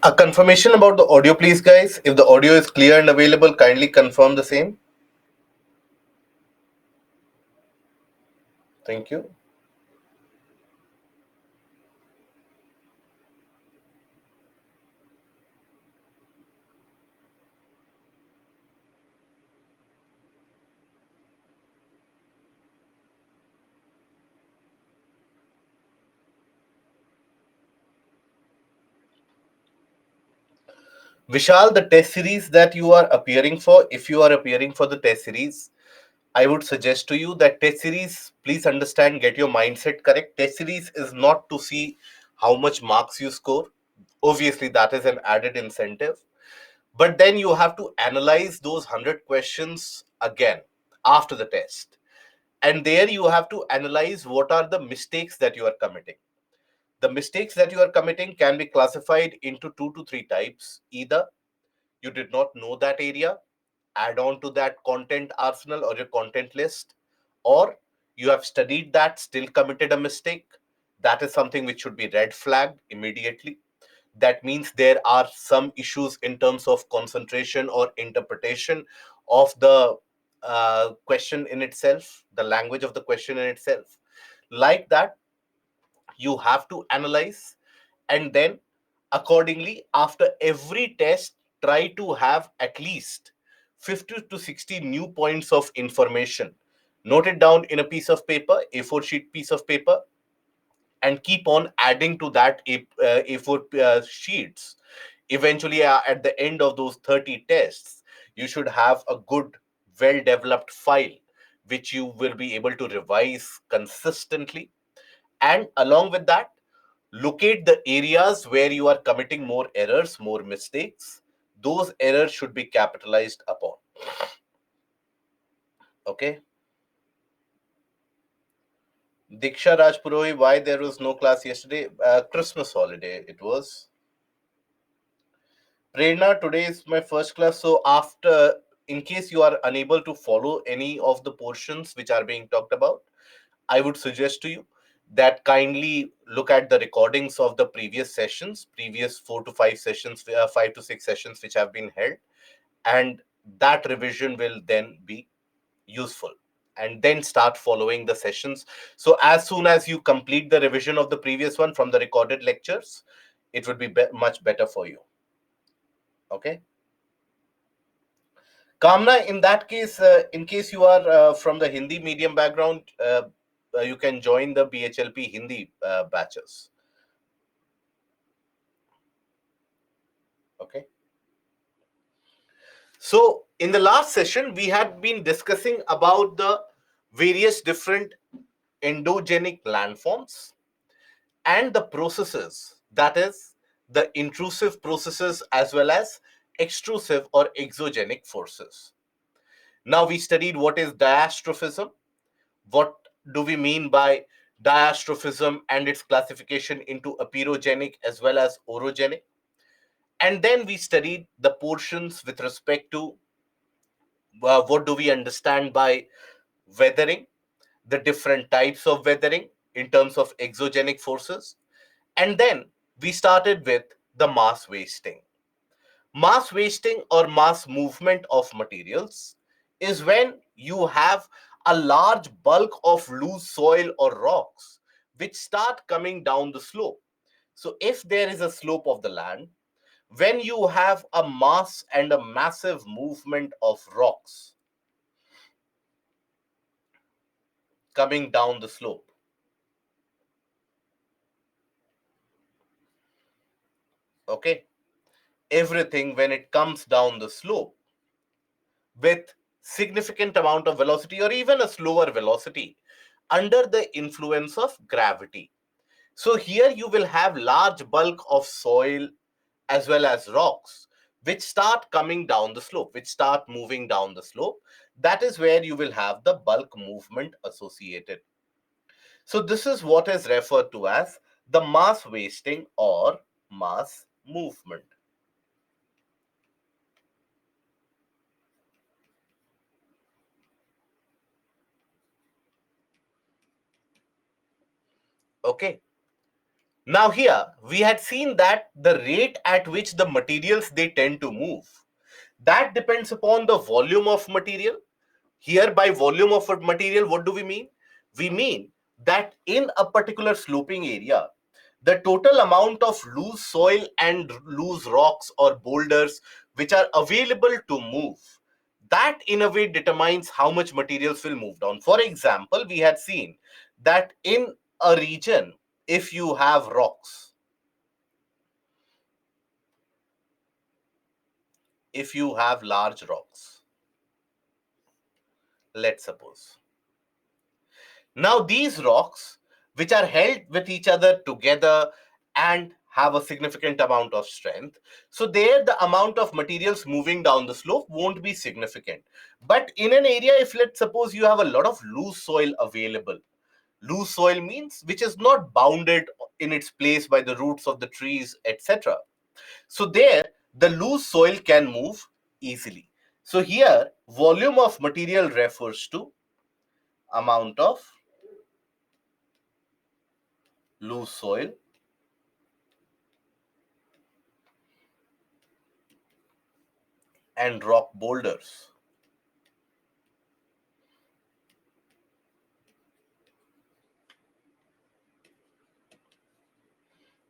A confirmation about the audio, please, guys. If the audio is clear and available, kindly confirm the same. Thank you. Vishal, the test series that you are appearing for, if you are appearing for the test series, I would suggest to you that test series, please understand, get your mindset correct. Test series is not to see how much marks you score. Obviously, that is an added incentive. But then you have to analyze those 100 questions again after the test. And there you have to analyze what are the mistakes that you are committing. The mistakes that you are committing can be classified into two to three types. Either you did not know that area, add on to that content arsenal or your content list, or you have studied that, still committed a mistake. That is something which should be red flagged immediately. That means there are some issues in terms of concentration or interpretation of the question in itself, the language of the question in itself. Like that, you have to analyze, and then accordingly, after every test, try to have at least 50 to 60 new points of information. Note it down in a piece of paper, A4 sheet piece of paper, and keep on adding to that A4 sheets. Eventually, at the end of those 30 tests, you should have a good, well developed file which you will be able to revise consistently. And along with that, locate the areas where you are committing more errors, more mistakes. Those errors should be capitalized upon. Okay. Diksha Rajpurohi, why there was no class yesterday? Christmas holiday, it was. Prerna, today is my first class. So, after, in case you are unable to follow any of the portions which are being talked about, I would suggest to you that kindly look at the recordings of the previous sessions, previous 4 to 5 sessions, 5 to 6 sessions which have been held, and that revision will then be useful. And then start following the sessions. So, as soon as you complete the revision of the previous one from the recorded lectures, it would be much better for you. Okay. Kamna, in that case, in case you are from the Hindi medium background, you can join the BHLP Hindi batches. Okay. So, in the last session, we had been discussing about the various different endogenic landforms and the processes, that is, the intrusive processes as well as extrusive or exogenic forces. Now, we studied what is diastrophism. What do we mean by diastrophism and its classification into aperogenic as well as orogenic? And then we studied the portions with respect to what do we understand by weathering, the different types of weathering in terms of exogenic forces. And then we started with the mass wasting. Mass wasting or mass movement of materials is when you have a large bulk of loose soil or rocks which start coming down the slope. So, if there is a slope of the land, when you have a mass and a massive movement of rocks coming down the slope, okay, everything when it comes down the slope with significant amount of velocity or even a slower velocity under the influence of gravity. So here you will have large bulk of soil as well as rocks which start coming down the slope, which start moving down the slope. That is where you will have the bulk movement associated. So this is what is referred to as the mass wasting or mass movement. Okay. Now here we had seen that the rate at which the materials they tend to move, that depends upon the volume of material. Here by volume of material, what do we mean? We mean that in a particular sloping area, the total amount of loose soil and loose rocks or boulders which are available to move, that in a way determines how much materials will move down. For example, we had seen that in a region, if you have rocks, if you have large rocks, let's suppose. Now, these rocks, which are held with each other together and have a significant amount of strength, so there the amount of materials moving down the slope won't be significant. But in an area, if let's suppose you have a lot of loose soil available, loose soil means which is not bounded in its place by the roots of the trees, etc. So there, the loose soil can move easily. So here, volume of material refers to amount of loose soil and rock boulders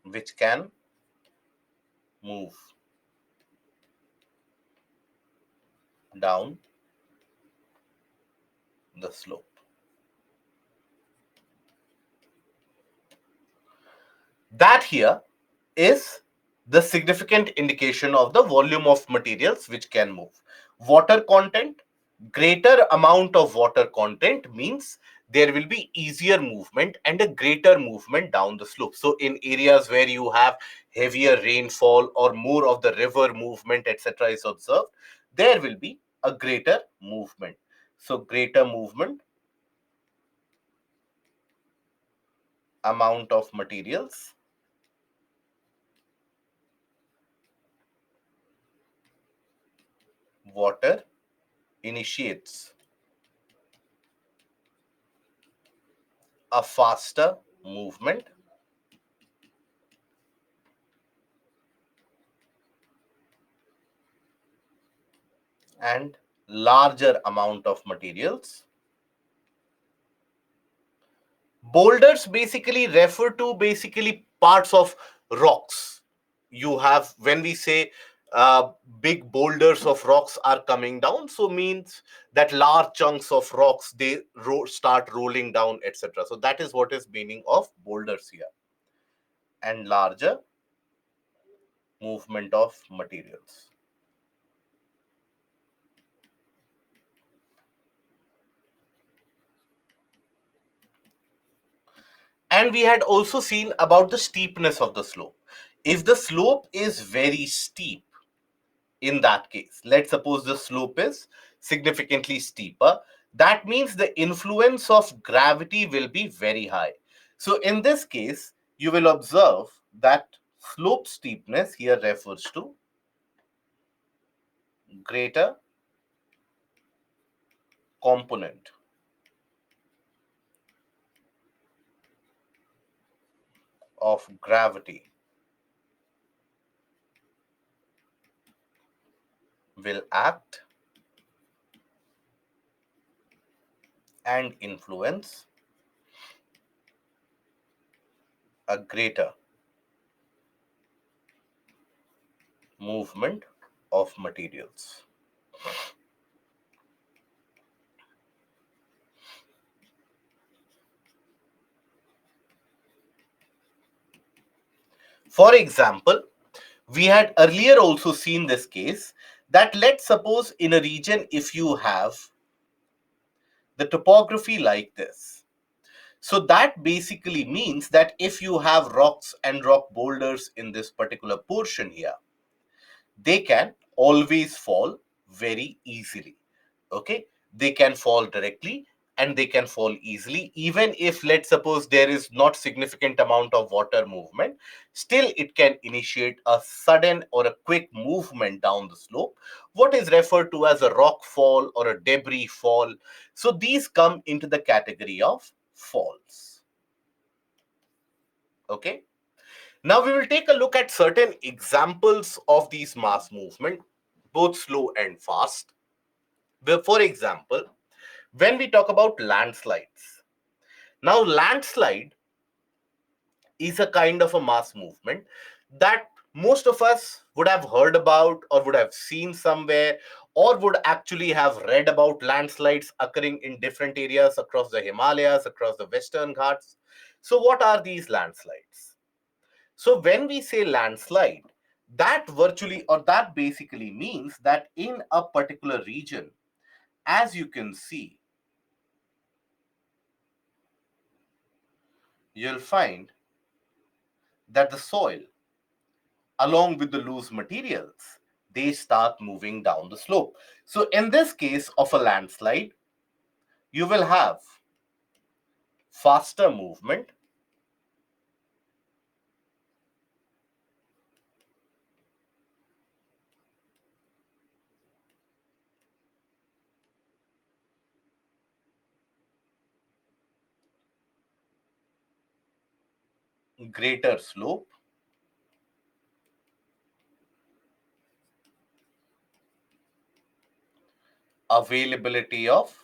which can move down the slope. That here is the significant indication of the volume of materials which can move. Water content, greater amount of water content means there will be easier movement and a greater movement down the slope. So in areas where you have heavier rainfall or more of the river movement, etc., is observed, there will be a greater movement. So greater movement, amount of materials, water initiates a faster movement and larger amount of materials. Boulders basically refer to basically parts of rocks. You have, when we say big boulders of rocks are coming down, so means that large chunks of rocks they start rolling down, etc. So that is what is meaning of boulders here, and larger movement of materials. And we had also seen about the steepness of the slope. If the slope is very steep, in that case, let's suppose the slope is significantly steeper, that means the influence of gravity will be very high. So in this case, you will observe that slope steepness here refers to greater component of gravity will act and influence a greater movement of materials. For example, we had earlier also seen this case that let's suppose in a region if you have the topography like this. So that basically means that if you have rocks and rock boulders in this particular portion here, they can always fall very easily. Okay, they can fall directly and they can fall easily, even if let's suppose there is not significant amount of water movement, still it can initiate a sudden or a quick movement down the slope, what is referred to as a rock fall or a debris fall. So these come into the category of falls. Okay, Now we will take a look at certain examples of these mass movement, both slow and fast. For example, when we talk about landslides. Now, landslide is a kind of a mass movement that most of us would have heard about or would have seen somewhere, or would actually have read about landslides occurring in different areas across the Himalayas, across the Western Ghats. So, what are these landslides? So, when we say landslide, that virtually or that basically means that in a particular region, as you can see, you'll find that the soil, along with the loose materials, they start moving down the slope. So, in this case of a landslide, you will have faster movement, greater slope, availability of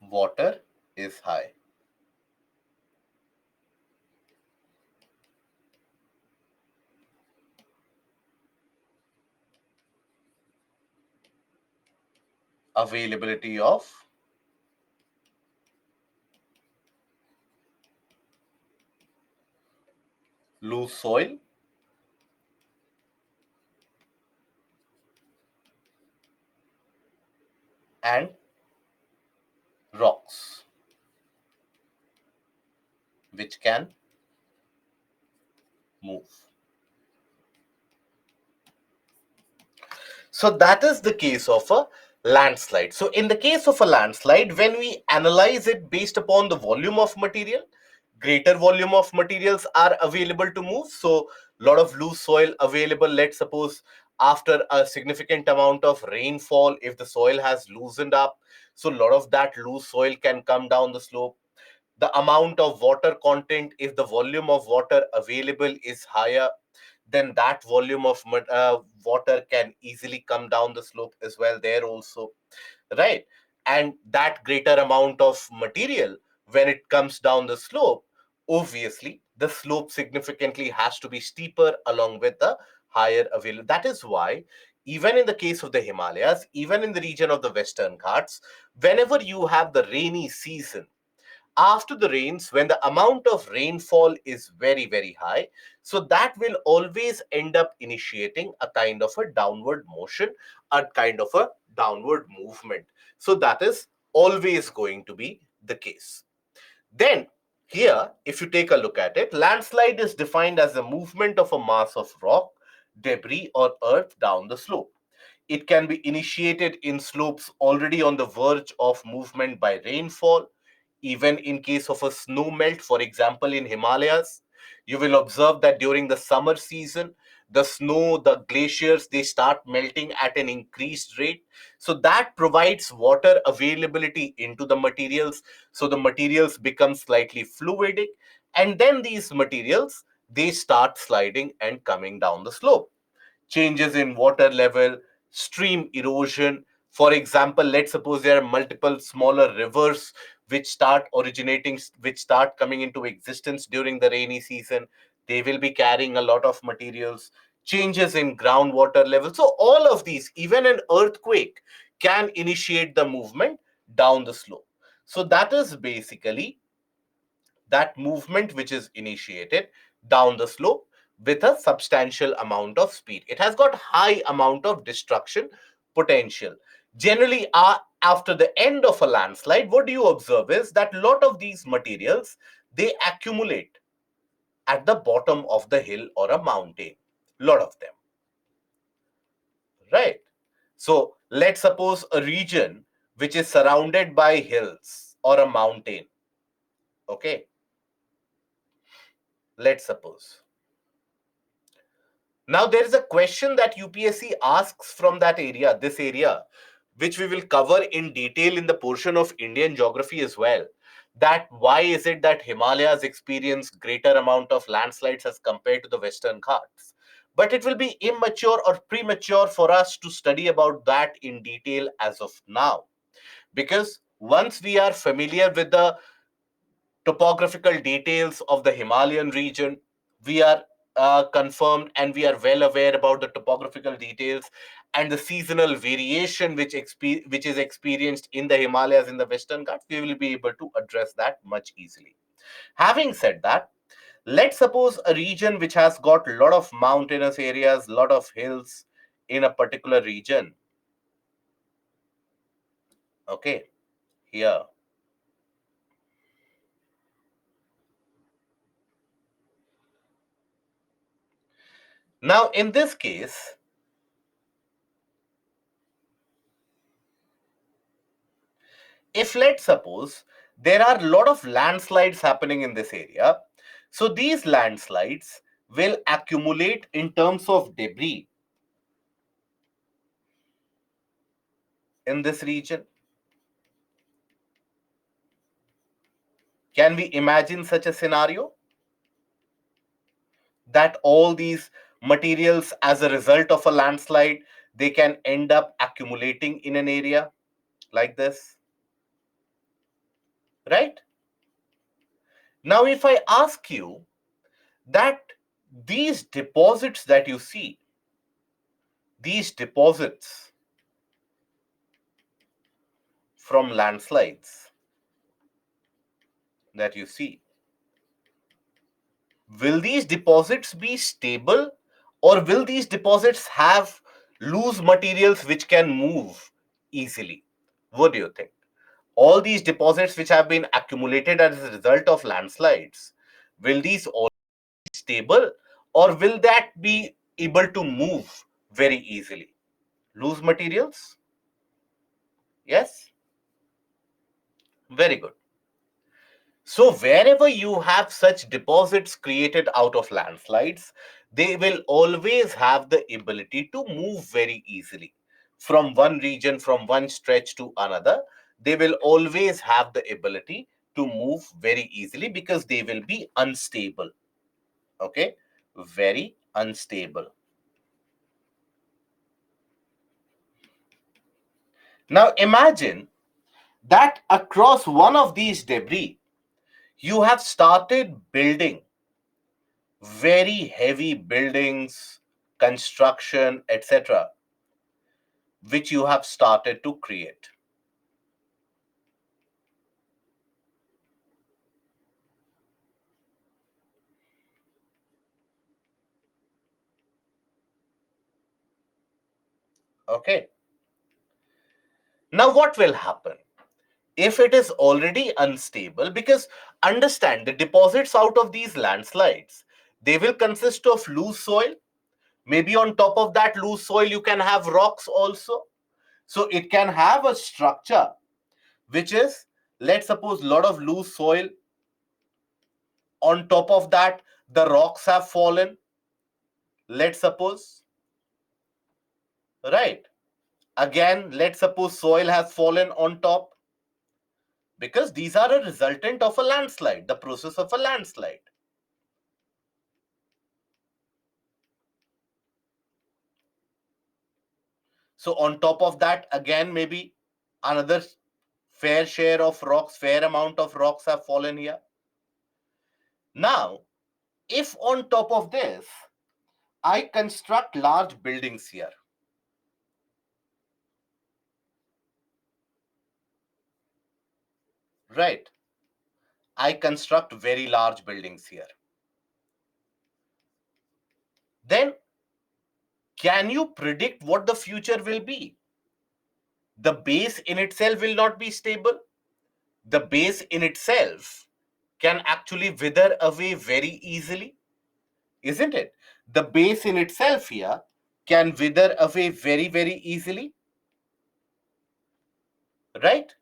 water is high. Availability of loose soil and rocks, which can move. So that is the case of a landslide. So in the case of a landslide, when we analyze it based upon the volume of material, greater volume of materials are available to move. So a lot of loose soil available. Let's suppose after a significant amount of rainfall, if the soil has loosened up, so a lot of that loose soil can come down the slope. The amount of water content, if the volume of water available is higher, then that volume of water can easily come down the slope as well there also, right? And that greater amount of material, when it comes down the slope, obviously the slope significantly has to be steeper along with the higher available. That is why even in the case of the Himalayas, even in the region of the Western Ghats, whenever you have the rainy season, after the rains, when the amount of rainfall is very, very high, so that will always end up initiating a kind of a downward motion, a kind of a downward movement. So that is always going to be the case. Then, here, if you take a look at it, landslide is defined as the movement of a mass of rock, debris, or earth down the slope. It can be initiated in slopes already on the verge of movement by rainfall. Even in case of a snow melt, for example, in Himalayas, you will observe that during the summer season, the snow, the glaciers, they start melting at an increased rate. So that provides water availability into the materials. So the materials become slightly fluidic. And then these materials, they start sliding and coming down the slope. Changes in water level, stream erosion. For example, let's suppose there are multiple smaller rivers which start coming into existence during the rainy season. They will be carrying a lot of materials. Changes in groundwater level. So all of these, even an earthquake, can initiate the movement down the slope. So that is basically that movement which is initiated down the slope with a substantial amount of speed. It has got high amount of destruction potential. Generally, after the end of a landslide, what do you observe is that a lot of these materials, they accumulate at the bottom of the hill or a mountain. Lot of them, right? So let's suppose a region which is surrounded by hills or a mountain. Okay, let's suppose. Now, there is a question that UPSC asks from that area, this area. which we will cover in detail in the portion of Indian geography as well. That why is it that Himalayas experience greater amount of landslides as compared to the Western Ghats? But it will be immature or premature for us to study about that in detail as of now, because once we are familiar with the topographical details of the Himalayan region, we are confirmed and we are well aware about the topographical details and the seasonal variation which is experienced in the Himalayas in the Western Ghats, we will be able to address that much easily. Having said that, let's suppose a region which has got a lot of mountainous areas, lot of hills in a particular region. Okay, here. Now, in this case, if let's suppose there are a lot of landslides happening in this area, so these landslides will accumulate in terms of debris in this region. Can we imagine such a scenario that all these materials as a result of a landslide, they can end up accumulating in an area like this, right? Now if I ask you that these deposits that you see, these deposits from landslides that you see, will these deposits be stable, or will these deposits have loose materials which can move easily? What do you think? All these deposits which have been accumulated as a result of landslides, will these all be stable, or will that be able to move very easily? Loose materials? Yes? Very good. So wherever you have such deposits created out of landslides, they will always have the ability to move very easily from one region, from one stretch to another. They will always have the ability to move very easily because they will be unstable. Okay, very unstable. Now imagine that across one of these debris, you have started building very heavy buildings, construction, etc., which you have started to create. Okay. Now, what will happen? If it is already unstable, because understand the deposits out of these landslides, they will consist of loose soil. Maybe on top of that loose soil, you can have rocks also. So it can have a structure which is, let's suppose, a lot of loose soil. On top of that, the rocks have fallen, let's suppose, right? Again, let's suppose soil has fallen on top, because these are a resultant of a landslide, the process of a landslide. So on top of that, again, maybe another fair share of rocks, fair amount of rocks have fallen here. Now, if on top of this, I construct large buildings here, right? I construct very large buildings here. Then, can you predict what the future will be? The base in itself will not be stable. The base in itself can actually wither away very easily, isn't it? The base in itself here can wither away very, very easily, right?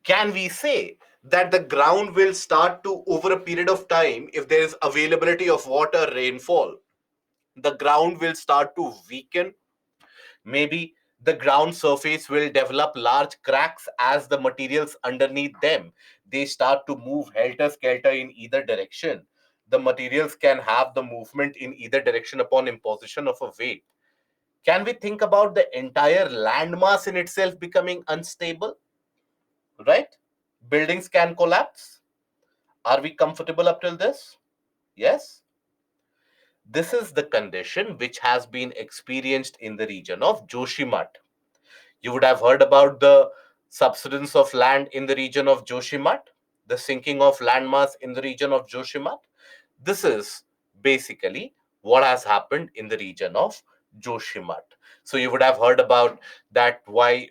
Can we say that the ground will start to, over a period of time, if there is availability of water, rainfall, the ground will start to weaken? Maybe The ground surface will develop large cracks as the materials underneath them they start to move helter skelter in either direction. The materials can have the movement in either direction upon imposition of a weight. Can we think about the entire landmass in itself becoming unstable? Right? Buildings can collapse. Are we comfortable up till this? Yes. This is the condition which has been experienced in the region of Joshimath. You would have heard about the subsidence of land in the region of Joshimath, the sinking of landmass in the region of Joshimath. This is basically what has happened in the region of Joshimath. So you would have heard about that why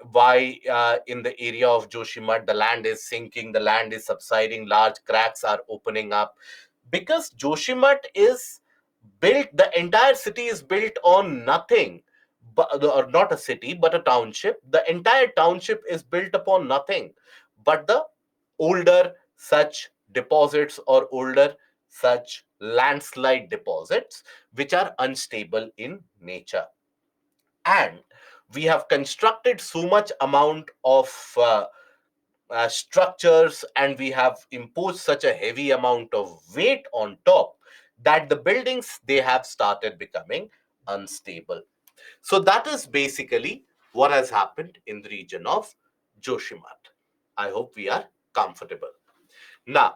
in the area of Joshimath the land is sinking, the land is subsiding, large cracks are opening up because Joshimath is built, the entire city is built on nothing, but or not a city but a township. The entire township is built upon nothing but the older such deposits or older such landslide deposits which are unstable in nature. And we have constructed so much amount of structures, and we have imposed such a heavy amount of weight on top that the buildings they have started becoming unstable. So that is basically what has happened in the region of Joshimath. I hope we are comfortable. Now,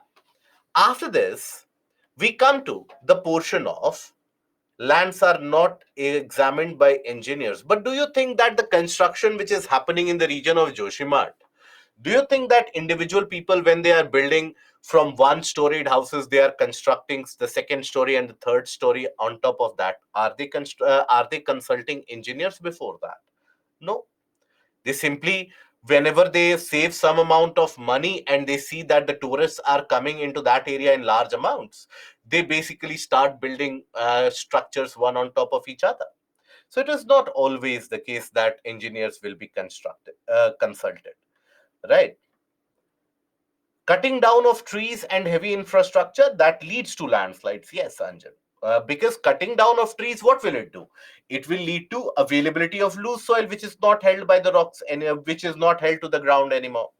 after this, we come to the portion of lands are not examined by engineers. But do you think that the construction which is happening in the region of Joshimath, do you think that individual people, when they are building from one storied houses, they are constructing the second story and the third story on top of that? Are they consulting engineers before that? No. They simply, whenever they save some amount of money and they see that the tourists are coming into that area in large amounts, they basically start building structures one on top of each other. So it is not always the case that engineers will be consulted, right? Cutting down of trees and heavy infrastructure that leads to landslides. Yes, Anjan. Because cutting down of trees, what will it do? It will lead to availability of loose soil, which is not held by the rocks and which is not held to the ground anymore.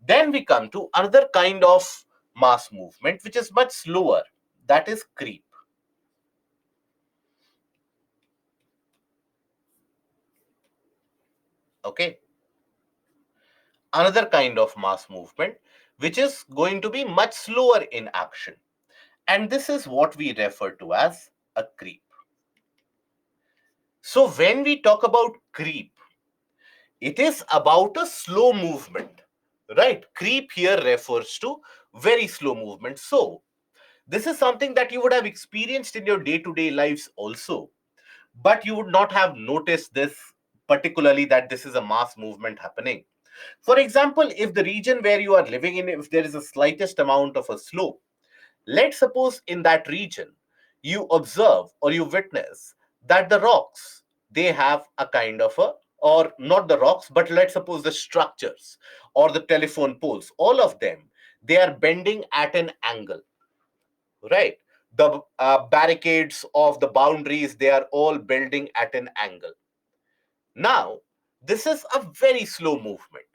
Then we come to another kind of mass movement, which is much slower. That is creep. Okay. Another kind of mass movement, which is going to be much slower in action. And this is what we refer to as a creep. So when we talk about creep, it is about a slow movement, right? Creep here refers to very slow movement. So this is something that you would have experienced in your day-to-day lives also, but you would not have noticed this particularly that this is a mass movement happening. For example, if the region where you are living in, if there is a slightest amount of a slope, let's suppose in that region, you observe or you witness that the rocks, they have a kind of a, or not the rocks, but let's suppose the structures or the telephone poles, all of them, they are bending at an angle, right? The barricades of the boundaries, they are all bending at an angle. Now, this is a very slow movement.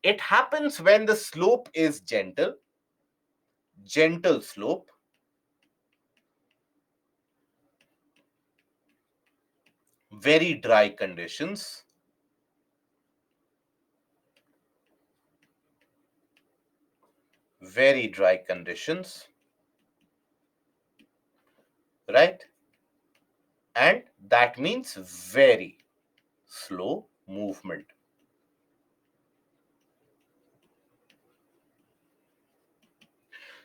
It happens when the slope is gentle slope, very dry conditions, very dry conditions, right? And that means very slow movement.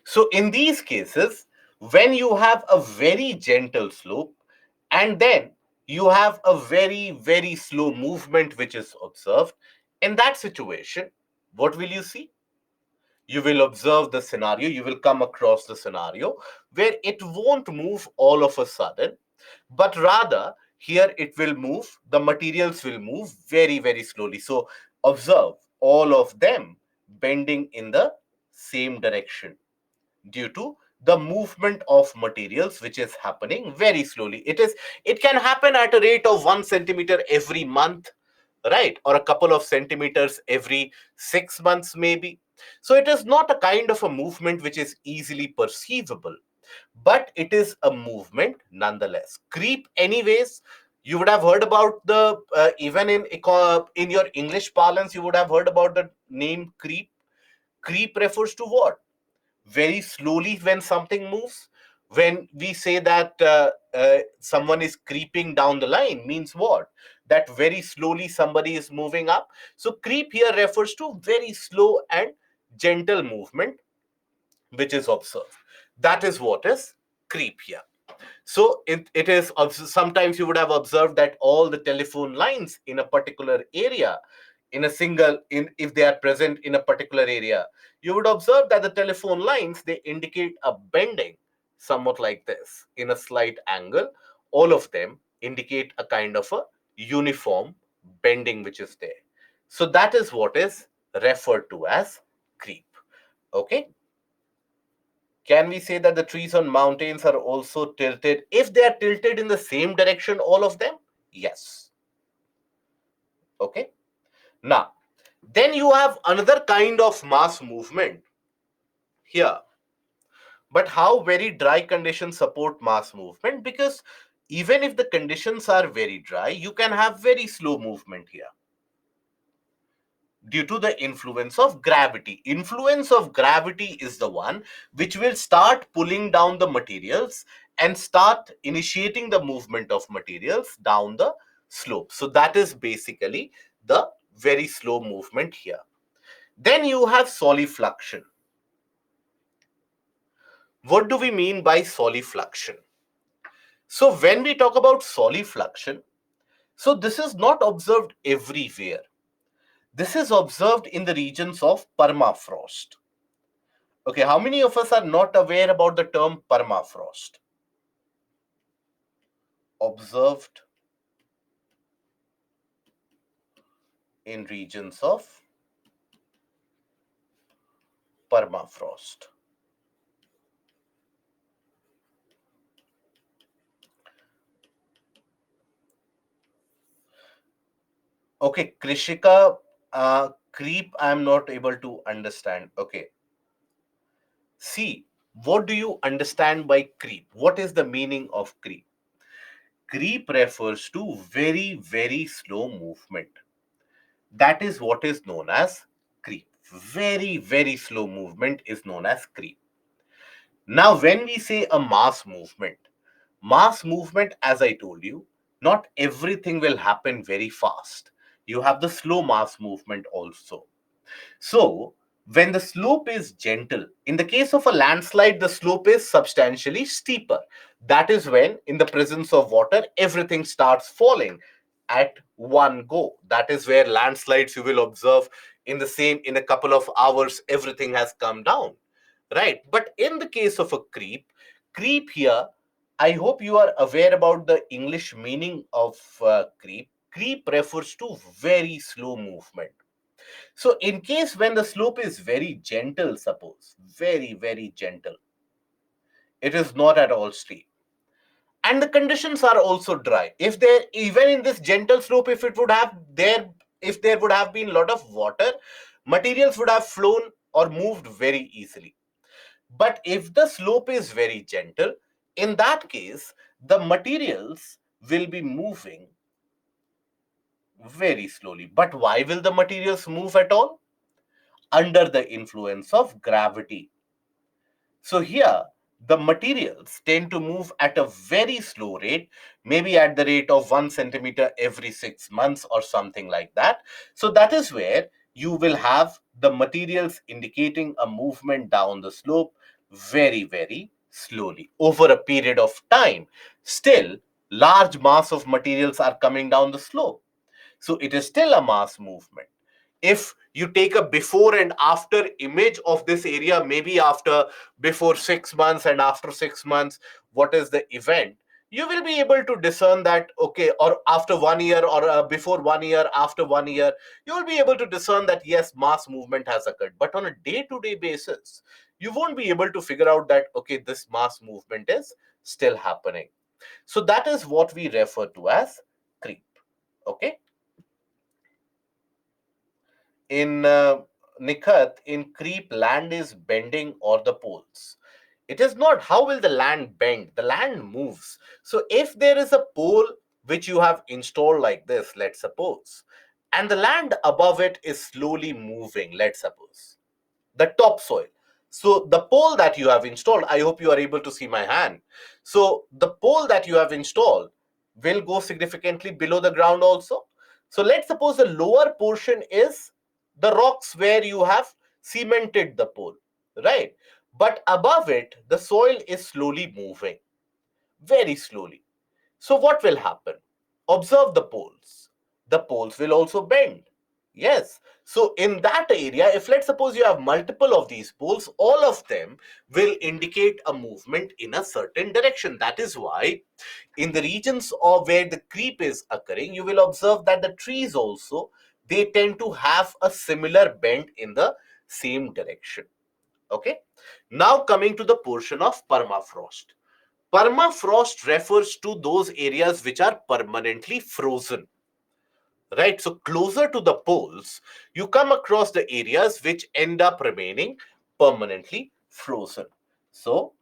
So in these cases, when you have a very gentle slope and then you have a very slow movement which is observed, in that situation, what will you see? You will observe the scenario, you will come across the scenario where it won't move all of a sudden, but rather here it will move, the materials will move very slowly. So observe all of them bending in the same direction due to the movement of materials which is happening very slowly. It can happen at a rate of 1 centimeter every month, right? Or a couple of centimeters every 6 months, maybe. So it is not a kind of a movement which is easily perceivable, but it is a movement nonetheless. Creep, anyways, you would have heard about the even in your English parlance, you would have heard about the name creep. Creep refers to what? Very slowly when something moves. When we say that someone is creeping down the line, means what? That very slowly somebody is moving up. So creep here refers to very slow and gentle movement which is observed. That is what is creep here. So it is sometimes you would have observed that all the telephone lines in a particular area, in a single in if they are present in a particular area, you would observe that the telephone lines, they indicate a bending somewhat like this in a slight angle. All of them indicate a kind of a uniform bending which is there. So that is what is referred to as creep. Okay. Can we say that the trees on mountains are also tilted? If they are tilted in the same direction, all of them? Yes. Okay. Now, then you have another kind of mass movement here. But how very dry conditions support mass movement? Because even if the conditions are very dry, you can have very slow movement here due to the influence of gravity. Influence of gravity is the one which will start pulling down the materials and start initiating the movement of materials down the slope. So that is basically the very slow movement here. Then you have solifluction. What do we mean by solifluction? So when we talk about solifluction, so this is not observed everywhere. This is observed in the regions of permafrost. Okay, how many of us are not aware about the term permafrost? Observed in regions of permafrost. Okay, Krishika, creep, I am not able to understand. Okay, see, what do you understand by creep? What is the meaning of creep? Creep refers to very, very slow movement. That is what is known as creep. Very, very slow movement is known as creep. Now, when we say a mass movement, as I told you, not everything will happen very fast. You have the slow mass movement also. So, when the slope is gentle, in the case of a landslide, the slope is substantially steeper. That is when, in the presence of water, everything starts falling at one go. That is where landslides you will observe in a couple of hours, everything has come down. Right. But in the case of a creep here, I hope you are aware about the English meaning of creep. Creep refers to very slow movement. So, in case when the slope is very gentle, suppose very, very gentle, it is not at all steep. And the conditions are also dry. If there, even in this gentle slope, if there would have been a lot of water, materials would have flown or moved very easily. But if the slope is very gentle, in that case, the materials will be moving very slowly. But why will the materials move at all? Under the influence of gravity. So here, the materials tend to move at a very slow rate, maybe at the rate of 1 centimeter every 6 months or something like that. So that is where you will have the materials indicating a movement down the slope very, very slowly over a period of time. Still, large mass of materials are coming down the slope. So it is still a mass movement. If you take a before and after image of this area, maybe after before 6 months and after 6 months, what is the event? You will be able to discern that, okay, or after 1 year, or before 1 year, after 1 year, you will be able to discern that yes, mass movement has occurred. But on a day to day basis, you won't be able to figure out that, okay, this mass movement is still happening. So that is what we refer to as creep. Okay. in Nikhat, in creep, land is bending or the poles. It is not. How will the land bend? The land moves. So if there is a pole which you have installed like this, let's suppose, and the land above it is slowly moving, let's suppose, the topsoil. So the pole that you have installed, I hope you are able to see my hand. So the pole that you have installed will go significantly below the ground also. So let's suppose the lower portion is the rocks where you have cemented the pole, right? But above it, the soil is slowly moving, very slowly. So what will happen? Observe the poles. The poles will also bend. Yes. So in that area, if let's suppose you have multiple of these poles, all of them will indicate a movement in a certain direction. That is why in the regions of where the creep is occurring, you will observe that the trees also, they tend to have a similar bend in the same direction. Okay. Now coming to the portion of permafrost. Permafrost refers to those areas which are permanently frozen, right? So closer to the poles, you come across the areas which end up remaining permanently frozen. So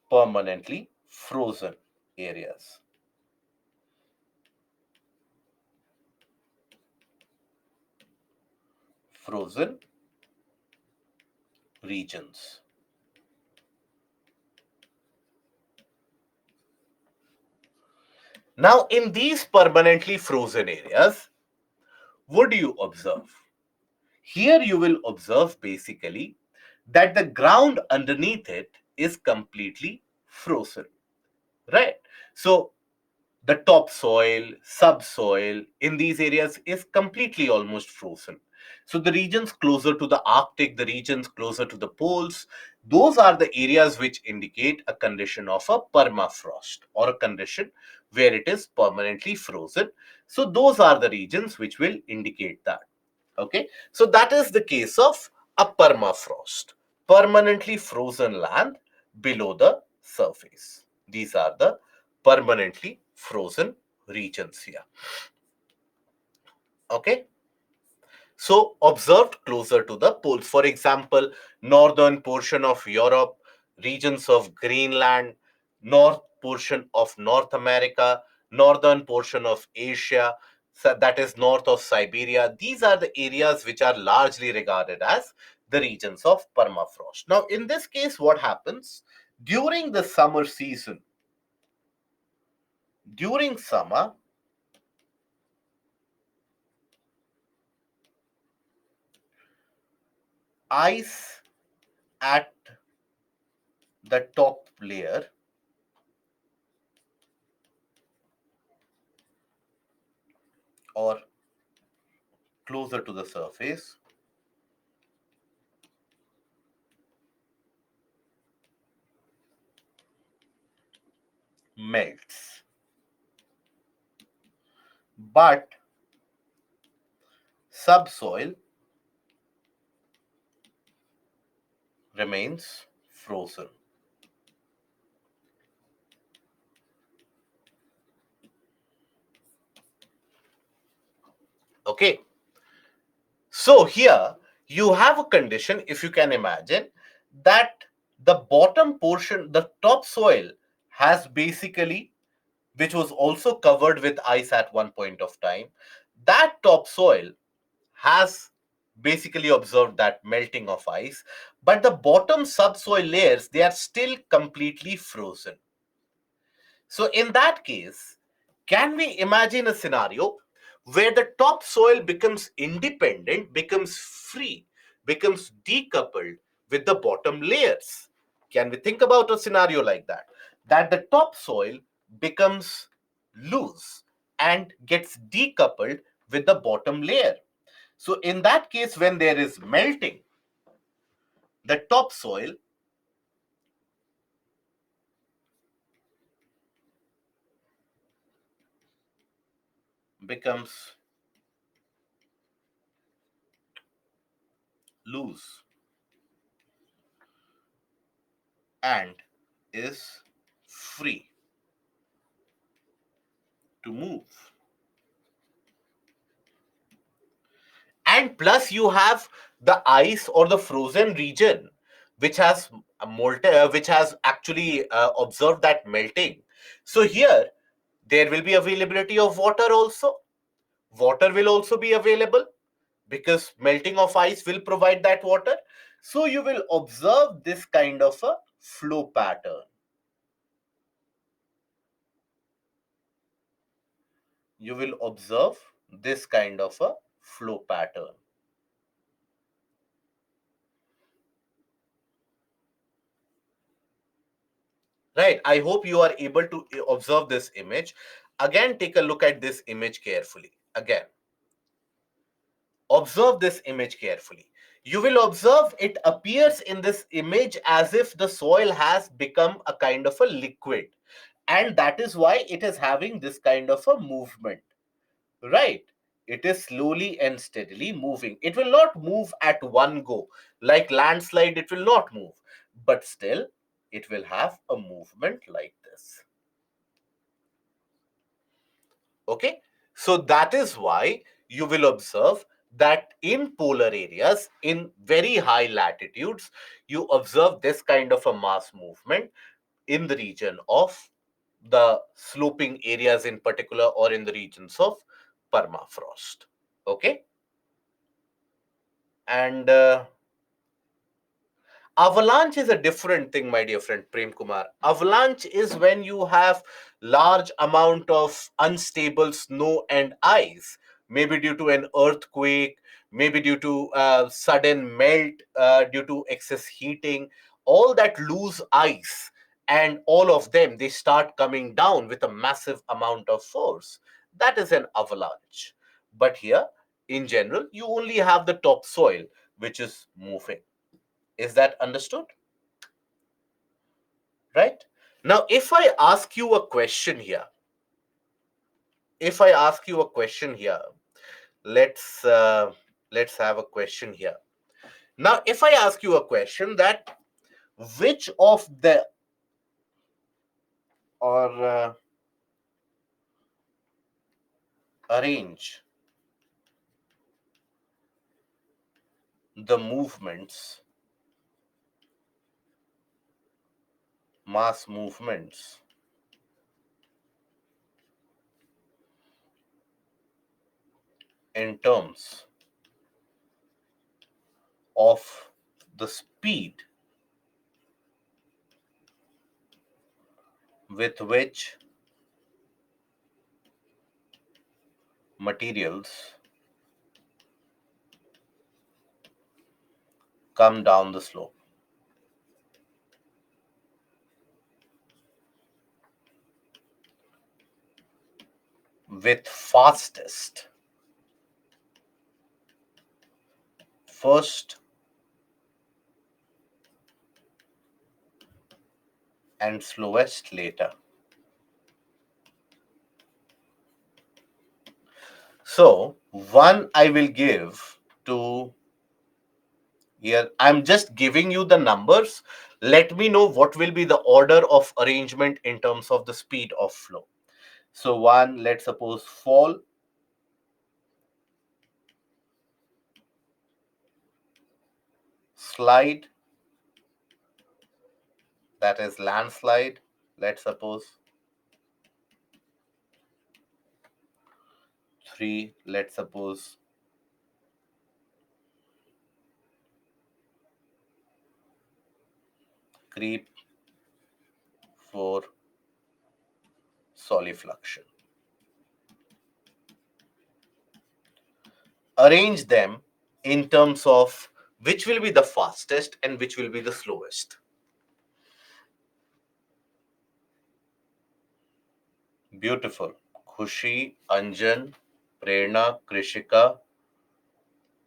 permanently frozen areas, frozen regions. Now in these permanently frozen areas, what do you observe? Here you will observe basically that the ground underneath it is completely frozen, right? So the topsoil, subsoil in these areas is completely almost frozen. So the regions closer to the Arctic, the regions closer to the poles, those are the areas which indicate a condition of a permafrost or a condition where it is permanently frozen. So those are the regions which will indicate that. Okay, so that is the case of a permafrost, permanently frozen land below the surface. These are the permanently frozen regions here. Okay, so observed closer to the poles. For example, northern portion of Europe, regions of Greenland, north portion of North America, northern portion of Asia, so that is north of Siberia. These are the areas which are largely regarded as the regions of permafrost. Now, in this case, what happens? During the summer season, during summer, ice at the top layer or closer to the surface melts, but subsoil remains frozen. Okay, so here you have a condition, if you can imagine, that the bottom portion, the topsoil, has basically, which was also covered with ice at one point of time, that topsoil has basically observed that melting of ice, but the bottom subsoil layers, they are still completely frozen. So in that case, can we imagine a scenario where the topsoil becomes independent, becomes free, becomes decoupled with the bottom layers? Can we think about a scenario like that? That the topsoil becomes loose and gets decoupled with the bottom layer. So in that case, when there is melting, the topsoil becomes loose and is free to move. And plus you have the ice or the frozen region which has which has actually observed that melting. So here there will be availability of water also. Water will also be available because melting of ice will provide that water. So you will observe this kind of a flow pattern. You will observe this kind of a flow pattern. Right. I hope you are able to observe this image. Again, take a look at this image carefully. Again, observe this image carefully. You will observe it appears in this image as if the soil has become a kind of a liquid. And that is why it is having this kind of a movement. Right. It is slowly and steadily moving. It will not move at one go. Like landslide, it will not move. But still, it will have a movement like this. Okay. So that is why you will observe that in polar areas, in very high latitudes, you observe this kind of a mass movement in the region of the sloping areas in particular, or in the regions of permafrost. Okay. And avalanche is a different thing, my dear friend Prem Kumar. Avalanche is when you have large amount of unstable snow and ice, maybe due to an earthquake, maybe due to sudden melt, due to excess heating, all that loose ice, and all of them, they start coming down with a massive amount of force. That is an avalanche. But here, in general, you only have the topsoil which is moving. Is that understood? Right? Now, if I ask you a question here, if I ask you a question here, let's uh, let's have a question here. Now, if I ask you a question that which of the or arrange the movements, mass movements in terms of the speed with which materials come down the slope. With fastest first and slowest later. So, one I will give to here. I'm just giving you the numbers. Let me know what will be the order of arrangement in terms of the speed of flow. So, one, let's suppose fall, slide, that is landslide, let's suppose. Three, let's suppose creep. Four, solifluction. Arrange them in terms of which will be the fastest and which will be the slowest. Beautiful. Khushi, Anjan, Prerna, Krishika,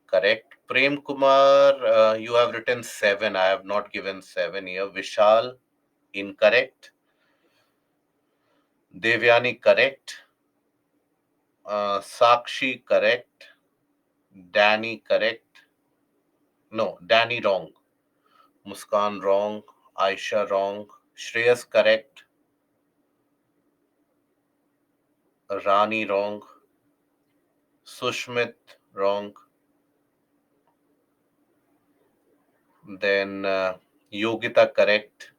correct. Prem Kumar, you have written seven. I have not given seven here. Vishal, incorrect. Devyani, correct. Sakshi, correct. Danny, correct. No, Danny, wrong. Muskan, wrong. Aisha, wrong. Shreyas, correct. Rani, wrong. Sushmit, wrong. Then Yogita correct.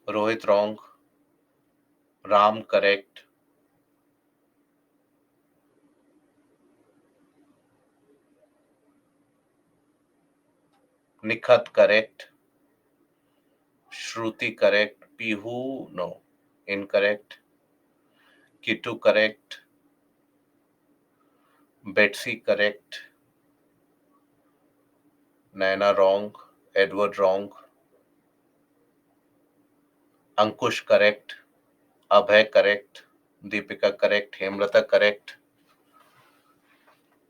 Rohit wrong. Ram correct. Nikhat correct. Shruti correct. Pihu no. Incorrect. Kitu correct. Betsy correct. Naina wrong. Edward wrong. Ankush correct. Abhay correct. Deepika correct. Hemlata correct.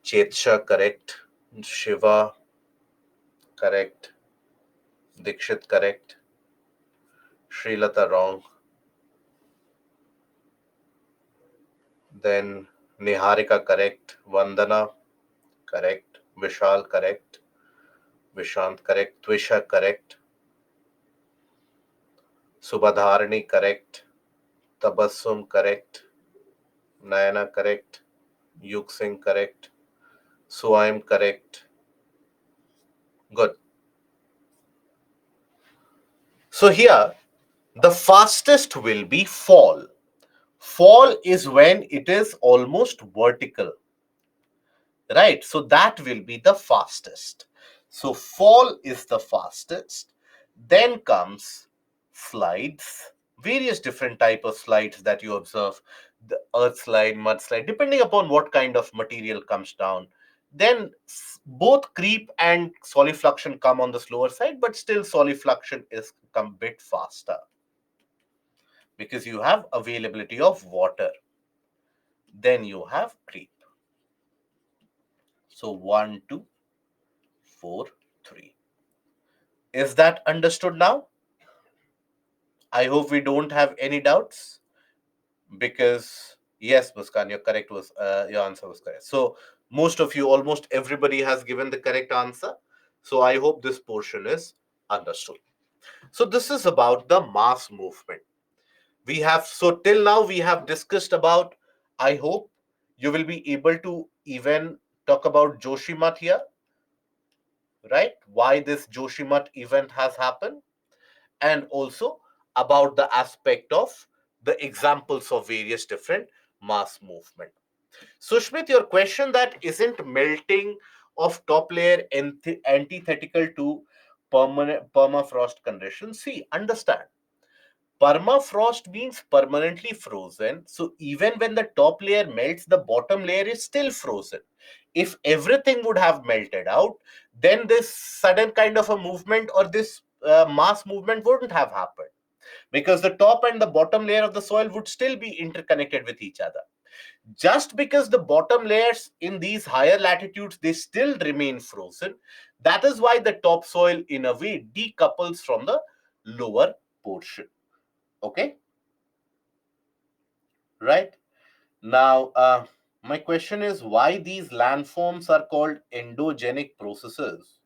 Chetsha correct. Shiva correct. Dikshit correct. Srilata wrong. Then Niharika correct. Vandana correct. Vishal correct. Vishant correct. Twisha correct. Subhadharani correct. Tabassum correct. Nayana correct. Yug Singh correct. Suaim correct. Good. So here, the fastest will be fall. Fall is when it is almost vertical, right? So that will be the fastest. So fall is the fastest. Then comes slides, various different type of slides that you observe, the earth slide, mud slide, depending upon what kind of material comes down. Then both creep and solifluction come on the slower side, but still solifluction is come bit faster because you have availability of water. Then you have creep. So 1, 2, 4, 3. Is that understood now? I hope we don't have any doubts because yes, Muskan, your answer was correct. So most of you, almost everybody has given the correct answer. So I hope this portion is understood. So this is about the mass movement. So till now we have discussed about, I hope you will be able to even talk about Joshimat here, right? Why this Joshimat event has happened, and also about the aspect of the examples of various different mass movement. Sushmit, your question that isn't melting of top layer antithetical to permafrost conditions. See, understand. Permafrost means permanently frozen. So even when the top layer melts, the bottom layer is still frozen. If everything would have melted out, then this sudden kind of a movement or this mass movement wouldn't have happened because the top and the bottom layer of the soil would still be interconnected with each other. Just because the bottom layers in these higher latitudes they still remain frozen, that is why the topsoil in a way decouples from the lower portion. Okay, right? Now, my question is why these landforms are called endogenic processes?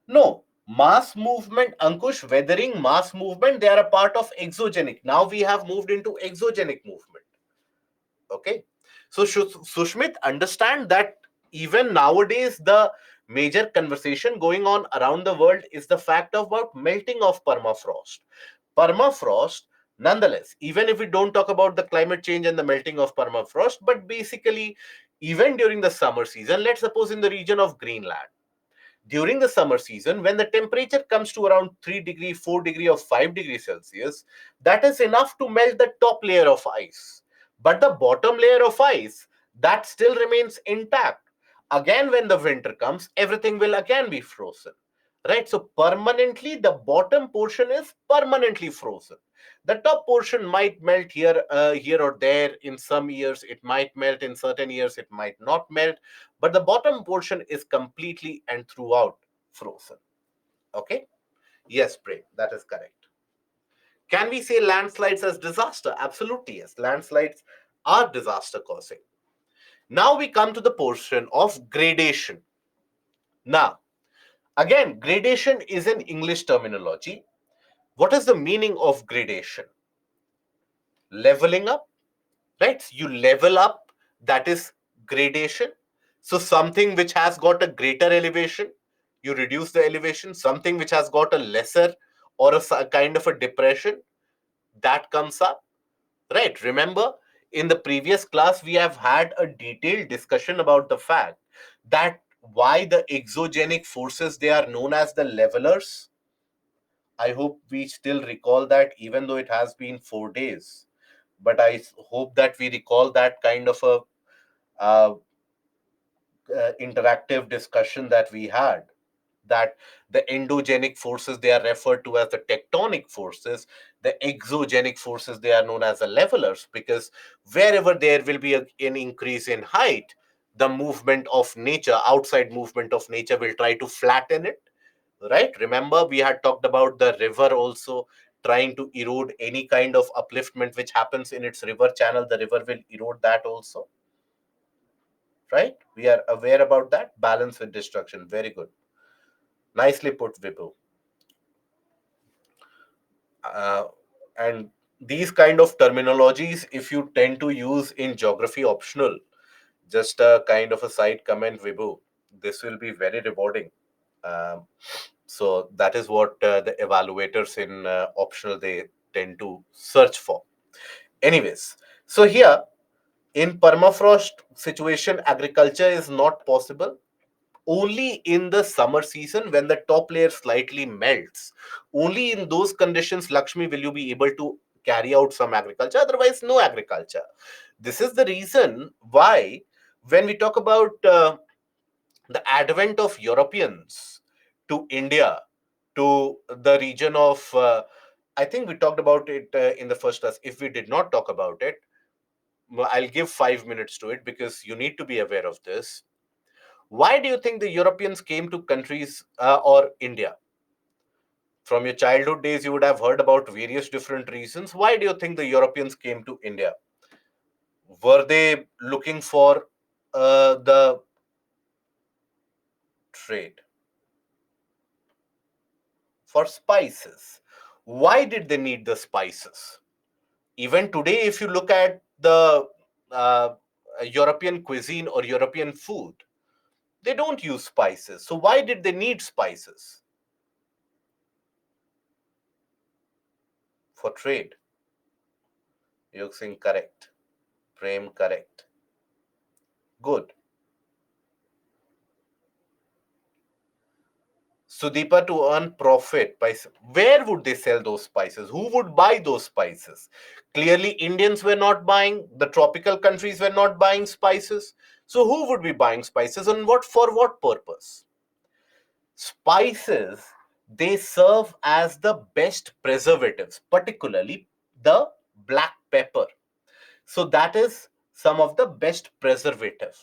No, mass movement, Ankush, weathering, mass movement, they are a part of exogenic. Now we have moved into exogenic movement. Okay. So, Sushmit, understand that even nowadays, the major conversation going on around the world is the fact about melting of permafrost. Permafrost, nonetheless, even if we don't talk about the climate change and the melting of permafrost, but basically, even during the summer season, let's suppose in the region of Greenland, during the summer season, when the temperature comes to around 3 degree, 4 degree, or 5 degree Celsius, that is enough to melt the top layer of ice. But the bottom layer of ice, that still remains intact. Again, when the winter comes, everything will again be frozen. Right? So permanently, the bottom portion is permanently frozen. The top portion might melt here or there. In some years, it might melt. In certain years, it might not melt, but the bottom portion is completely and throughout frozen. Okay? Yes, Prem, that is correct. Can we say landslides as disaster? Absolutely, yes. Landslides are disaster causing. Now we come to the portion of gradation. Now, again, gradation is an English terminology. What is the meaning of gradation? Leveling up, right? You level up, that is gradation. So something which has got a greater elevation, you reduce the elevation. Something which has got a lesser or kind of a depression, that comes up. Right. Remember, in the previous class, we have had a detailed discussion about the fact that why the exogenic forces, they are known as the levelers. I hope we still recall that, even though it has been 4 days. But I hope that we recall that kind of a uh, interactive discussion that we had, that the endogenic forces, they are referred to as the tectonic forces, the exogenic forces, they are known as the levelers, because wherever there will be an increase in height, the movement of nature, outside movement of nature, will try to flatten it. Right, remember we had talked about the river also trying to erode any kind of upliftment which happens in its river channel. The river will erode that also. Right, we are aware about that. Balance with destruction, very good, nicely put, Vibhu. uh, and these kind of terminologies, if you tend to use in geography optional, just a kind of a side comment, Vibhu, this will be very rewarding. um, so that is what the evaluators in optional, they tend to search for. Anyways, so here in permafrost situation, agriculture is not possible. Only in the summer season, when the top layer slightly melts, only in those conditions, Lakshmi, will you be able to carry out some agriculture. Otherwise, no agriculture. This is the reason why, when we talk about the advent of Europeans to India, to the region of I think we talked about it in the first class. If we did not talk about it, I'll give 5 minutes to it, because you need to be aware of this. Why do you think the Europeans came to countries or India? From your childhood days, you would have heard about various different reasons. Why do you think the Europeans came to India? Were they looking for the trade, for spices? Why did they need the spices? Even today, if you look at the uh, European cuisine or European food, they don't use spices. So why did they need spices? For trade. You're saying correct. Prem, correct. Good. Sudeepa, to earn profit by where would they sell those spices? Who would buy those spices? Clearly, Indians were not buying. The tropical countries were not buying spices. So who would be buying spices, and what, for what purpose? Spices, they serve as the best preservatives, particularly the black pepper. So that is some of the best preservative.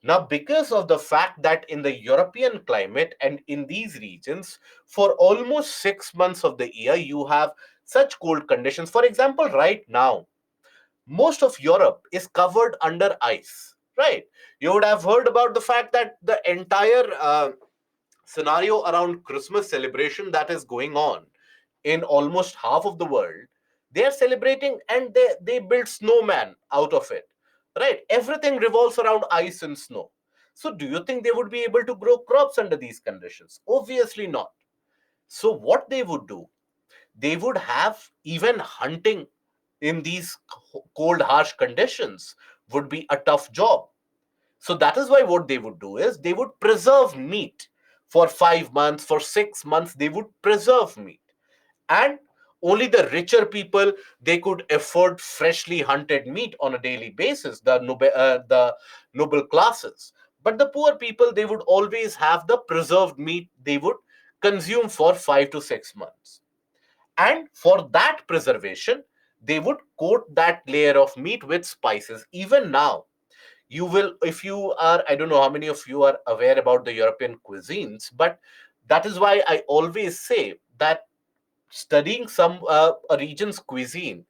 Now, because of the fact that in the European climate and in these regions, for almost 6 months of the year, you have such cold conditions. For example, right now, most of Europe is covered under ice, right? You would have heard about the fact that the entire scenario around Christmas celebration that is going on in almost half of the world, they are celebrating, and they build snowman out of it. Right? Everything revolves around ice and snow. So do you think they would be able to grow crops under these conditions? Obviously not. So what they would do, they would have even hunting in these cold, harsh conditions would be a tough job. So that is why what they would do is they would preserve meat for 5 months, for 6 months, they would preserve meat. And only the richer people, they could afford freshly hunted meat on a daily basis, the noble classes. But the poor people, they would always have the preserved meat they would consume for 5 to 6 months. And for that preservation, they would coat that layer of meat with spices. Even now, you will, if you are, I don't know how many of you are aware about the European cuisines, but that is why I always say that studying some a region's cuisine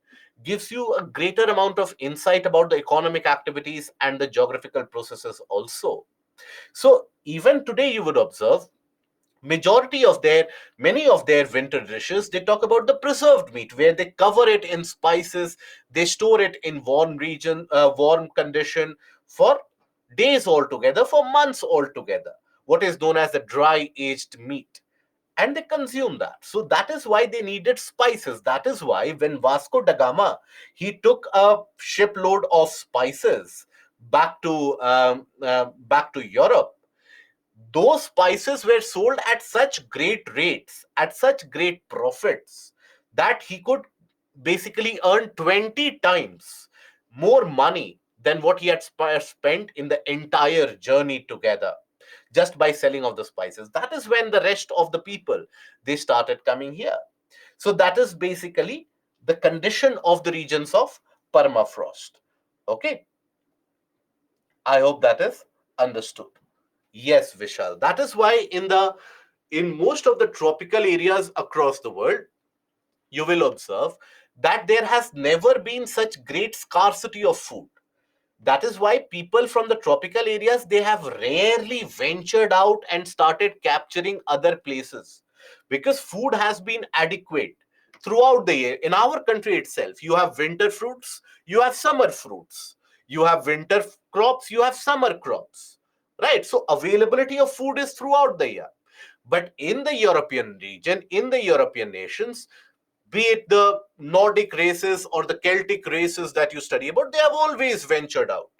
gives you a greater amount of insight about the economic activities and the geographical processes also. So even today, you would observe majority of their many of their winter dishes, they talk about the preserved meat, where they cover it in spices, they store it in warm region, warm condition for days altogether, for months altogether, what is known as the dry aged meat. And they consume that. So that is why they needed spices. That is why when Vasco da Gama, he took a shipload of spices back to Europe, those spices were sold at such great rates, at such great profits, that he could basically earn 20 times more money than what he had spent in the entire journey together, just by selling of the spices. That is when the rest of the people, they started coming here. So that is basically the condition of the regions of permafrost. Okay, I hope that is understood. Yes, Vishal. That is why in most of the tropical areas across the world, you will observe that there has never been such great scarcity of food. That is why people from the tropical areas, they have rarely ventured out and started capturing other places, because food has been adequate throughout the year. In our country itself, you have winter fruits, you have summer fruits, you have winter crops, you have summer crops, right? So availability of food is throughout the year. But in the European region, in the European nations, be it the Nordic races or the Celtic races that you study about, they have always ventured out,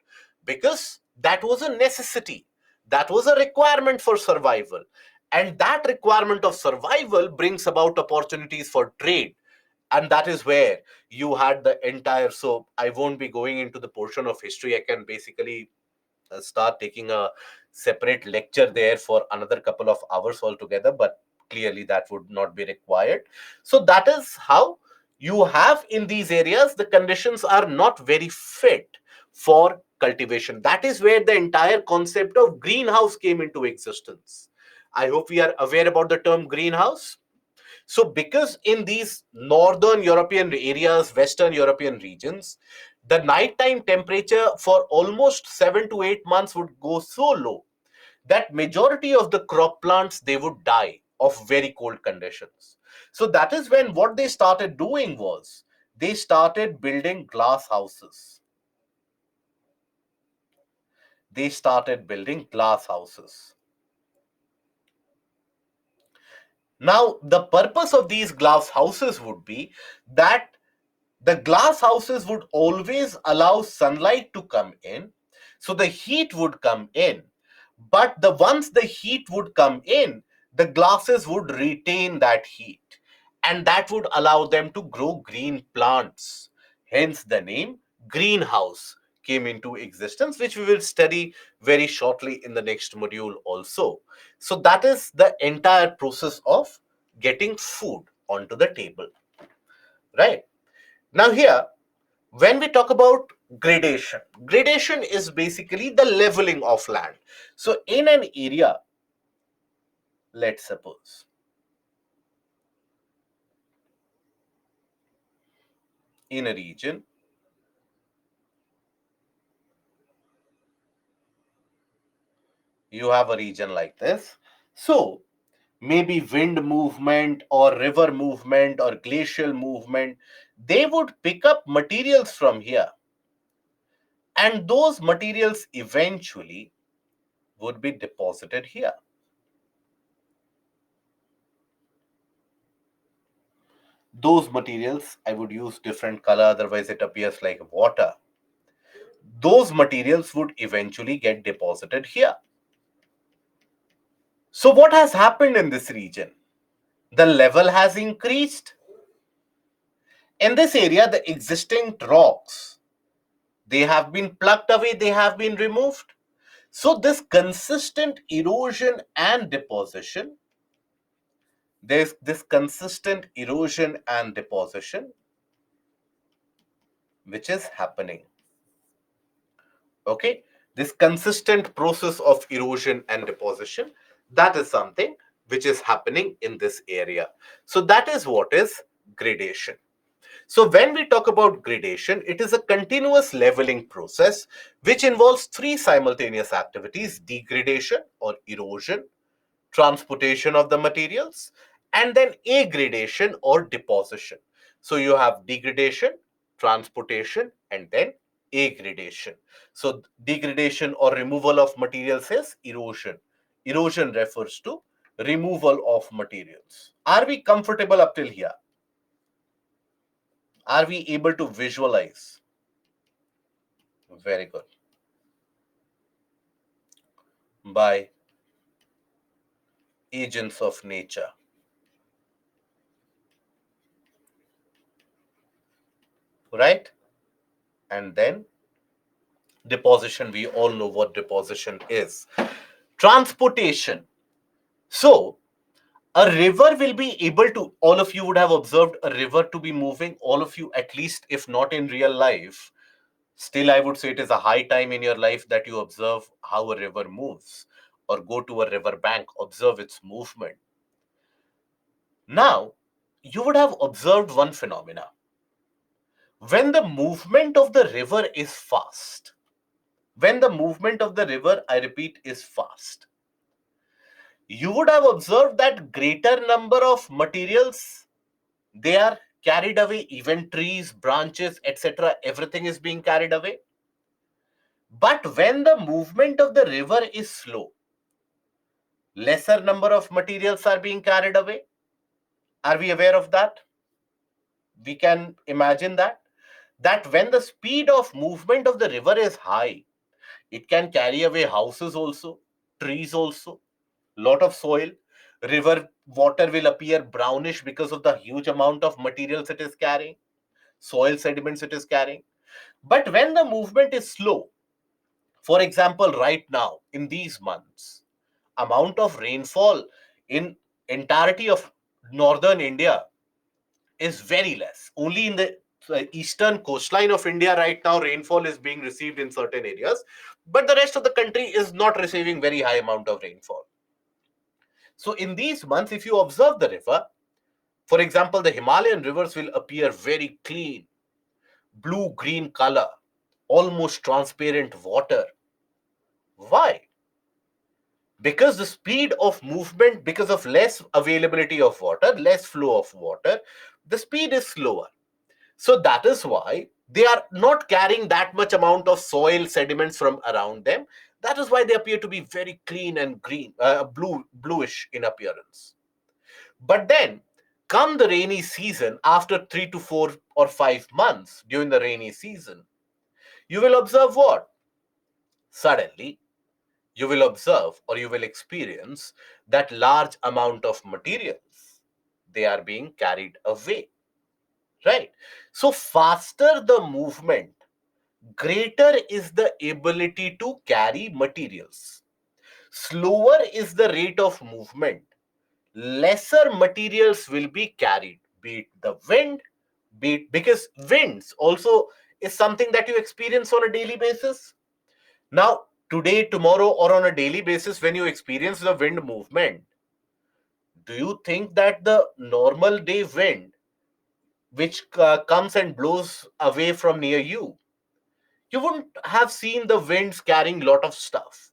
because that was a necessity, that was a requirement for survival. And that requirement of survival brings about opportunities for trade. And that is where you had the entire. So, I won't be going into the portion of history. I can basically start taking a separate lecture there for another couple of hours altogether, but clearly that would not be required. So that is how you have in these areas, the conditions are not very fit for cultivation. That is where the entire concept of greenhouse came into existence. I hope we are aware about the term greenhouse. So, because in these northern European areas, Western European regions, the nighttime temperature for almost 7 to 8 months would go so low that majority of the crop plants, they would die of very cold conditions. So that is when what they started doing was they started building glass houses. They started building glass houses. Now, the purpose of these glass houses would be that the glass houses would always allow sunlight to come in, so the heat would come in. But the once the heat would come in, the glasses would retain that heat, and that would allow them to grow green plants. Hence the name greenhouse came into existence, which we will study very shortly in the next module also. So that is the entire process of getting food onto the table, right? Now, here, when we talk about gradation, gradation is basically the leveling of land. So, in an area, let's suppose, in a region, you have a region like this. So, maybe wind movement or river movement or glacial movement, they would pick up materials from here. And those materials eventually would be deposited here. Those materials, I would use different color, otherwise it appears like water. Those materials would eventually get deposited here. So what has happened in this region? The level has increased. In this area, the existing rocks, they have been plucked away, they have been removed. So this consistent erosion and deposition, there's this consistent erosion and deposition which is happening. Okay, this consistent process of erosion and deposition, that is something which is happening in this area. So that is what is gradation. So when we talk about gradation, it is a continuous leveling process which involves three simultaneous activities: degradation or erosion, transportation of the materials, and then aggradation or deposition. So you have degradation, transportation, and then Aggradation. So degradation or removal of materials is erosion. Erosion refers to removal of materials. Are we comfortable up till here? Are we able to visualize? Very good. By agents of nature. Right? And then deposition. We all know what deposition is. Transportation. So a river will be able to, all of you would have observed a river to be moving, all of you, at least if not in real life, still I would say it is a high time in your life that you observe how a river moves, or go to a river bank, observe its movement. Now you would have observed one phenomena. When the movement of the river is fast, when the movement of the river, I repeat, is fast, you would have observed that greater number of materials, they are carried away. Even trees, branches, etc., everything is being carried away. But when the movement of the river is slow, lesser number of materials are being carried away. Are we aware of that? We can imagine that when the speed of movement of the river is high, it can carry away houses also, trees also, lot of soil. River water will appear brownish because of the huge amount of materials it is carrying, soil sediments it is carrying. But when the movement is slow, for example, right now in these months, amount of rainfall in entirety of northern India is very less. Only in the eastern coastline of India right now rainfall is being received in certain areas, but the rest of the country is not receiving very high amount of rainfall. So in these months, if you observe the river, for example, the Himalayan rivers will appear very clean, blue green color, almost transparent water. Why? Because the speed of movement, because of less availability of water, less flow of water, the speed is slower. So that is why they are not carrying that much amount of soil sediments from around them. That is why they appear to be very clean and green, bluish in appearance. But then come the rainy season, after 3 to 4 or 5 months during the rainy season, you will observe what? Suddenly, you will observe or you will experience that large amount of materials, they are being carried away, right? So faster the movement, greater is the ability to carry materials. Slower is the rate of movement, lesser materials will be carried, be it the wind, be it, because winds also is something that you experience on a daily basis. Now, today, tomorrow, or on a daily basis, when you experience the wind movement, do you think that the normal day wind, which comes and blows away from near you, you wouldn't have seen the winds carrying lot of stuff.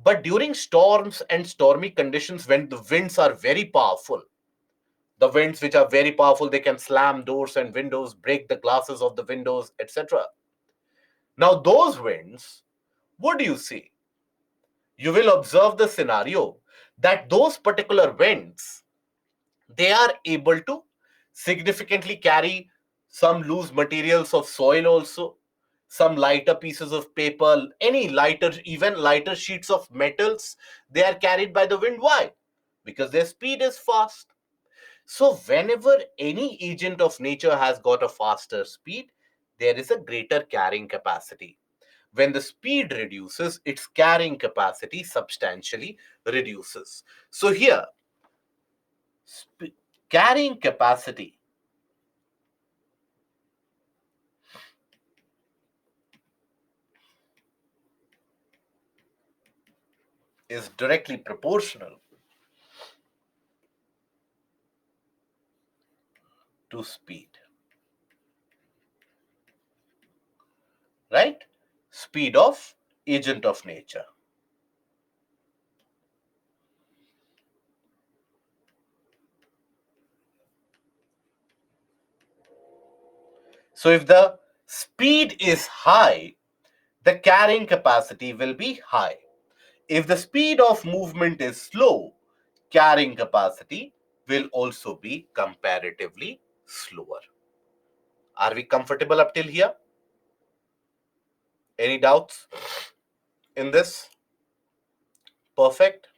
But during storms and stormy conditions, when the winds are very powerful, the winds which are very powerful, they can slam doors and windows, break the glasses of the windows, etc. Now, those winds, what do you see? You will observe the scenario that those particular winds, they are able to significantly carry some loose materials of soil also, some lighter pieces of paper, any lighter, even lighter sheets of metals, they are carried by the wind. Why? Because their speed is fast. So whenever any agent of nature has got a faster speed, there is a greater carrying capacity. When the speed reduces, its carrying capacity substantially reduces. So here, carrying capacity is directly proportional to speed, right? Speed of agent of nature. So if the speed is high, the carrying capacity will be high. If the speed of movement is slow, carrying capacity will also be comparatively slower. Are we comfortable up till here? Any doubts in this? Perfect.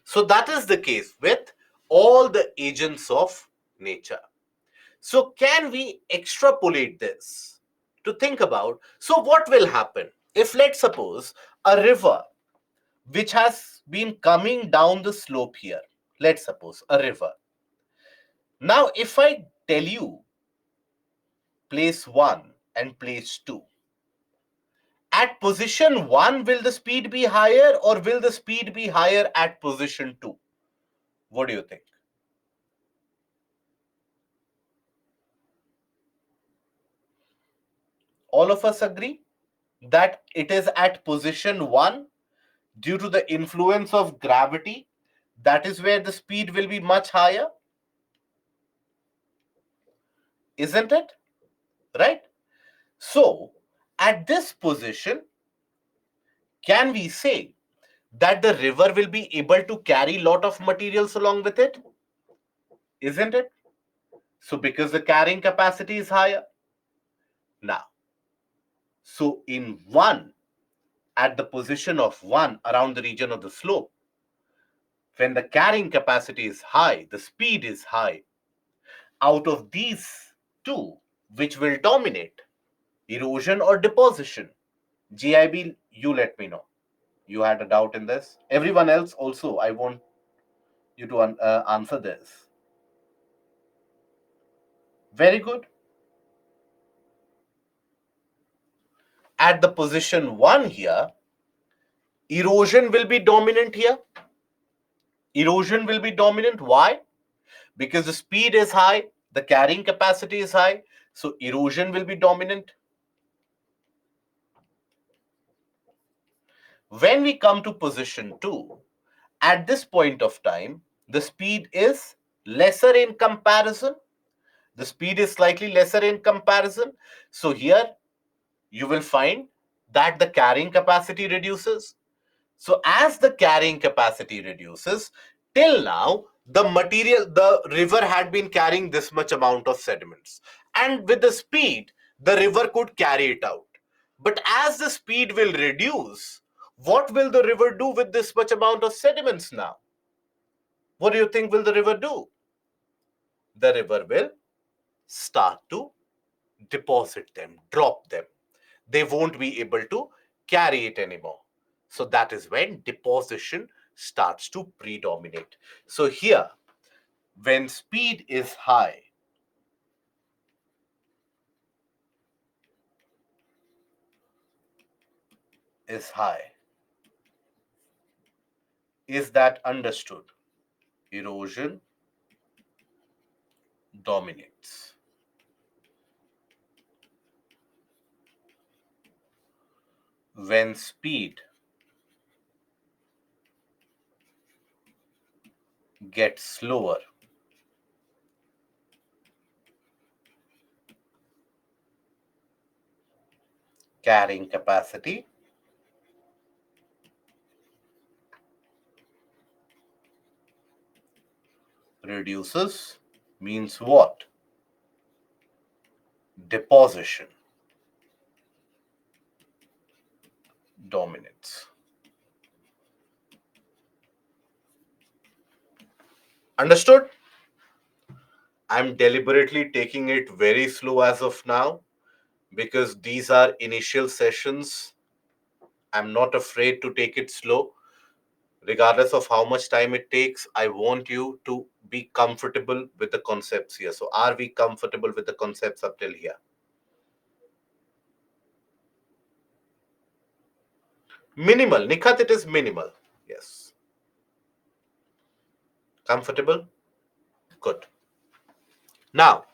So that is the case with all the agents of nature. So can we extrapolate this to think about? So what will happen if, let's suppose, a river which has been coming down the slope here, let's suppose a river. Now, if I tell you place 1 and place 2, at position 1, will the speed be higher or will the speed be higher at position 2? What do you think? All of us agree that it is at position 1, due to the influence of gravity, that is where the speed will be much higher, isn't it? Right? So, at this position, can we say that the river will be able to carry lot of materials along with it? Isn't it? So, because the carrying capacity is higher. Now, so in 1, at the position of 1 around the region of the slope, when the carrying capacity is high, the speed is high. Out of these two, which will dominate? Erosion or deposition? GIB, you let me know. You had a doubt in this. Everyone else also, I want you to answer this. Very good. At the position 1 here, erosion will be dominant here. Erosion will be dominant. Why? Because the speed is high, the carrying capacity is high, so erosion will be dominant. When we come to position 2, at this point of time, the speed is lesser in comparison. The speed is slightly lesser in comparison. So here you will find that the carrying capacity reduces. So as the carrying capacity reduces, till now, the river had been carrying this much amount of sediments. And with the speed, the river could carry it out. But as the speed will reduce, what will the river do with this much amount of sediments now? What do you think will the river do? The river will start to deposit them, drop them. They won't be able to carry it anymore. So that is when deposition starts to predominate. So here, when speed is high, is that understood? Erosion dominates. When speed gets slower, carrying capacity reduces, means what? Deposition dominates. Understood? I'm deliberately taking it very slow as of now because these are initial sessions. I'm not afraid to take it slow. Regardless of how much time it takes, I want you to be comfortable with the concepts here. So, are we comfortable with the concepts up till here? Minimal. Nikhat, it is minimal. Yes. Comfortable? Good. Now,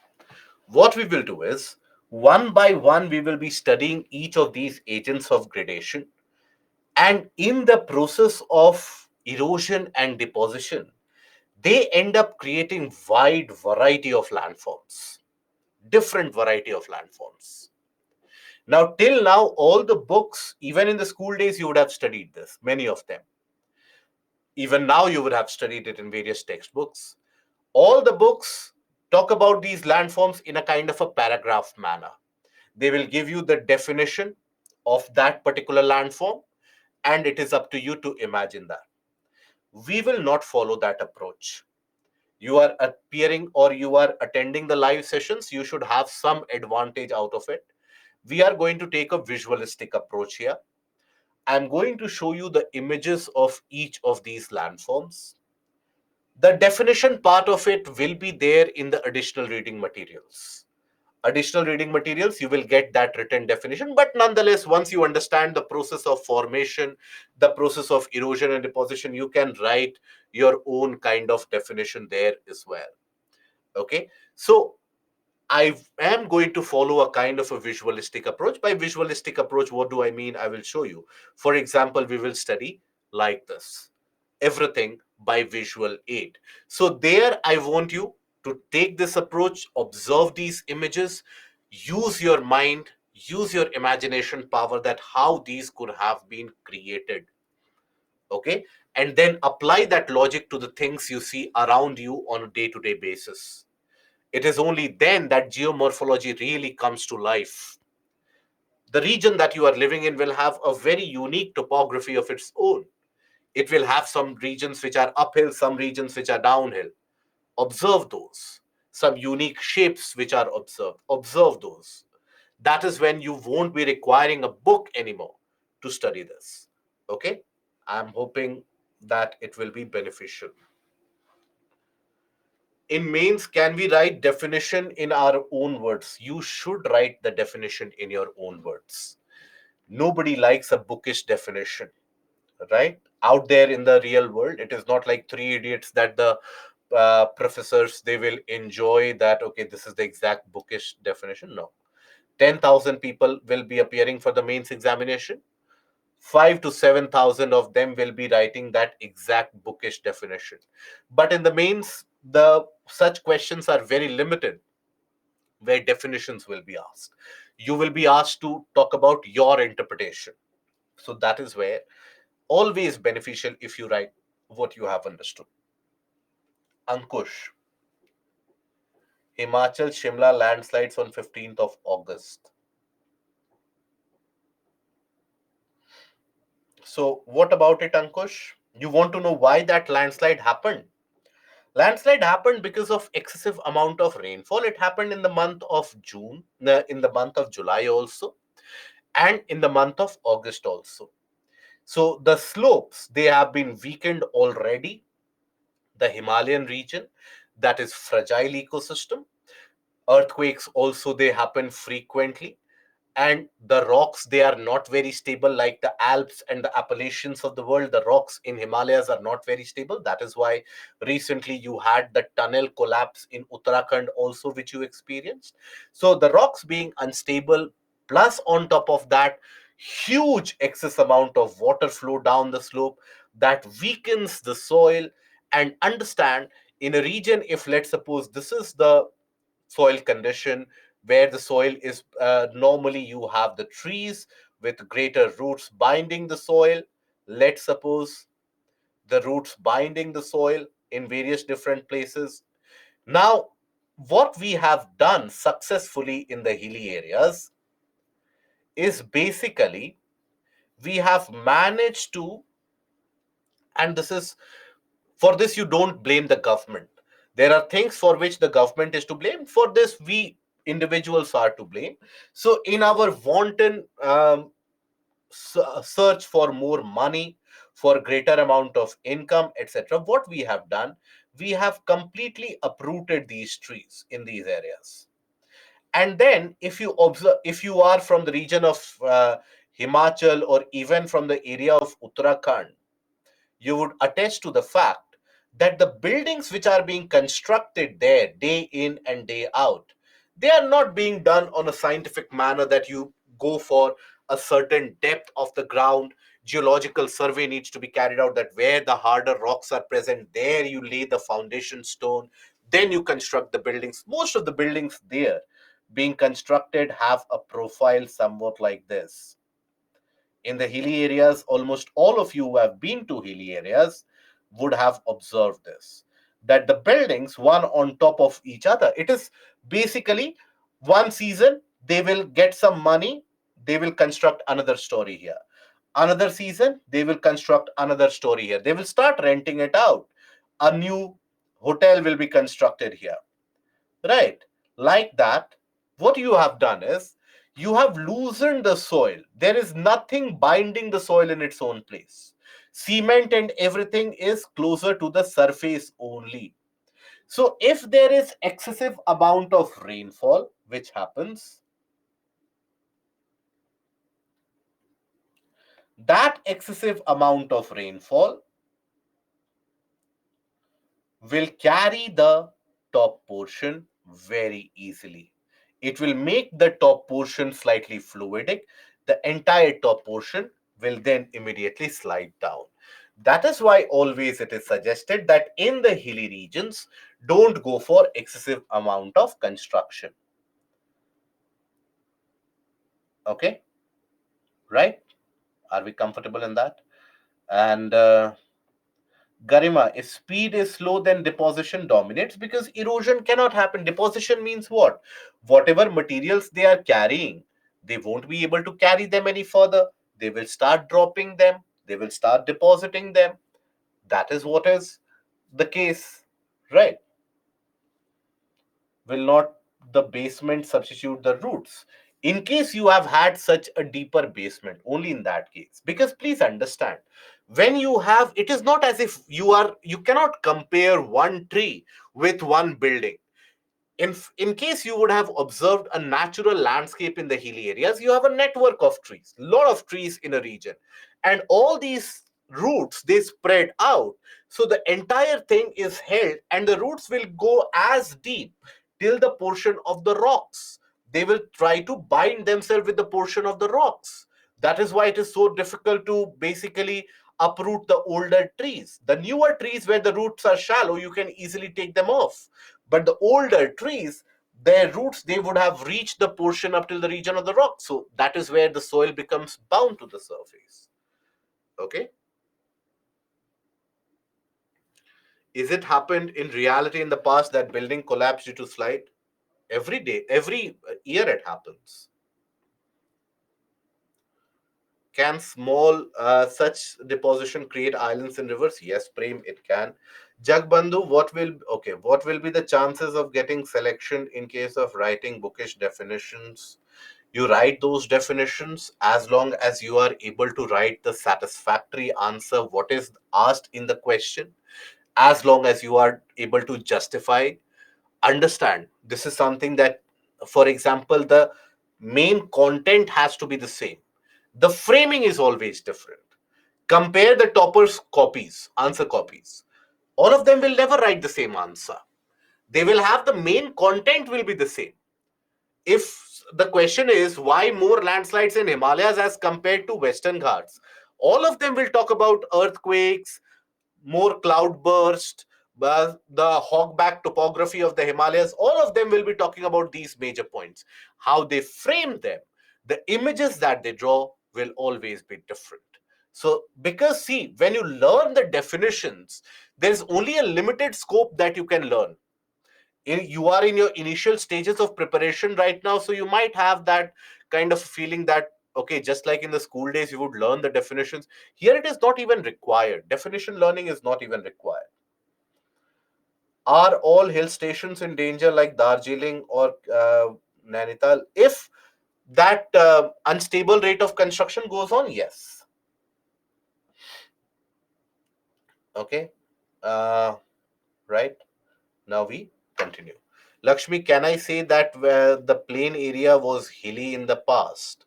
what we will do is, one by one, we will be studying each of these agents of gradation. And in the process of erosion and deposition, they end up creating wide variety of landforms, different variety of landforms. Now, till now, all the books, even in the school days, you would have studied this, many of them. Even now, you would have studied it in various textbooks. All the books talk about these landforms in a kind of a paragraph manner. They will give you the definition of that particular landform, and it is up to you to imagine that. We will not follow that approach. You are appearing or you are attending the live sessions, you should have some advantage out of it. We are going to take a visualistic approach here. I'm going to show you the images of each of these landforms. The definition part of it will be there in the additional reading materials. Additional reading materials, you will get that written definition. But nonetheless, once you understand the process of formation, the process of erosion and deposition, you can write your own kind of definition there as well. Okay. So I am going to follow a kind of a visualistic approach. By visualistic approach, what do I mean? I will show you. For example, we will study like this, everything by visual aid. So there, I want you to take this approach, observe these images, use your mind, use your imagination power that how these could have been created. Okay. And then apply that logic to the things you see around you on a day-to-day basis. It is only then that geomorphology really comes to life. The region that you are living in will have a very unique topography of its own. It will have some regions which are uphill, some regions which are downhill. Observe those. Some unique shapes which are observed. Observe those. That is when you won't be requiring a book anymore to study this. Okay? I'm hoping that it will be beneficial. In mains, can we write definition in our own words? You should write the definition in your own words. Nobody likes a bookish definition, right? Out there in the real world, it is not like Three Idiots that the professors they will enjoy that. Okay, this is the exact bookish definition. No, 10,000 people will be appearing for the mains examination. 5 to 7,000 of them will be writing that exact bookish definition. But in the mains, the such questions are very limited, where definitions will be asked. You will be asked to talk about your interpretation. So that is where always beneficial if you write what you have understood. Ankush, Himachal Shimla landslides on 15th of August. So what about it, Ankush? You want to know why that landslide happened? Landslide happened because of excessive amount of rainfall. It happened in the month of June, in the month of July also, and in the month of August also. So the slopes, they have been weakened already. The Himalayan region, that is fragile ecosystem. Earthquakes also, they happen frequently. And the rocks, they are not very stable, like the Alps and the Appalachians of the world. The rocks in Himalayas are not very stable. That is why recently you had the tunnel collapse in Uttarakhand also, which you experienced. So the rocks being unstable, plus on top of that, huge excess amount of water flow down the slope, that weakens the soil. And understand, in a region, if let's suppose this is the soil condition, where the soil is normally you have the trees with greater roots binding the soil. Let's suppose the roots binding the soil in various different places. Now, what we have done successfully in the hilly areas is basically we have managed to, and this is, for this you don't blame the government. There are things for which the government is to blame. For this, we individuals are to blame. So in our wanton search for more money, for greater amount of income, etc., what we have done, we have completely uprooted these trees in these areas. And then if you observe, if you are from the region of Himachal, or even from the area of Uttarakhand, you would attest to the fact that the buildings which are being constructed there day in and day out, they are not being done on a scientific manner, that you go for a certain depth of the ground. Geological survey needs to be carried out, that where the harder rocks are present, there you lay the foundation stone, then you construct the buildings. Most of the buildings there, being constructed have a profile somewhat like this. In the hilly areas, almost all of you who have been to hilly areas would have observed this, that the buildings, one on top of each other, it is basically one season, they will get some money, they will construct another story here. Another season, they will construct another story here. They will start renting it out. A new hotel will be constructed here. Right. Like that, what you have done is you have loosened the soil. There is nothing binding the soil in its own place. Cement and everything is closer to the surface only. So if there is excessive amount of rainfall, which happens, that excessive amount of rainfall will carry the top portion very easily. It will make the top portion slightly fluidic. The entire top portion will then immediately slide down. That is why always it is suggested that in the hilly regions, don't go for excessive amount of construction. Okay, right? Are we comfortable in that? And Garima, if speed is slow, then deposition dominates because erosion cannot happen. Deposition means what? Whatever materials they are carrying, they won't be able to carry them any further. They will start dropping them. They will start depositing them. That is what is the case, right? Will not the basement substitute the roots? In case you have had such a deeper basement, only in that case. Because please understand, when you have, it is not as if you cannot compare one tree with one building. In case you would have observed a natural landscape in the hilly areas, you have a network of trees, lot of trees in a region, and all these roots they spread out, so the entire thing is held, and the roots will go as deep till the portion of the rocks. They will try to bind themselves with the portion of the rocks. That is why it is so difficult to basically uproot the older trees. The newer trees where the roots are shallow, you can easily take them off, but the older trees, their roots, they would have reached the portion up till the region of the rock. So that is where the soil becomes bound to the surface. Okay. Is it happened in reality in the past that building collapsed due to slide? Every day, every year it happens. Can small such deposition create islands in rivers? Yes, Prem, it can. Jagbandhu, what will be the chances of getting selection in case of writing bookish definitions? You write those definitions as long as you are able to write the satisfactory answer what is asked in the question, as long as you are able to justify. Understand, this is something that, for example, the main content has to be the same. The framing is always different. Compare the toppers copies, answer copies. All of them will never write the same answer. They will have the main content will be the same. If the question is why more landslides in Himalayas as compared to Western Ghats, all of them will talk about earthquakes, more cloud burst, the hogback topography of the Himalayas. All of them will be talking about these major points. How they frame them, the images that they draw will always be different. So, because see, when you learn the definitions, there's only a limited scope that you can learn. You are in your initial stages of preparation right now, so you might have that kind of feeling that okay, just like in the school days you would learn the definitions, here it is not even required. Definition learning is not even required. Are all hill stations in danger like Darjeeling or Nainital if that unstable rate of construction goes on? Yes. Okay. uh, right. Now we continue. Lakshmi, can I say that where the plain area was hilly in the past?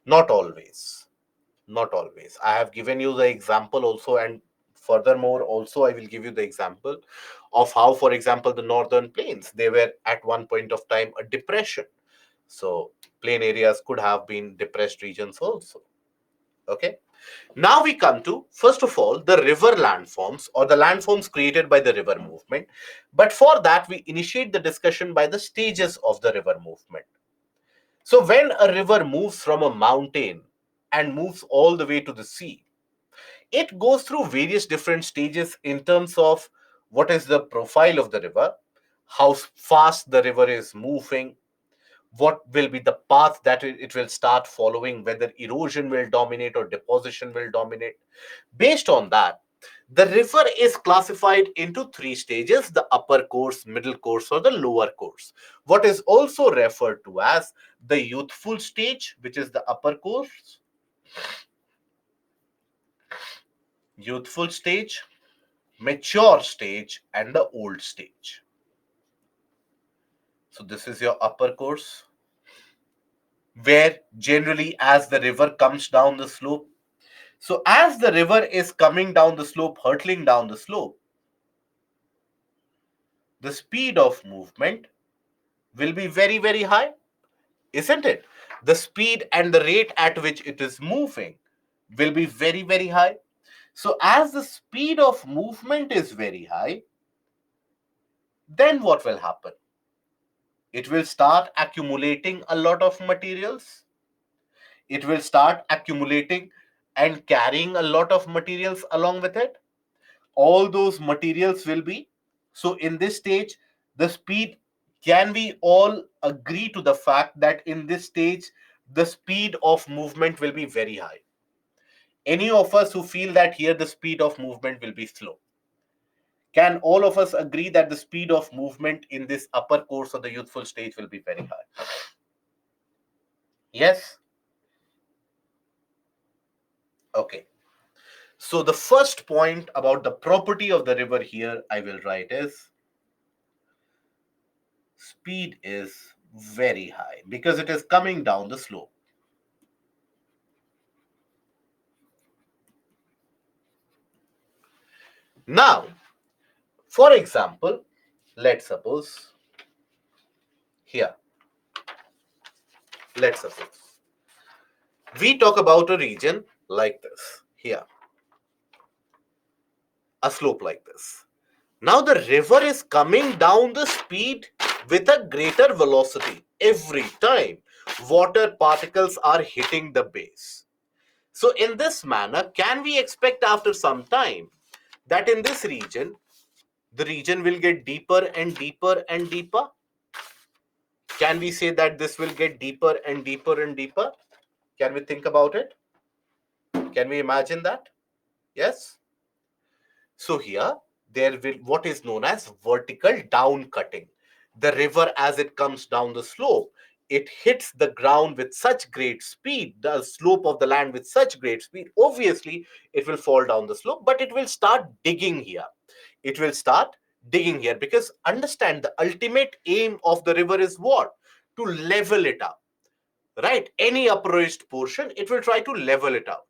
Not always. Not always. I have given you the example also, and furthermore, also, I will give you the example of how, for example, the northern plains, they were at one point of time a depression. So, plain areas could have been depressed regions also. Okay. Now we come to, first of all, the river landforms or the landforms created by the river movement. But for that, we initiate the discussion by the stages of the river movement. So when a river moves from a mountain and moves all the way to the sea, it goes through various different stages in terms of what is the profile of the river, how fast the river is moving, what will be the path that it will start following, whether erosion will dominate or deposition will dominate. Based on that, the river is classified into three stages: the upper course, middle course, or the lower course. What is also referred to as the youthful stage, which is the upper course, youthful stage, mature stage, and the old stage. So, this is your upper course, where generally as the river comes down the slope, so as the river is coming down the slope, hurtling down the slope, the speed of movement will be very, very high, isn't it? The speed and the rate at which it is moving will be very, very high. So as the speed of movement is very high, then what will happen? It will start accumulating a lot of materials. It will start accumulating and carrying a lot of materials along with it. All those materials will be, so in this stage, the speed, can we all agree to the fact that in this stage the speed of movement will be very high? Any of us who feel that here the speed of movement will be slow? Can all of us agree that the speed of movement in this upper course of the youthful stage will be very high? Yes. Okay. So the first point about the property of the river here I will write is speed is very high because it is coming down the slope. Now, for example, let's suppose here, let's suppose we talk about a region like this here, a slope like this. Now the river is coming down the speed with a greater velocity every time water particles are hitting the base. So in this manner, can we expect after some time that in this region, the region will get deeper and deeper and deeper? Can we say that this will get deeper and deeper and deeper? Can we think about it? Can we imagine that? Yes. So here there will what is known as vertical down cutting. The river as it comes down the slope, it hits the ground with such great speed, the slope of the land with such great speed. Obviously, it will fall down the slope, but it will start digging here. It will start digging here because understand the ultimate aim of the river is what? To level it up, right? Any upraised portion, it will try to level it out.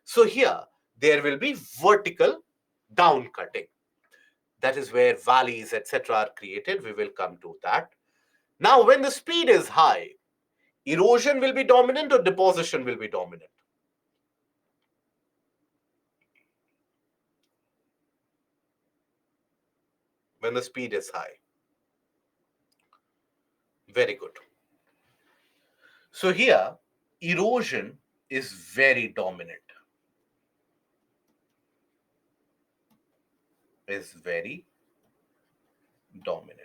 So here there will be vertical down cutting. That is where valleys, etc., are created. We will come to that. Now, when the speed is high, erosion will be dominant or deposition will be dominant? When the speed is high. Very good. So here, erosion is very dominant. Is very dominant.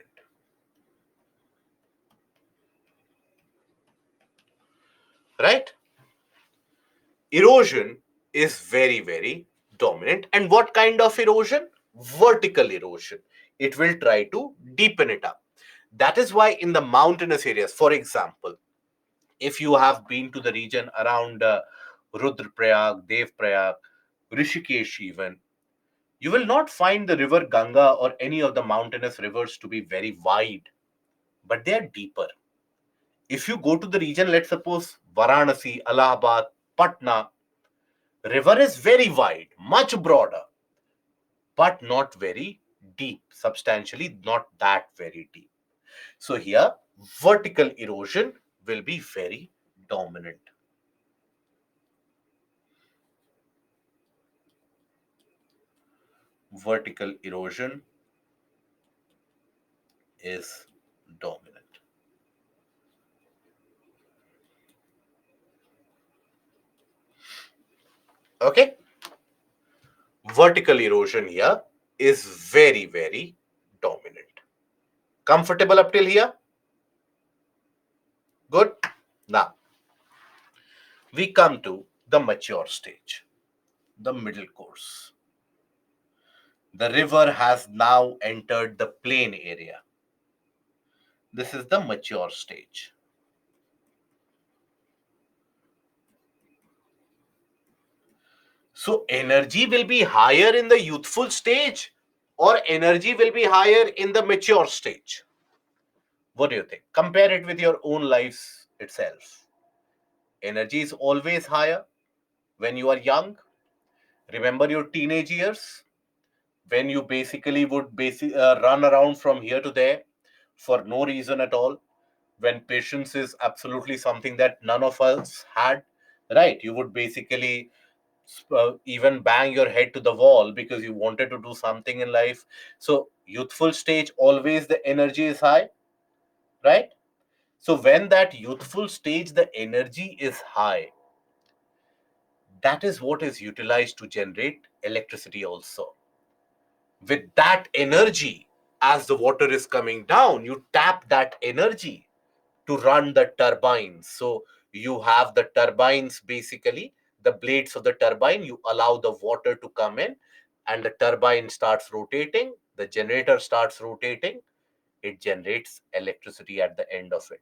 Right? Erosion is very, very dominant. And what kind of erosion? Vertical erosion. It will try to deepen it up. That is why in the mountainous areas, for example, if you have been to the region around Rudraprayag, Devprayag, Rishikesh even, you will not find the river Ganga or any of the mountainous rivers to be very wide, but they are deeper. If you go to the region, let's suppose Varanasi, Allahabad, Patna, river is very wide, much broader, but not very deep, substantially not that very deep. So here, vertical erosion will be very dominant. Vertical erosion is dominant. Okay, vertical erosion here is very, very dominant. Comfortable up till here? Good. Now we come to the mature stage, the middle course. The river has now entered the plain area. This is the mature stage. So energy will be higher in the youthful stage or energy will be higher in the mature stage? What do you think? Compare it with your own lives itself. Energy is always higher when you are young. Remember your teenage years when you basically would run around from here to there for no reason at all. When patience is absolutely something that none of us had, right? You would basically even bang your head to the wall because you wanted to do something in life. So youthful stage, always the energy is high, right? So when that youthful stage the energy is high, that is what is utilized to generate electricity also. With that energy, as the water is coming down, you tap that energy to run the turbines. So you have the turbines, basically the blades of the turbine, you allow the water to come in and the turbine starts rotating, the generator starts rotating, it generates electricity at the end of it,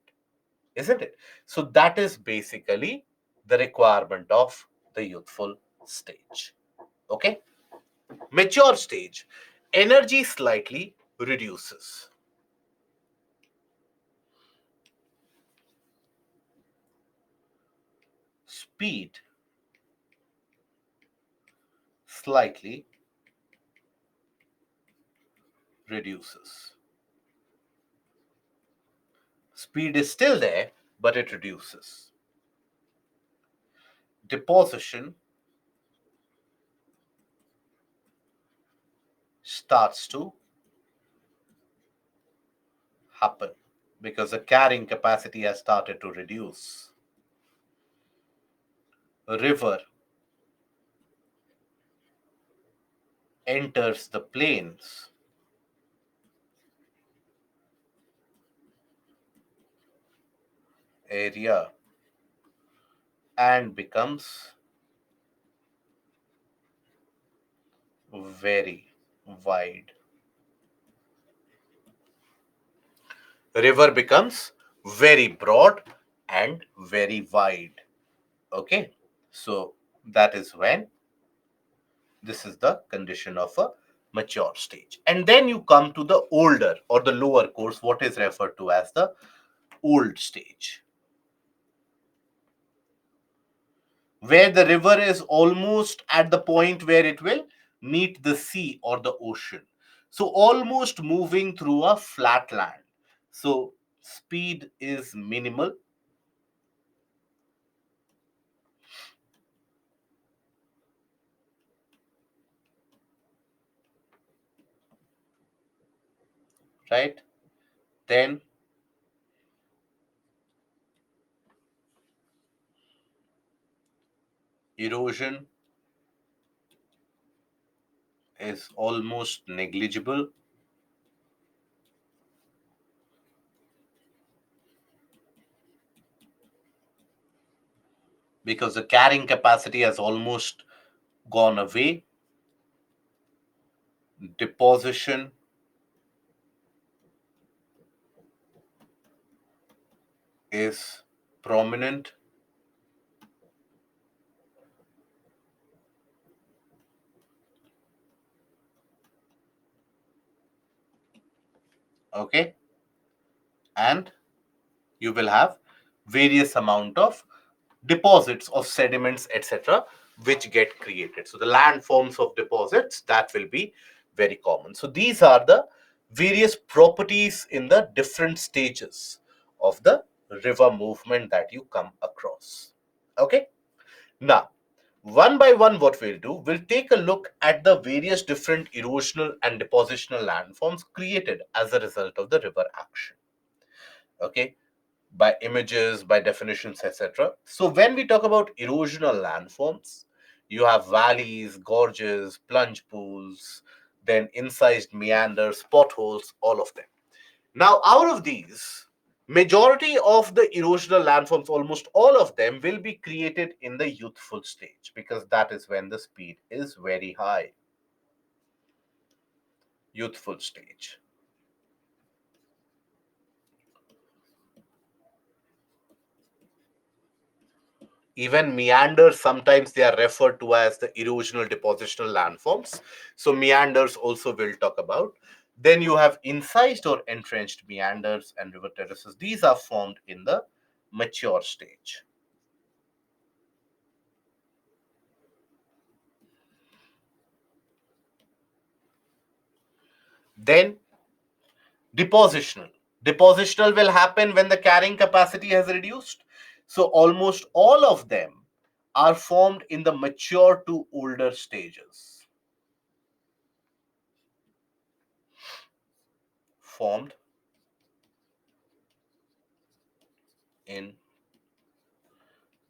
isn't it? So that is basically the requirement of the youthful stage. Okay, mature stage, energy slightly reduces, speed slightly reduces. Speed is still there, but it reduces. Deposition starts to happen because the carrying capacity has started to reduce. A river enters the plains area and becomes very wide. River becomes very broad and very wide. Okay, so that is when this is the condition of a mature stage. And then you come to the older or the lower course, what is referred to as the old stage, where the river is almost at the point where it will meet the sea or the ocean. So almost moving through a flat land. So speed is minimal, right? Then erosion is almost negligible because the carrying capacity has almost gone away. Deposition is prominent. Okay, and you will have various amount of deposits of sediments, etc., which get created. So the landforms of deposits, that will be very common. So these are the various properties in the different stages of the river movement that you come across. Okay, now one by one, what we'll do, we'll take a look at the various different erosional and depositional landforms created as a result of the river action. Okay, by images, by definitions, etc. So when we talk about erosional landforms, You have valleys, gorges, plunge pools, then incised meanders, potholes, all of them. Now, out of these, majority of the erosional landforms, almost all of them, will be created in the youthful stage because that is when the speed is very high. Youthful stage. Even meanders, sometimes they are referred to as the erosional depositional landforms. So meanders also we'll talk about. Then you have incised or entrenched meanders and river terraces. These are formed in the mature stage. Then depositional. Depositional will happen when the carrying capacity has reduced. So almost all of them are formed in the mature to older stages. Formed in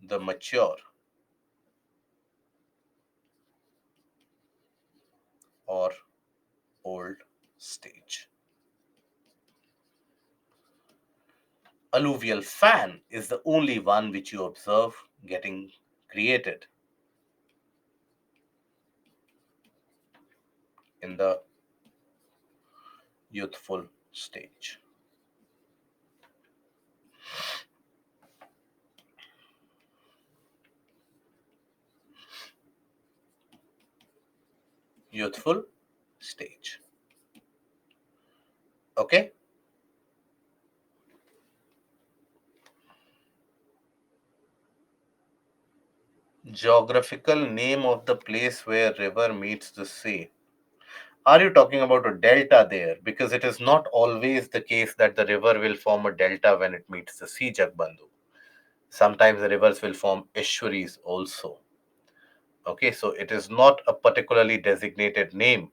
the mature or old stage. Alluvial fan is the only one which you observe getting created in the youthful stage. Youthful stage. Okay. Geographical name of the place where river meets the sea. Are you talking about a delta there? Because it is not always the case that the river will form a delta when it meets the sea, Jagbandhu. Sometimes the rivers will form estuaries also. Okay, so it is not a particularly designated name.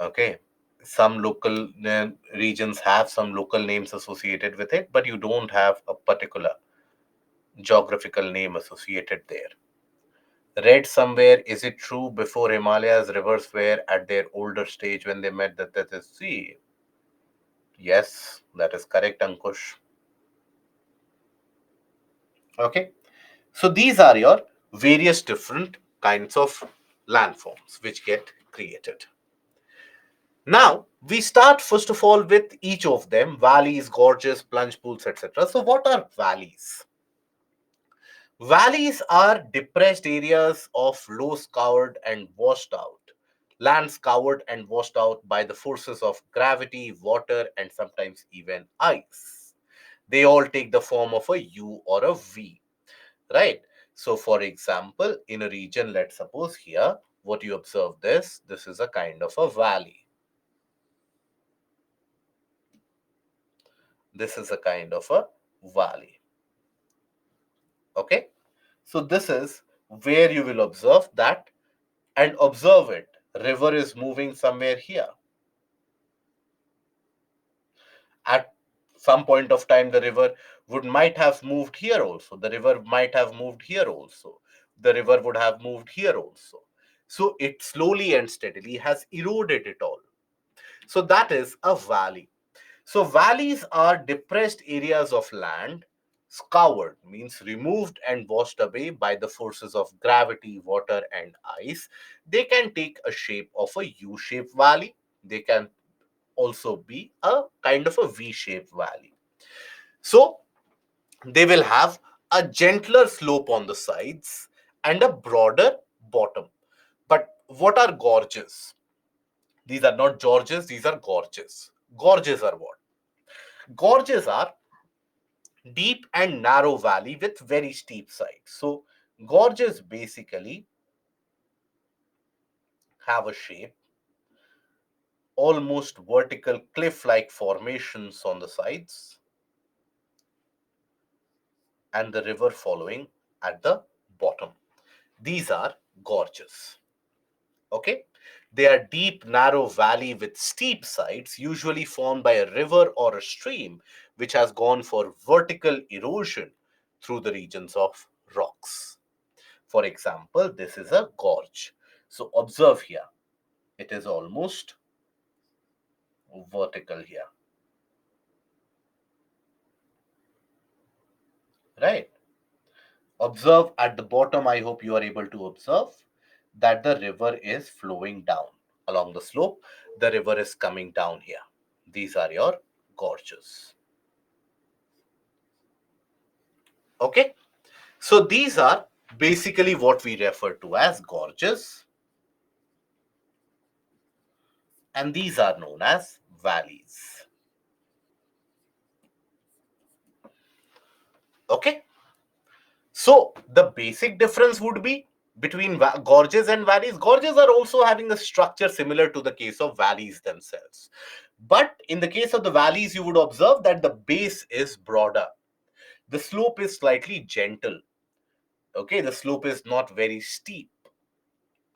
Okay, some local regions have some local names associated with it, but you don't have a particular geographical name associated there. Read somewhere, is it true before Himalayas rivers were at their older stage when they met the sea? Yes, that is correct, Ankush. Okay, so these are your various different kinds of landforms which get created. Now, we start first of all with each of them: valleys, gorges, plunge pools, etc. So, what are valleys? Valleys are depressed areas of low scoured and washed out, land scoured and washed out by the forces of gravity, water, and sometimes even ice. They all take the form of a U or a V, right? So, for example, in a region, let's suppose here, what you observe this is a kind of a valley. This is a kind of a valley. Okay, so this is where you will observe that, and observe it. River is moving somewhere here. At some point of time, the river would might have moved here also. The river might have moved here also. The river would have moved here also. So it slowly and steadily has eroded it all. So that is a valley. So valleys are depressed areas of land, scoured means removed and washed away by the forces of gravity, water, and ice. They can take a shape of a U-shaped valley. They can also be a kind of a V-shaped valley. So they will have a gentler slope on the sides and a broader bottom. But what are gorges? These are not gorges, these are gorges. Gorges are what? Gorges are deep and narrow valley with very steep sides. So gorges basically have a shape, almost vertical cliff-like formations on the sides, and the river following at the bottom. These are gorges. Okay, they are deep, narrow valley with steep sides, usually formed by a river or a stream which has gone for vertical erosion through the regions of rocks. For example, this is a gorge. So observe here, it is almost vertical here, right? Observe at the bottom, I hope you are able to observe that the river is flowing down along the slope. The river is coming down here. These are your gorges. Okay. So these are basically what we refer to as gorges, and these are known as valleys. Okay. So the basic difference would be between gorges and valleys. Gorges are also having a structure similar to the case of valleys themselves. But in the case of the valleys, you would observe that the base is broader. The slope is slightly gentle. Okay, the slope is not very steep.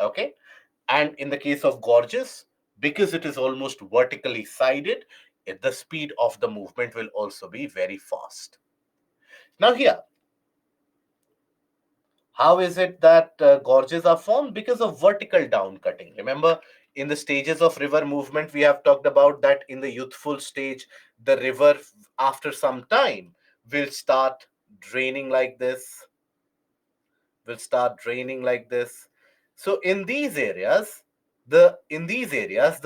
Okay, and in the case of gorges, because it is almost vertically sided, the speed of the movement will also be very fast. Now here, how is it that gorges are formed? Because of vertical down cutting. Remember, in the stages of river movement, we have talked about that in the youthful stage, the river, after some time, will start draining like this, will start draining like this. So in these areas, the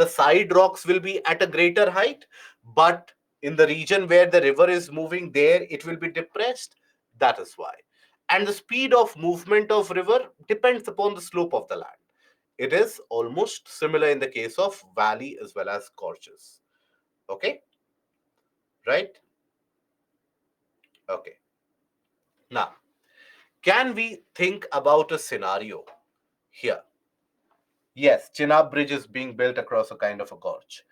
side rocks will be at a greater height, but in the region where the river is moving, there it will be depressed. That is why. And the speed of movement of river depends upon the slope of the land. It is almost similar in the case of valley as well as gorges. Okay, right? Okay. Now, can we think about a scenario here? Yes, Chenab Bridge is being built across a kind of a gorge.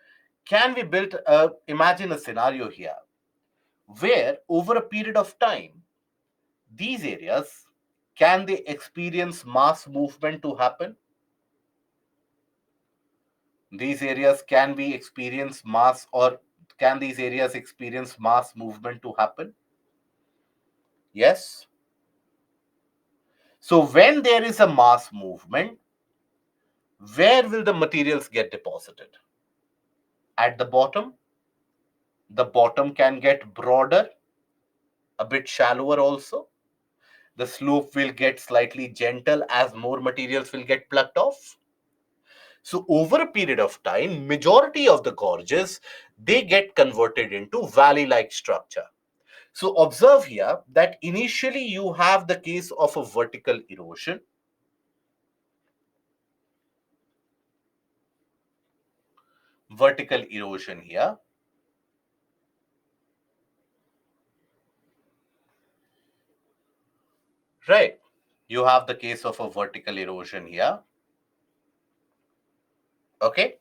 Can we imagine a scenario here where over a period of time, these areas, can they experience mass movement to happen? These areas can we experience mass, or can these areas experience mass movement to happen? Yes. So when there is a mass movement, where will the materials get deposited? At the bottom. The bottom can get broader, a bit shallower also. The slope will get slightly gentle as more materials will get plucked off. So over a period of time, majority of the gorges, they get converted into valley-like structure. So observe here that initially you have the case of a vertical erosion. Vertical erosion here. Right. You have the case of a vertical erosion here. Okay.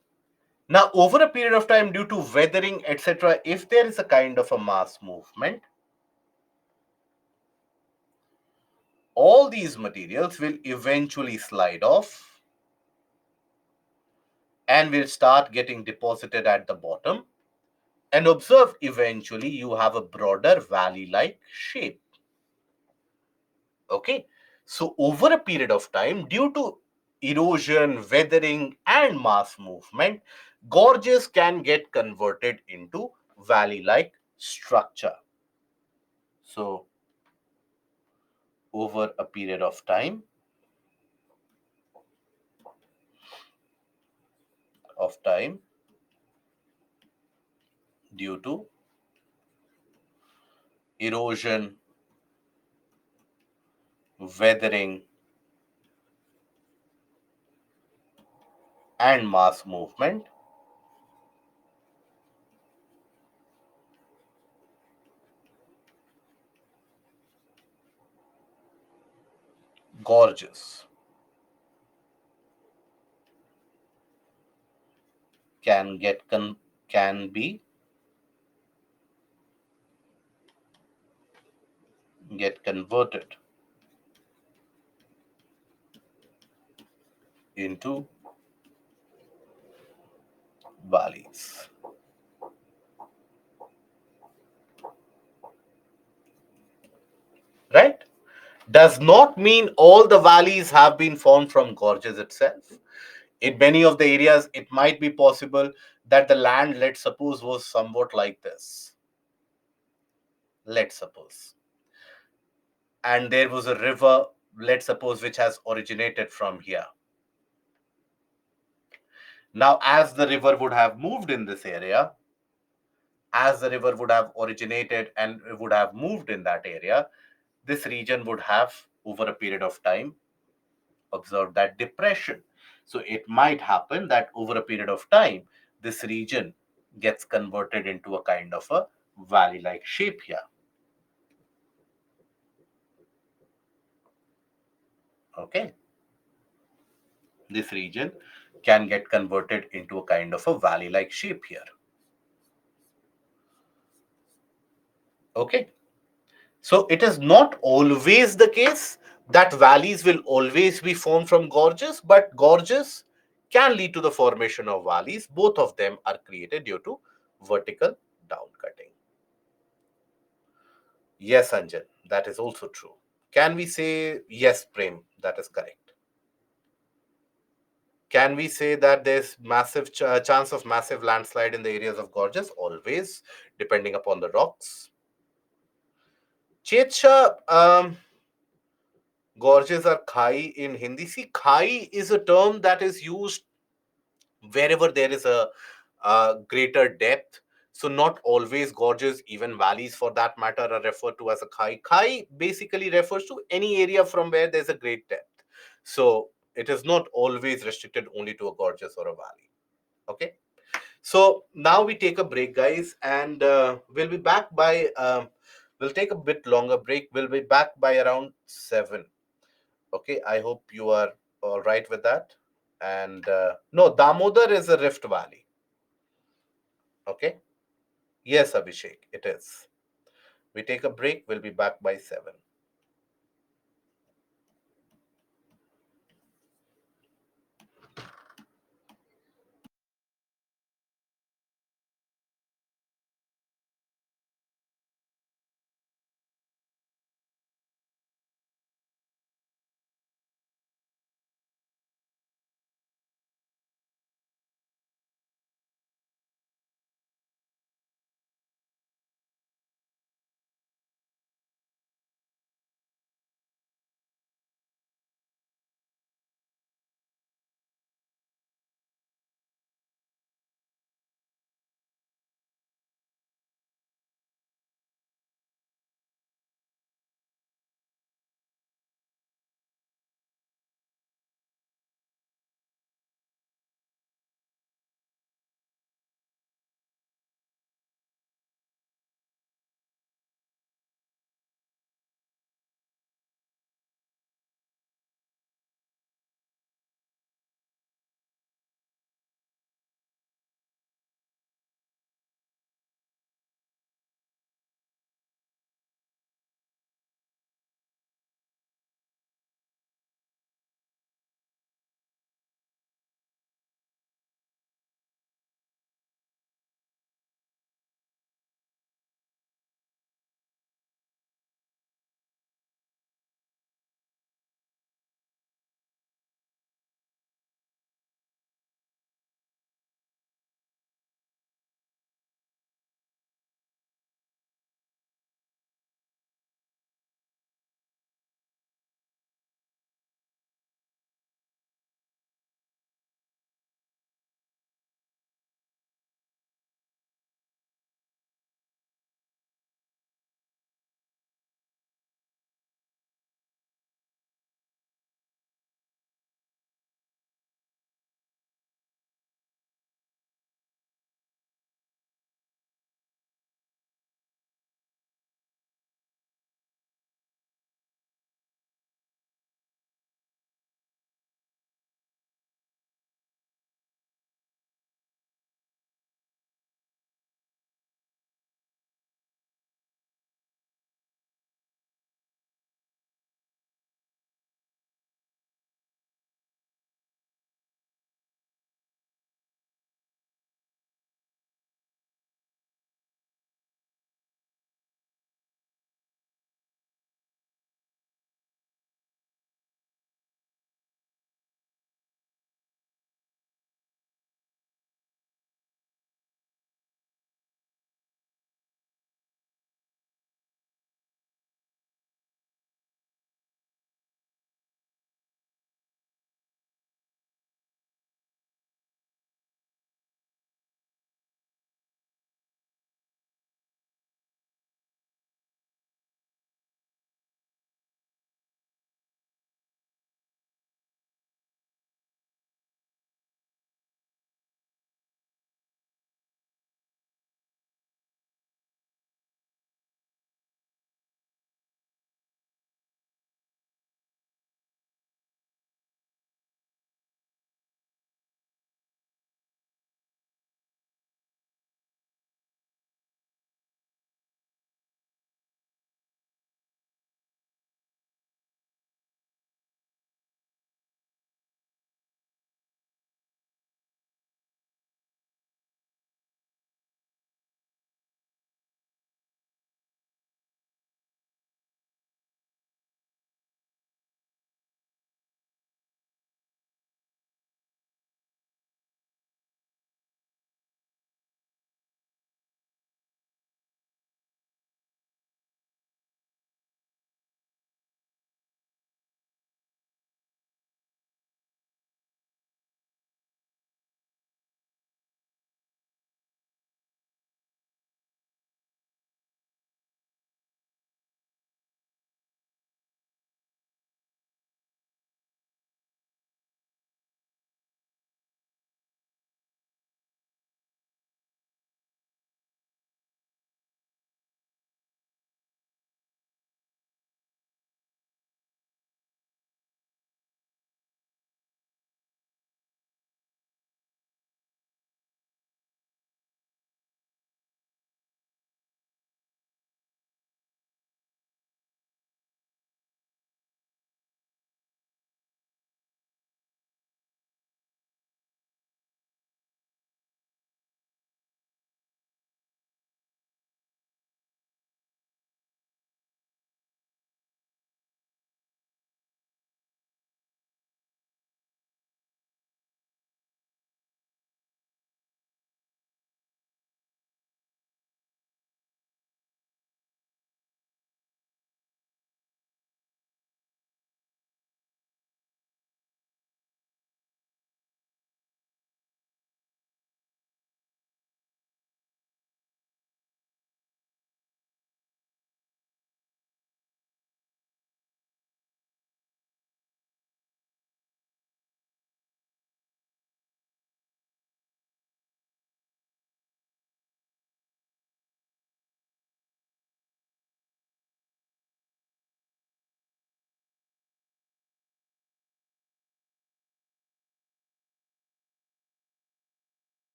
Now, over a period of time, due to weathering, etc., if there is a kind of a mass movement, all these materials will eventually slide off and will start getting deposited at the bottom. And observe, eventually, you have a broader valley-like shape. Okay. So, over a period of time, due to erosion, weathering, and mass movement, gorges can get converted into valley-like structure. So, over a period of time due to erosion, weathering, and mass movement, gorges can get can be get converted into valleys. Right? does not mean all the valleys have been formed from gorges itself. In many of the areas, it might be possible that the land, let's suppose, was somewhat like this. Let's suppose. And there was a river, let's suppose, which has originated from here. Now, as the river would have moved in this area, as the river would have originated and would have moved in that area, this region would have, over a period of time, observed that depression. So it might happen that over a period of time, this region gets converted into a kind of a valley like shape here. Okay. This region can get converted into a kind of a valley like shape here. Okay. So it is not always the case that valleys will always be formed from gorges, but gorges can lead to the formation of valleys. Both of them are created due to vertical downcutting. Yes, Anjan, that is also true. Can we say yes, Prem? That is correct. Can we say that there's massive chance of massive landslide in the areas of gorges? Always, depending upon the rocks. Chetsha, gorges are khai in Hindi. See, khai is a term that is used wherever there is a greater depth. So not always gorges, even valleys for that matter, are referred to as a khai. Khai basically refers to any area from where there's a great depth. So it is not always restricted only to a gorges or a valley. Okay. So now we take a break, guys, and we'll be back by. We'll take a bit longer break. We'll be back by around 7. Okay, I hope you are all right with that. And no, Damodar is a Rift Valley. Okay. Yes, Abhishek, it is. We take a break. We'll be back by 7.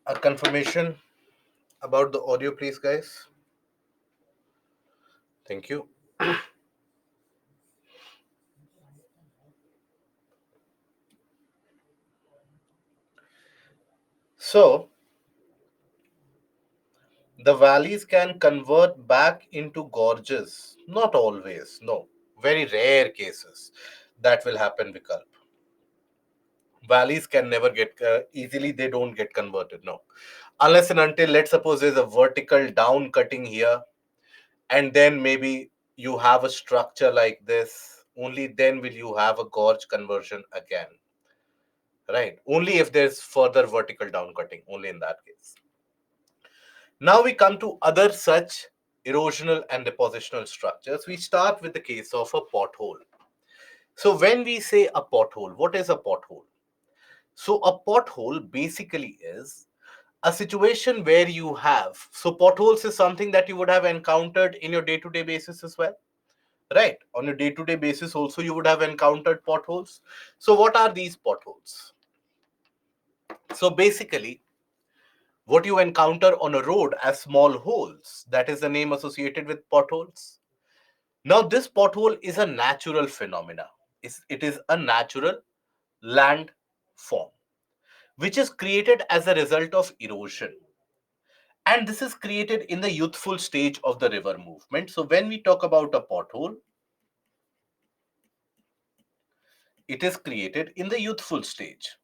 A confirmation about the audio, please, guys. Thank you. So, the valleys can convert back into gorges. Not always, no. Very rare cases that will happen, Vikalp. Valleys can never get easily, they don't get converted, no. Unless and until, let's suppose there's a vertical down cutting here, and then maybe you have a structure like this, only then will you have a gorge conversion again, right? Only if there's further vertical down cutting, only in that case. Now we come to other such erosional and depositional structures. We start with the case of a pothole. So when we say a pothole, what is a pothole? So a pothole basically is a situation where you have, so potholes is something that you would have encountered in your day-to-day basis as well, right? On your day-to-day basis also you would have encountered potholes. So what are these potholes? So basically what you encounter on a road as small holes, that is the name associated with potholes. Now this pothole is a natural phenomena. It is a natural land form which is created as a result of erosion, and this is created in the youthful stage of the river movement. So when we talk about a pothole, it is created in the youthful stage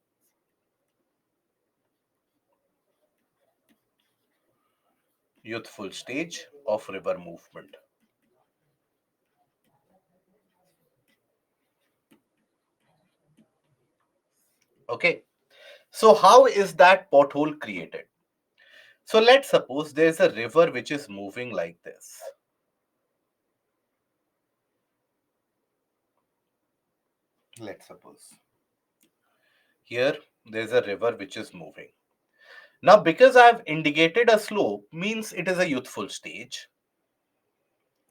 of river movement. Okay, so how is that pothole created? So let's suppose there's a river which is moving like this. Let's suppose here there's a river which is moving. Now because I've indicated a slope means it is a youthful stage.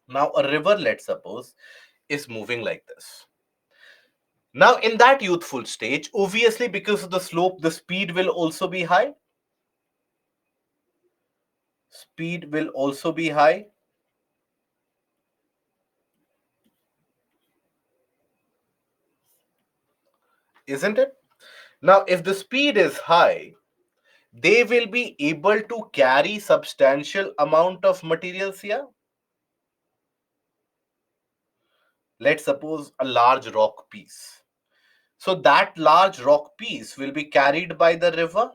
Now a river, let's suppose, is moving like this. Now in that youthful stage, obviously because of the slope, the speed will also be high. Speed will also be high, isn't it? Now if the speed is high, they will be able to carry substantial amount of materials here. Let's suppose a large rock piece. So that large rock piece will be carried by the river,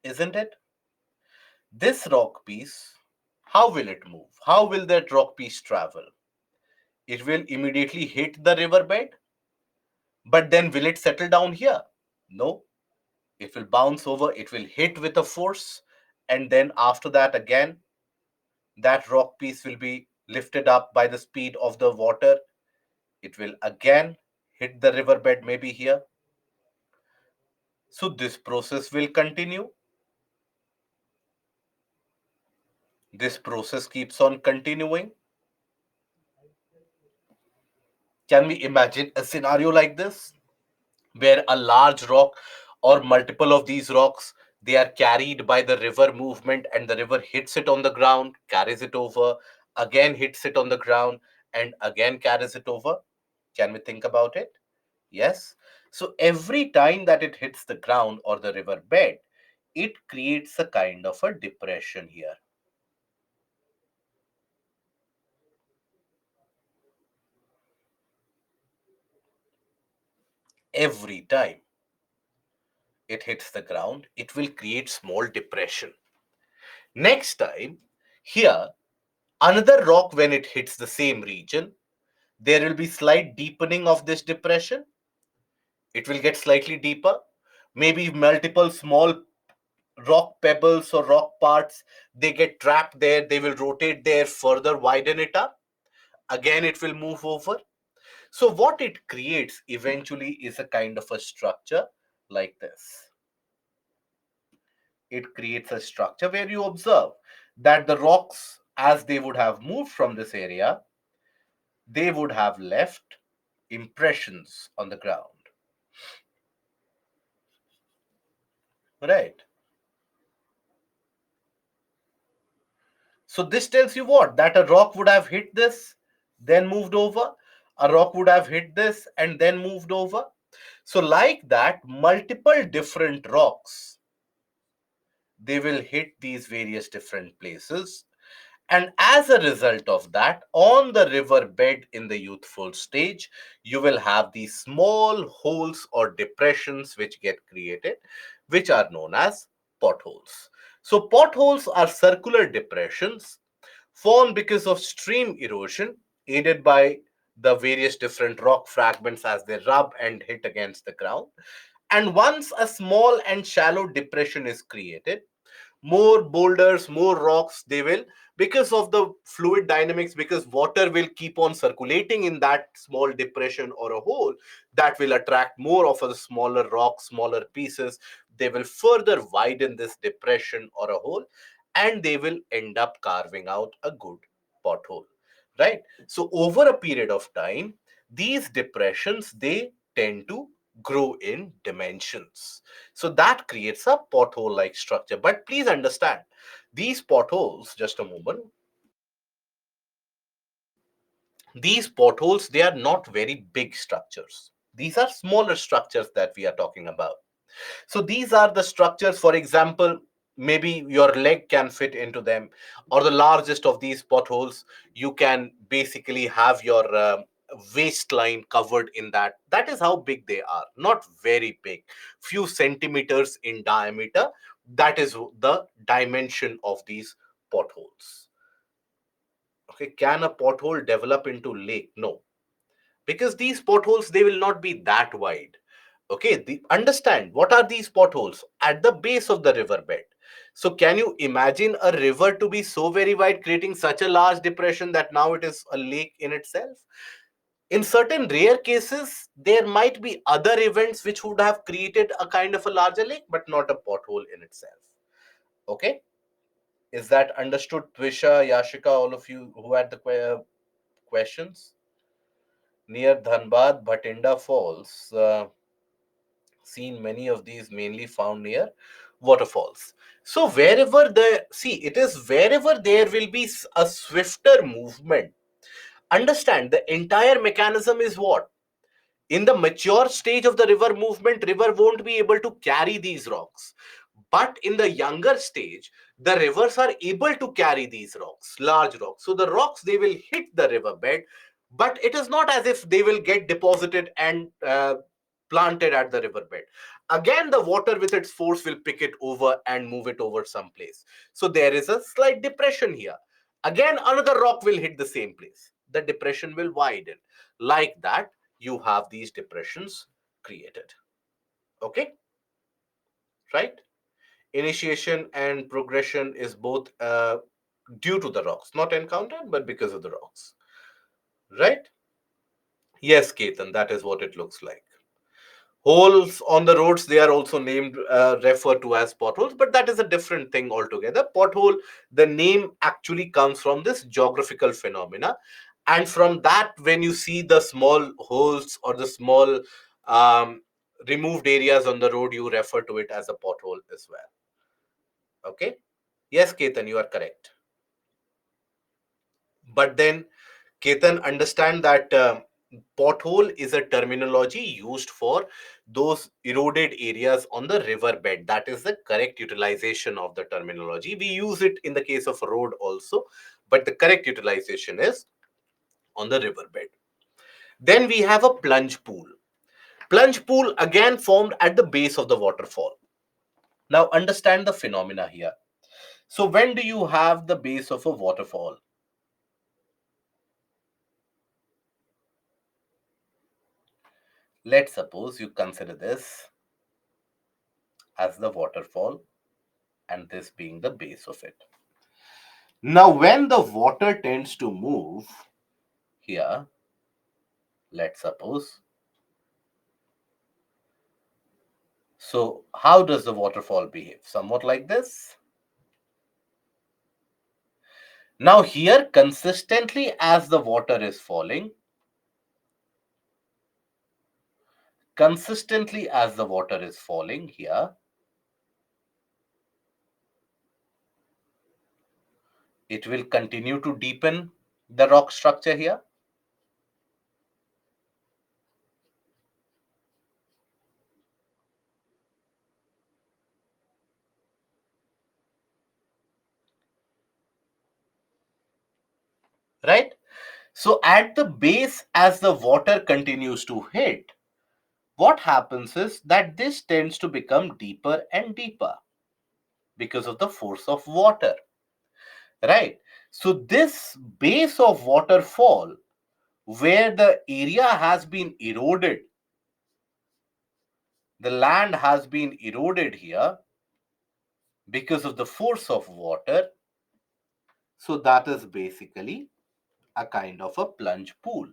isn't it? This rock piece, how will it move? How will that rock piece travel? It will immediately hit the riverbed, but then will it settle down here? No, it will bounce over, it will hit with a force, and then after that again, that rock piece will be lifted up by the speed of the water. It will again hit the riverbed, maybe here. So this process will continue. This process keeps on continuing. Can we imagine a scenario like this where a large rock or multiple of these rocks, they are carried by the river movement, and the river hits it on the ground, carries it over, again hits it on the ground, and again carries it over? Can we think about it? Yes. So every time that it hits the ground or the river bed, it creates a kind of a depression here. Every time it hits the ground, it will create small depression. Next time, here, another rock, when it hits the same region, there will be slight deepening of this depression. It will get slightly deeper. Maybe multiple small rock pebbles or rock parts, they get trapped there. They will rotate there, further widen it up. Again, it will move over. So what it creates eventually is a kind of a structure like this. It creates a structure where you observe that the rocks, as they would have moved from this area, they would have left impressions on the ground. Right. So this tells you what? That a rock would have hit this, then moved over. A rock would have hit this and then moved over. So like that, multiple different rocks, they will hit these various different places. And as a result of that, on the river bed in the youthful stage, you will have these small holes or depressions which get created, which are known as potholes. So potholes are circular depressions formed because of stream erosion aided by the various different rock fragments as they rub and hit against the ground. And once a small and shallow depression is created, more boulders, more rocks, they will, because of the fluid dynamics, because water will keep on circulating in that small depression or a hole, that will attract more of a smaller rock, smaller pieces. They will further widen this depression or a hole, and they will end up carving out a good pothole, right? So over a period of time, these depressions, they tend to grow in dimensions. So that creates a pothole like structure. But please understand, these potholes, just a moment, these potholes, they are not very big structures. These are smaller structures that we are talking about. So these are the structures, for example, maybe your leg can fit into them, or the largest of these potholes, you can basically have your waistline covered in that. That is how big they are, not very big, few centimeters in diameter. That is the dimension of these potholes. Okay, can a pothole develop into lake? No, because these potholes, they will not be that wide. Okay, understand, what are these potholes at the base of the riverbed? So can you imagine a river to be so very wide, creating such a large depression that now it is a lake in itself? In certain rare cases, there might be other events which would have created a kind of a larger lake, but not a pothole in itself. Okay, is that understood? Twisha, Yashika, all of you who had the questions. Near Dhanbad, Bhatinda Falls. Seen many of these, mainly found near waterfalls. So wherever the, see, it is wherever there will be a swifter movement. Understand, the entire mechanism is what? In the mature stage of the river movement, river won't be able to carry these rocks. But in the younger stage, the rivers are able to carry these rocks, large rocks. So the rocks, they will hit the riverbed, but it is not as if they will get deposited and planted at the riverbed. Again, the water with its force will pick it over and move it over someplace. So there is a slight depression here. Again, another rock will hit the same place. The depression will widen. Like that, you have these depressions created. Okay, right? Initiation and progression is both due to the rocks, not encountered, but because of the rocks, right? Yes, Ketan, that is what it looks like. Holes on the roads, they are also named, referred to as potholes, but that is a different thing altogether. Pothole, the name actually comes from this geographical phenomena. And from that, when you see the small holes or the small um, removed areas on the road, you refer to it as a pothole as well. Okay. Yes, Ketan, you are correct. But then, Ketan, understand that pothole is a terminology used for those eroded areas on the riverbed. That is the correct utilization of the terminology. We use it in the case of a road also, but the correct utilization is on the riverbed. Then we have a plunge pool. Plunge pool again formed at the base of the waterfall. Now understand the phenomena here. So when do you have the base of a waterfall? Let's suppose you consider this as the waterfall and this being the base of it. Now, when the water tends to move here, let's suppose, so how does the waterfall behave? Somewhat like this. Now, here, consistently as the water is falling, here, it will continue to deepen the rock structure here. Right? So at the base, as the water continues to hit, what happens is that this tends to become deeper and deeper because of the force of water. Right? So this base of waterfall, where the area has been eroded, the land has been eroded here because of the force of water. So that is basically a kind of a plunge pool.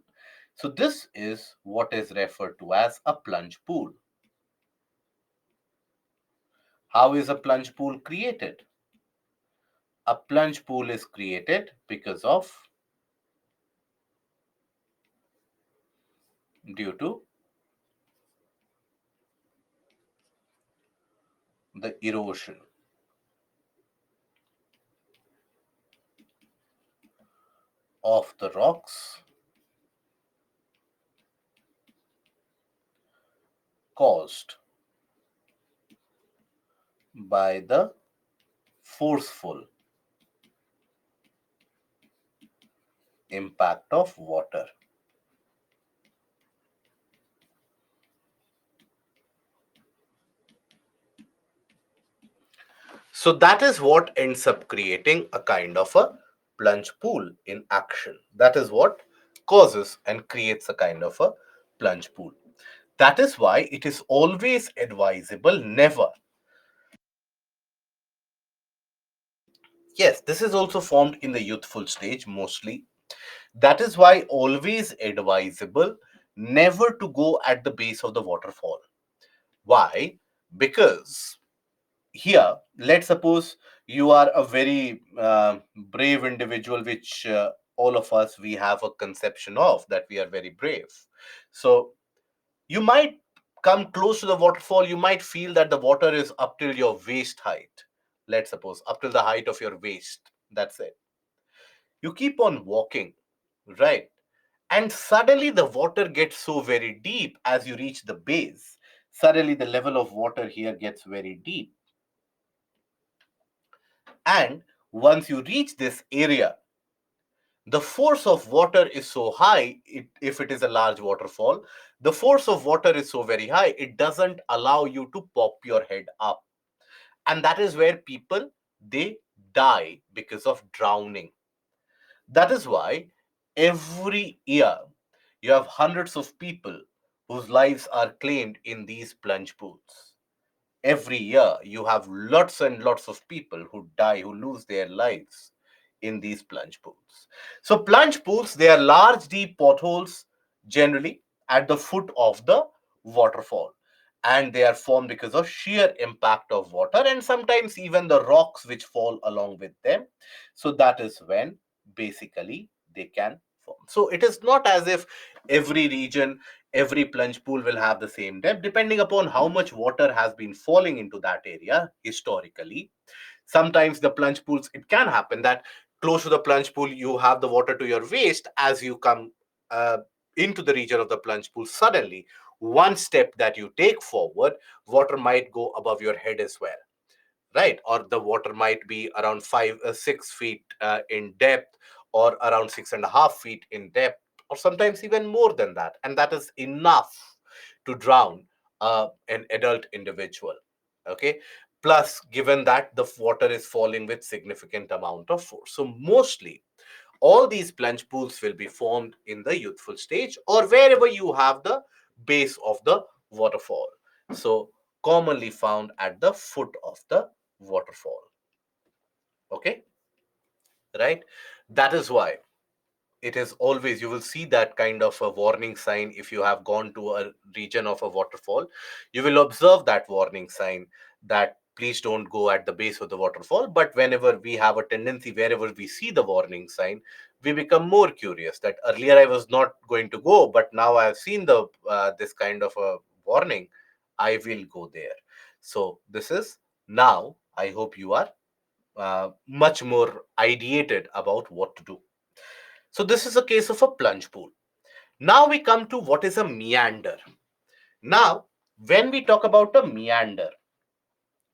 So this is what is referred to as a plunge pool. How is a plunge pool created? A plunge pool is created because of due to the erosion of the rocks caused by the forceful impact of water. So that is what ends up creating a kind of a plunge pool in action. That is what causes and creates a kind of a plunge pool. That is why it is always advisable never. Yes, this is also formed in the youthful stage mostly. That is why always advisable never to go at the base of the waterfall. Why? Because here, let's suppose you are a very brave individual, which all of us we have a conception of that we are very brave. So you might come close to the waterfall, you might feel that the water is up till your waist height. Let's suppose up till the height of your waist. That's it. You keep on walking, right? And suddenly the water gets so very deep as you reach the base. Suddenly the level of water here gets very deep. And once you reach this area, the force of water is so high, if it is a large waterfall, the force of water is so very high, it doesn't allow you to pop your head up. And that is where people, they die because of drowning. That is why every year you have hundreds of people whose lives are claimed in these plunge pools. Every year you have lots and lots of people who die, who lose their lives in these plunge pools. So plunge pools, they are large deep potholes generally at the foot of the waterfall, and they are formed because of sheer impact of water and sometimes even the rocks which fall along with them. So that is when basically they can form. So it is not as if every region, every plunge pool will have the same depth, depending upon how much water has been falling into that area historically. Sometimes the plunge pools, it can happen that close to the plunge pool you have the water to your waist. As you come uh, into the region of the plunge pool, suddenly one step that you take forward, water might go above your head as well, right? Or the water might be around 6 feet in depth, or around 6.5 feet in depth, or sometimes even more than that, and that is enough to drown an adult individual. Okay, plus given that the water is falling with significant amount of force, so mostly all these plunge pools will be formed in the youthful stage or wherever you have the base of the waterfall. So commonly found at the foot of the waterfall. Okay, right? That is why it is always, you will see that kind of a warning sign. If you have gone to a region of a waterfall, you will observe that warning sign that please don't go at the base of the waterfall. But whenever we have a tendency, wherever we see the warning sign, we become more curious that earlier I was not going to go, but now I have seen the this kind of a warning, I will go there. So this is, now I hope you are much more ideated about what to do. So this is a case of a plunge pool. Now we come to what is a meander. Now, when we talk about a meander,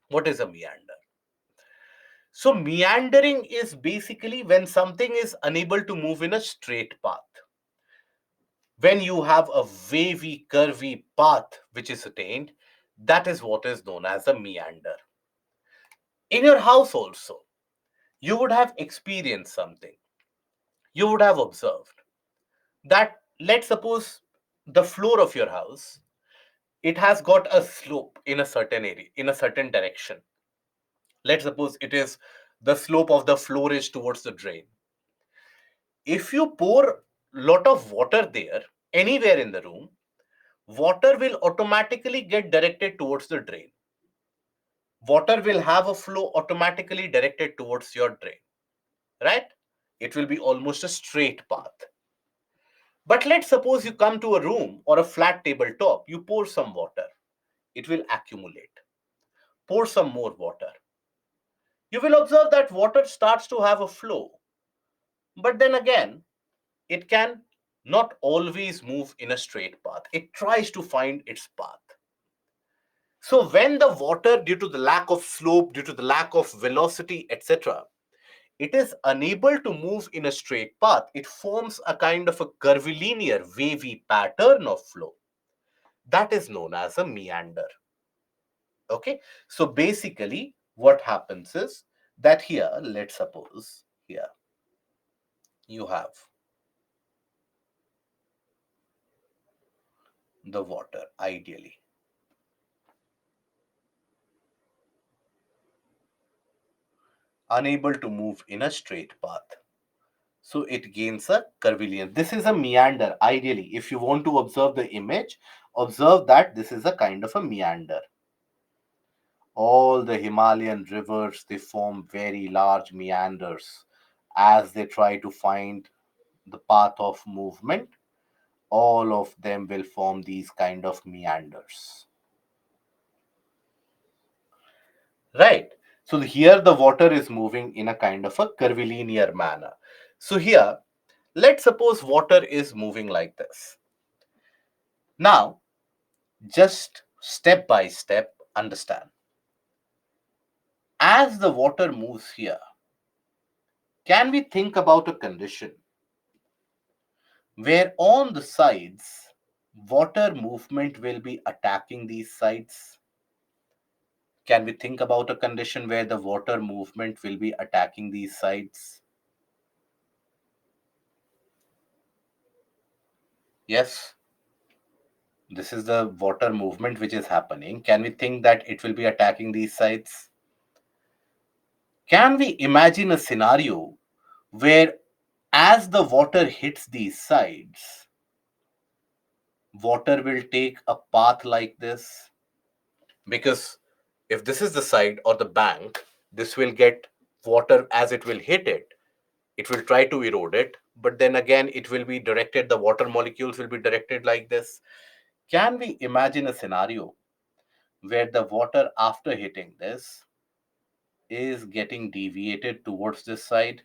what is a meander? So meandering is basically when something is unable to move in a straight path. When you have a wavy, curvy path which is attained, that is what is known as a meander. In your house also, you would have experienced something. You would have observed that, let's suppose, the floor of your house, it has got a slope in a certain area, in a certain direction. Let's suppose it is the slope of the floor is towards the drain. If you pour lot of water there, anywhere in the room, water will automatically get directed towards the drain. Water will have a flow automatically directed towards your drain, right? It will be almost a straight path. But let's suppose you come to a room or a flat tabletop, you pour some water, it will accumulate. Pour some more water. You will observe that water starts to have a flow. But then again, it can not always move in a straight path. It tries to find its path. So when the water, due to the lack of slope, due to the lack of velocity, etc., it is unable to move in a straight path, it forms a kind of a curvilinear, wavy pattern of flow. That is known as a meander. Okay, so basically what happens is that here, let's suppose here you have the water ideally. Unable to move in a straight path. So it gains a curvilinear. This is a meander ideally. If you want to observe the image, observe that this is a kind of a meander. All the Himalayan rivers, they form very large meanders as they try to find the path of movement. All of them will form these kind of meanders. Right. So here the water is moving in a kind of a curvilinear manner. So here, let's suppose water is moving like this. Now, just step by step, understand. As the water moves here, can we think about a condition where on the sides, water movement will be attacking these sides? Can we think about a condition where the water movement will be attacking these sides? Yes, this is the water movement which is happening. Can we think that it will be attacking these sides? Can we imagine a scenario where as the water hits these sides, water will take a path like this? Because if this is the side or the bank, this will get water as it will hit it. It will try to erode it, but then again, it will be directed, the water molecules will be directed like this. Can we imagine a scenario where the water, after hitting this, is getting deviated towards this side?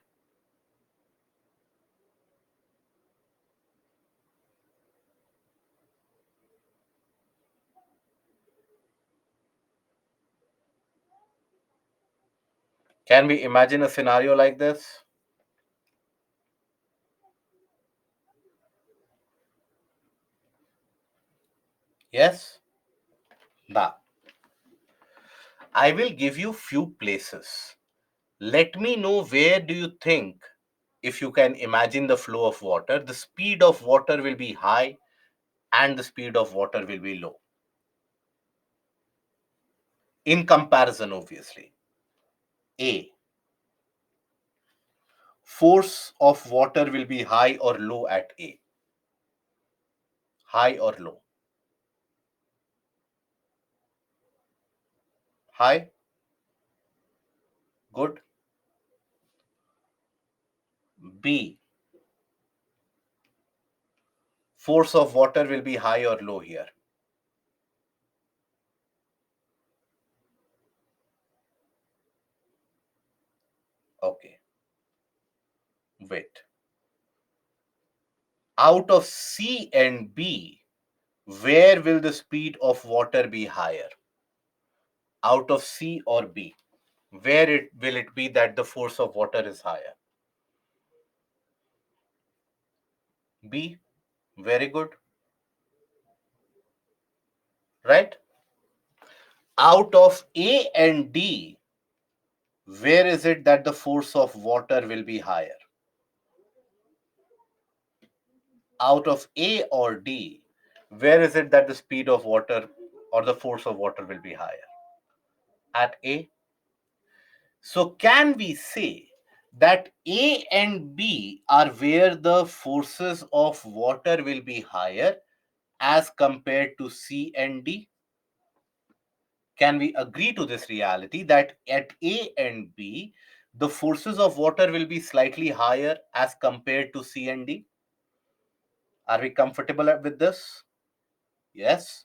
Can we imagine a scenario like this? Yes? Now, I will give you few places. Let me know where do you think, if you can imagine the flow of water, the speed of water will be high and the speed of water will be low. In comparison, obviously. A. Force of water will be high or low at A. High or low? High? Good. B. Force of water will be high or low here? Okay, wait. Out of C and B, where will the speed of water be higher? Out of C or B, where will it be that the force of water is higher? B. Very good. Right? Out of A and D, where is it that the force of water will be higher? Out of A or D, where is it that the speed of water or the force of water will be higher? At A. So, can we say that A and B are where the forces of water will be higher as compared to C and D? Can we agree to this reality that at A and B, the forces of water will be slightly higher as compared to C and D? Are we comfortable with this? Yes.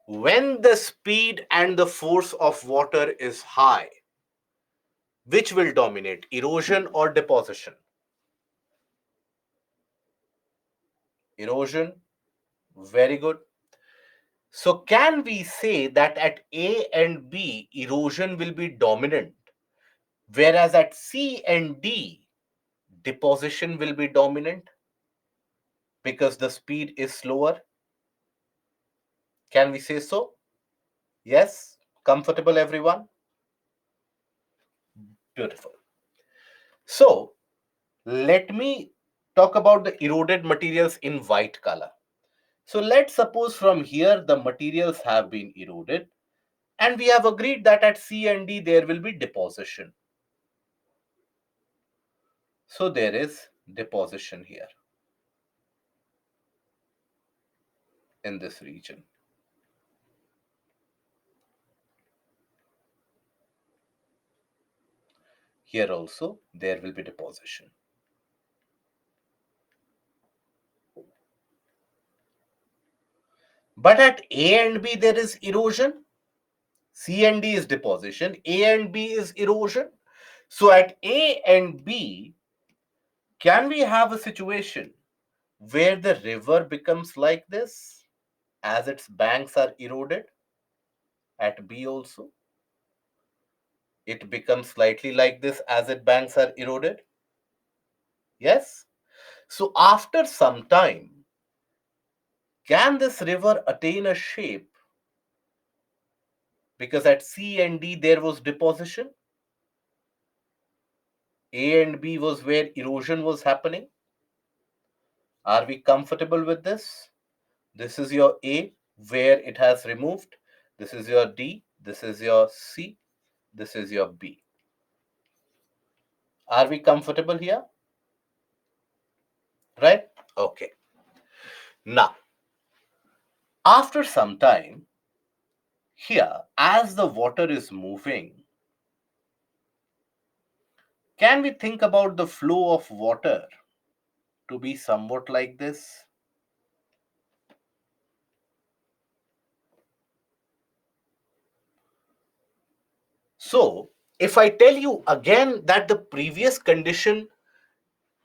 When the speed and the force of water is high, which will dominate, erosion or deposition? Erosion. Very good. So, can we say that at A and B, erosion will be dominant, whereas at C and D, deposition will be dominant because the speed is slower? Can we say so? Yes? Comfortable, everyone? Beautiful. So, let me talk about the eroded materials in white color. So, let's suppose from here the materials have been eroded, and we have agreed that at C and D there will be deposition. So, there is deposition here in this region. Here also there will be deposition. But at A and B there is erosion. C and D is deposition. A and B is erosion. So at A and B, can we have a situation where the river becomes like this as its banks are eroded? At B also, it becomes slightly like this as its banks are eroded. Yes. So after some time, can this river attain a shape? Because at C and D there was deposition. A and B was where erosion was happening. Are we comfortable with this? This is your A where it has removed. This is your D. This is your C. This is your B. Are we comfortable here? Right? Okay. Now, after some time, here, as the water is moving, can we think about the flow of water to be somewhat like this? So, if I tell you again that the previous condition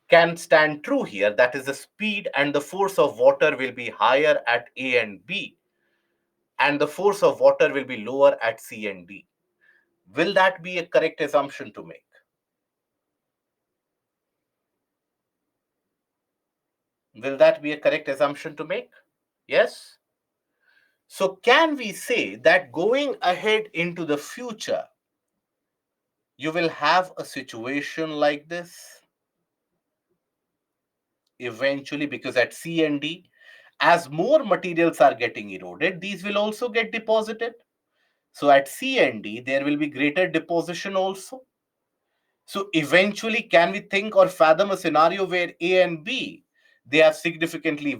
can stand true here, that is the speed and the force of water will be higher at A and B, and the force of water will be lower at C and D. Will that be a correct assumption to make? Will that be a correct assumption to make? Yes? So, can we say that going ahead into the future, you will have a situation like this eventually? Because at C and D, as more materials are getting eroded, these will also get deposited. So, at C and D, there will be greater deposition also. So eventually, can we think or fathom a scenario where A and B they have significantly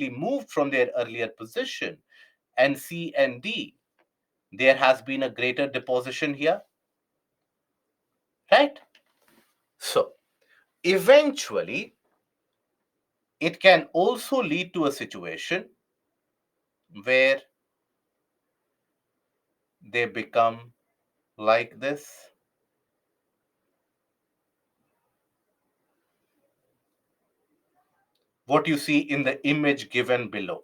moved from their earlier position, and C and D there has been a greater deposition here, right? So eventually, it can also lead to a situation where they become like this. what you see in the image given below.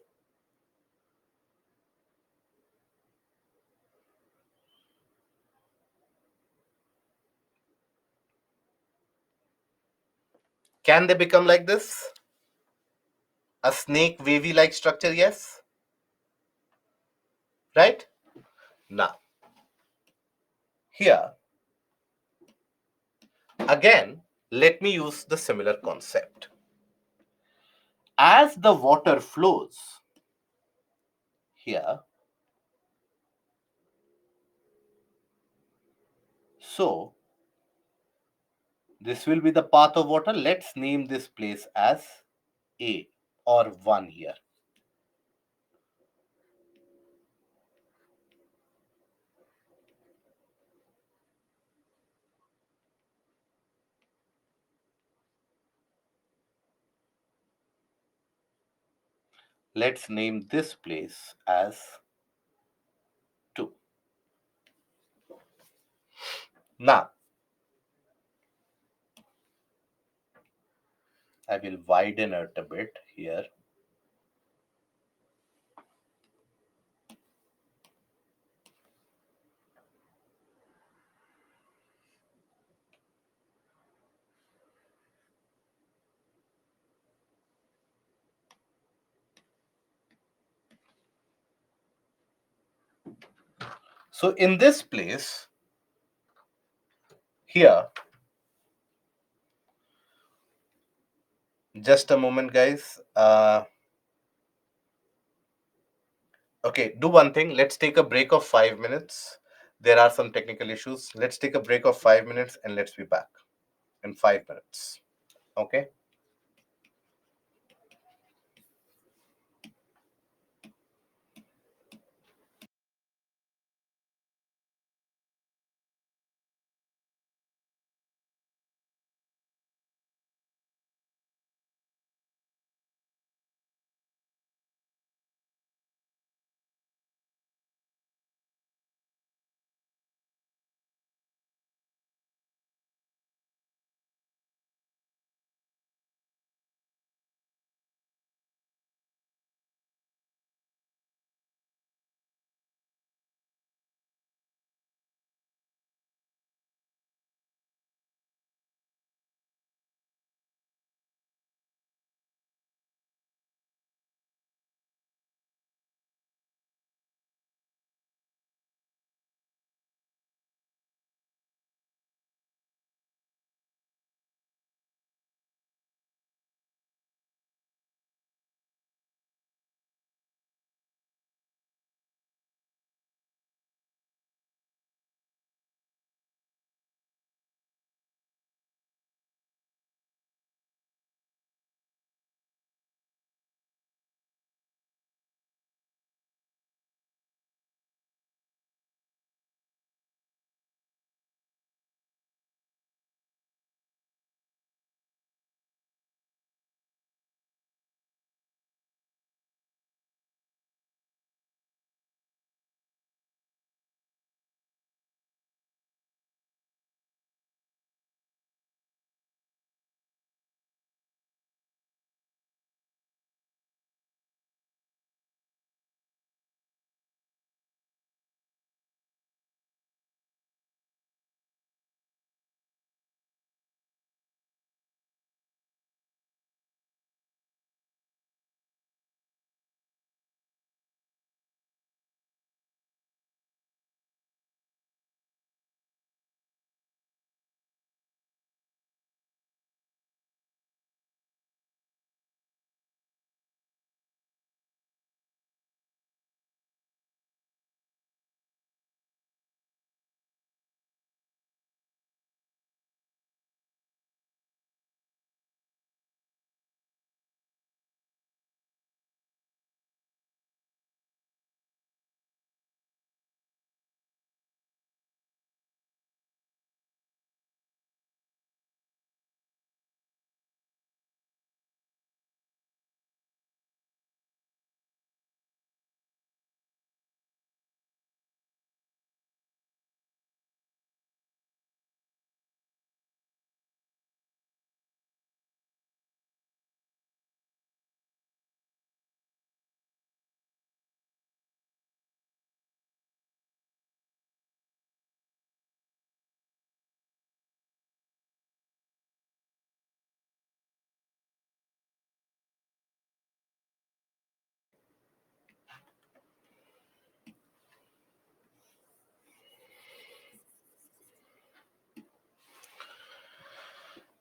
Can they become like this? A snake wavy like structure, yes? Right? Now, here, again, let me use the similar concept. As the water flows here, so this will be the path of water. Let's name this place as A or 1 here. Let's name this place as 2. Now, I will widen it a bit here. So in this place, here, just a moment, guys. Okay, do one thing. Let's take a break of 5 minutes. There are some technical issues. Let's take a break of 5 minutes and let's be back in 5 minutes. Okay.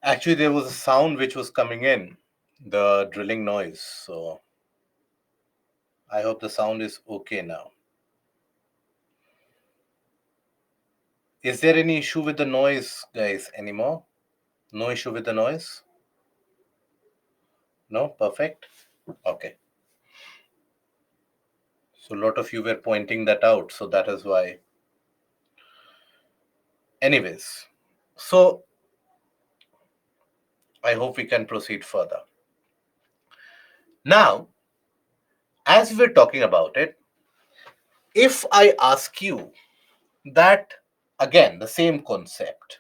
Actually, there was a sound which was coming in, the drilling noise. So I hope the sound is okay now. Is there any issue with the noise, guys, anymore? No issue with the noise? No? Perfect? Okay. So a lot of you were pointing that out, so that is why. Anyways, so I hope we can proceed further. Now, as we were talking about it, if I ask you that, again, the same concept,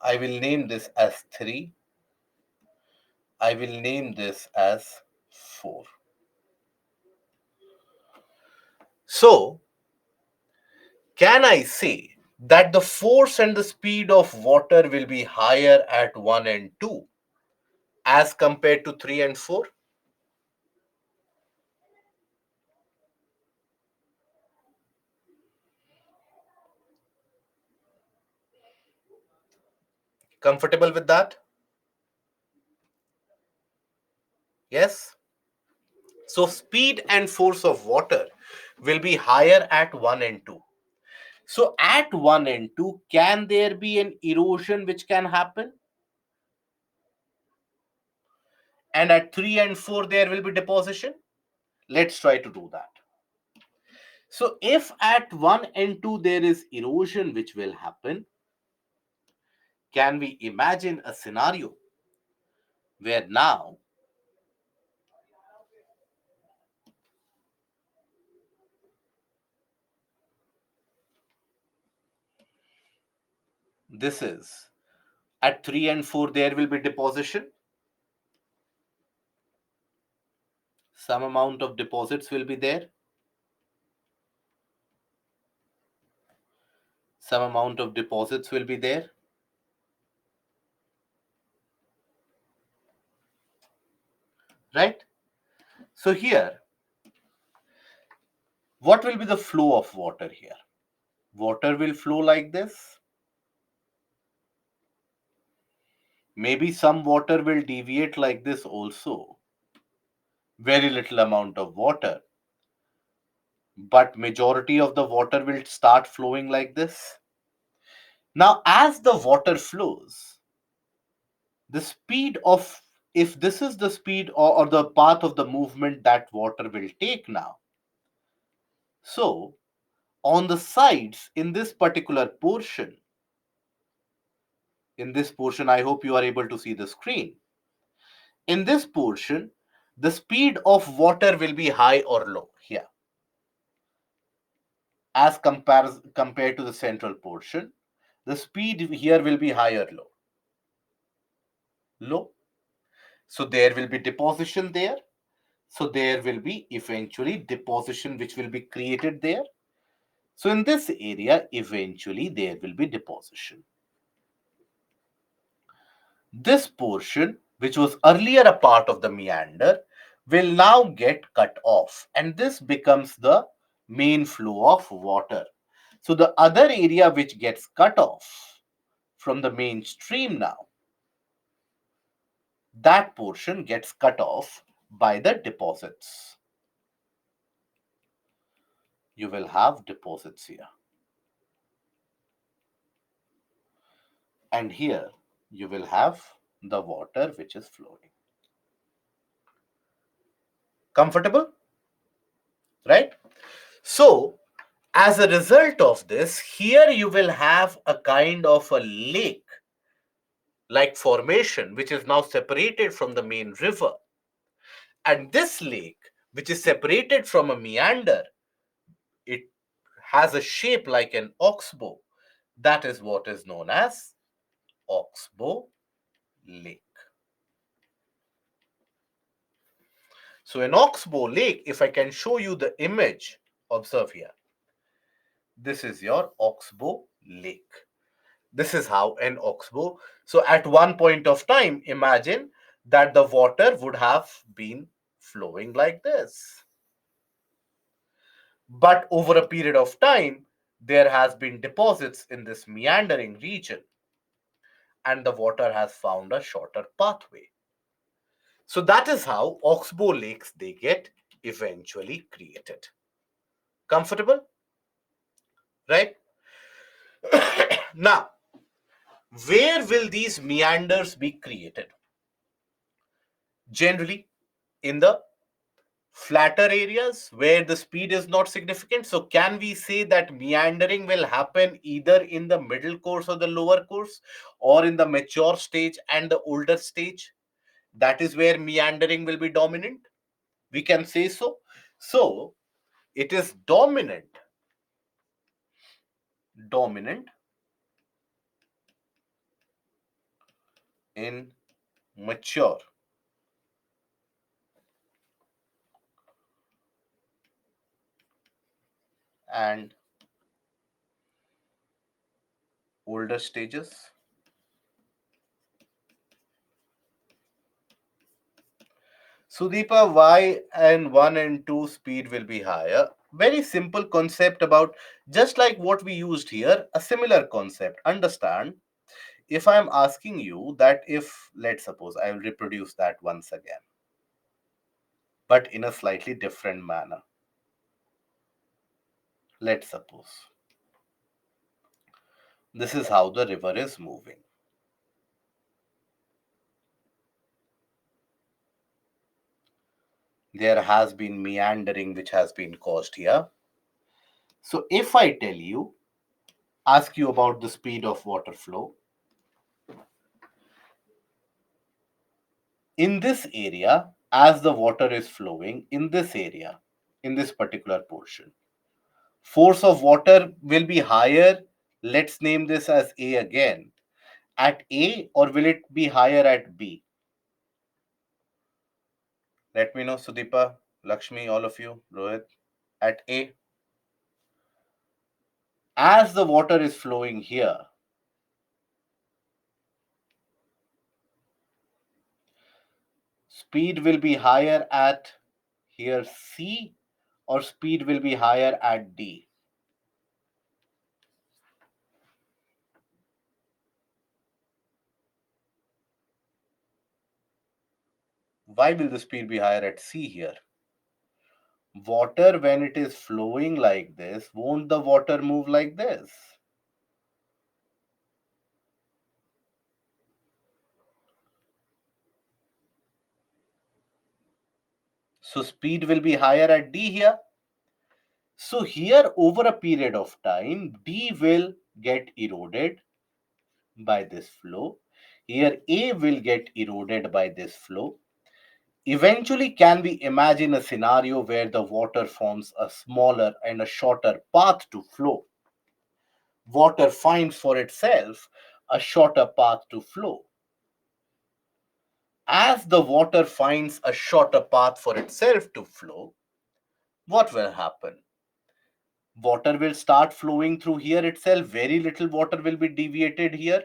I will name this as 3, I will name this as 4. So, can I say that the force and the speed of water will be higher at 1 and 2 as compared to 3 and 4? Comfortable with that? Yes? So, speed and force of water will be higher at 1 and 2. So, at 1 and 2, can there be an erosion which can happen? And at 3 and 4, there will be deposition? Let's try to do that. So, if at 1 and 2 there is erosion which will happen, can we imagine a scenario where now this is at 3 and 4 there will be deposition? Some amount of deposits will be there. Some amount of deposits will be there. Right? So, here, what will be the flow of water here? Water will flow like this. Maybe some water will deviate like this also. Very little amount of water. But majority of the water will start flowing like this. Now, as the water flows, the speed of, if this is the speed or the path of the movement that water will take now. So, on the sides in this particular portion, I hope you are able to see the screen. In this portion, the speed of water will be high or low here as compared to the central portion. The speed here will be high or low? Low. So there will be deposition there. So there will be eventually deposition which will be created there. So in this area, eventually there will be deposition. This portion, which was earlier a part of the meander, will now get cut off, and this becomes the main flow of water. So the other area which gets cut off from the main stream now, that portion gets cut off by the deposits. You will have deposits here. And here you will have the water which is flowing. Comfortable? Right? So, as a result of this, here you will have a kind of a lake like formation which is now separated from the main river. And this lake, which is separated from a meander, it has a shape like an oxbow. That is what is known as Oxbow Lake. So, an Oxbow Lake, if I can show you the image, observe here. This is your Oxbow Lake. This is how an oxbow. So at one point of time, imagine that the water would have been flowing like this. But over a period of time, there has been deposits in this meandering region. and the water has found a shorter pathway. So that is how oxbow lakes they get eventually created. Comfortable, right? Now, where will these meanders be created? Generally, in the flatter areas where the speed is not significant. So, can we say that meandering will happen either in the middle course or the lower course, or in the mature stage and the older stage? That is where meandering will be dominant. We can say so. So, it is dominant in mature and older stages. Sudeepa, why and 1 and 2 speed will be higher? Very simple concept about just like what we used here, a similar concept. Understand, if I am asking you that if, let's suppose, I will reproduce that once again, but in a slightly different manner. Let's suppose this is how the river is moving. There has been meandering which has been caused here. So if I tell you, ask you about the speed of water flow, in this area, as the water is flowing in this area, in this particular portion, force of water will be higher. Let's name this as A again. At A, or will it be higher at B? Let me know, Sudeepa, Lakshmi, all of you, Rohit. At A, as the water is flowing here, speed will be higher at here C, or speed will be higher at D? Why will the speed be higher at C here? Water, when it is flowing like this, won't the water move like this? So speed will be higher at D here. So here, over a period of time, D will get eroded by this flow. Here A will get eroded by this flow. Eventually, can we imagine a scenario where the water forms a smaller and a shorter path to flow? Water finds for itself a shorter path to flow. As the water finds a shorter path for itself to flow, what will happen? Water will start flowing through here itself. Very little water will be deviated here.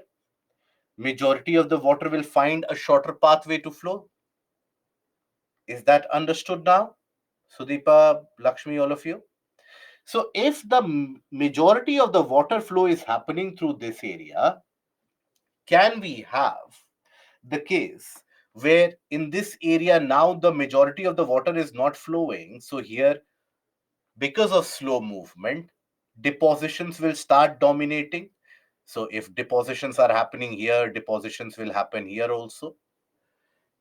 Majority of the water will find a shorter pathway to flow. Is that understood now? Sudeepa, Lakshmi, all of you? So, if the majority of the water flow is happening through this area, can we have the case where in this area now the majority of the water is not flowing? So, here, because of slow movement, depositions will start dominating. So, if depositions are happening here, depositions will happen here also.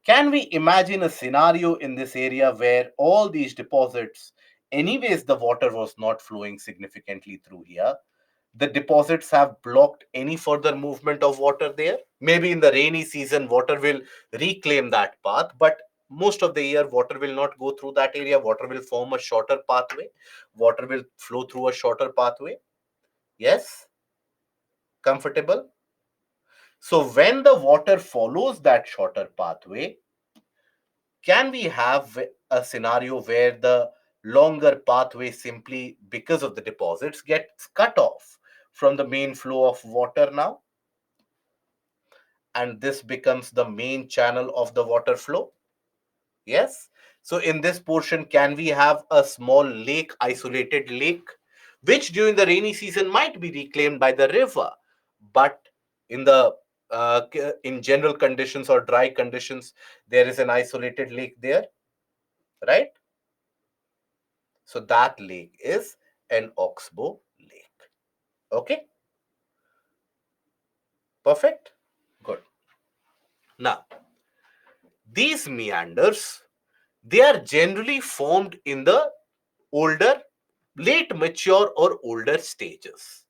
Can we imagine a scenario in this area where all these deposits, anyways, the water was not flowing significantly through here? The deposits have blocked any further movement of water there. Maybe in the rainy season, water will reclaim that path, but most of the year, water will not go through that area. Water will form a shorter pathway. Water will flow through a shorter pathway. Yes? Comfortable? So, when the water follows that shorter pathway, can we have a scenario where the longer pathway simply because of the deposits gets cut off from the main flow of water now, and this becomes the main channel of the water flow? Yes. So in this portion, can we have a small lake, isolated lake, which during the rainy season might be reclaimed by the river, but in the in general conditions or dry conditions, there is an isolated lake there, right? So that lake is an oxbow lake. Okay, perfect. Good. Now, these meanders, they are generally formed in the older, late mature or older stages.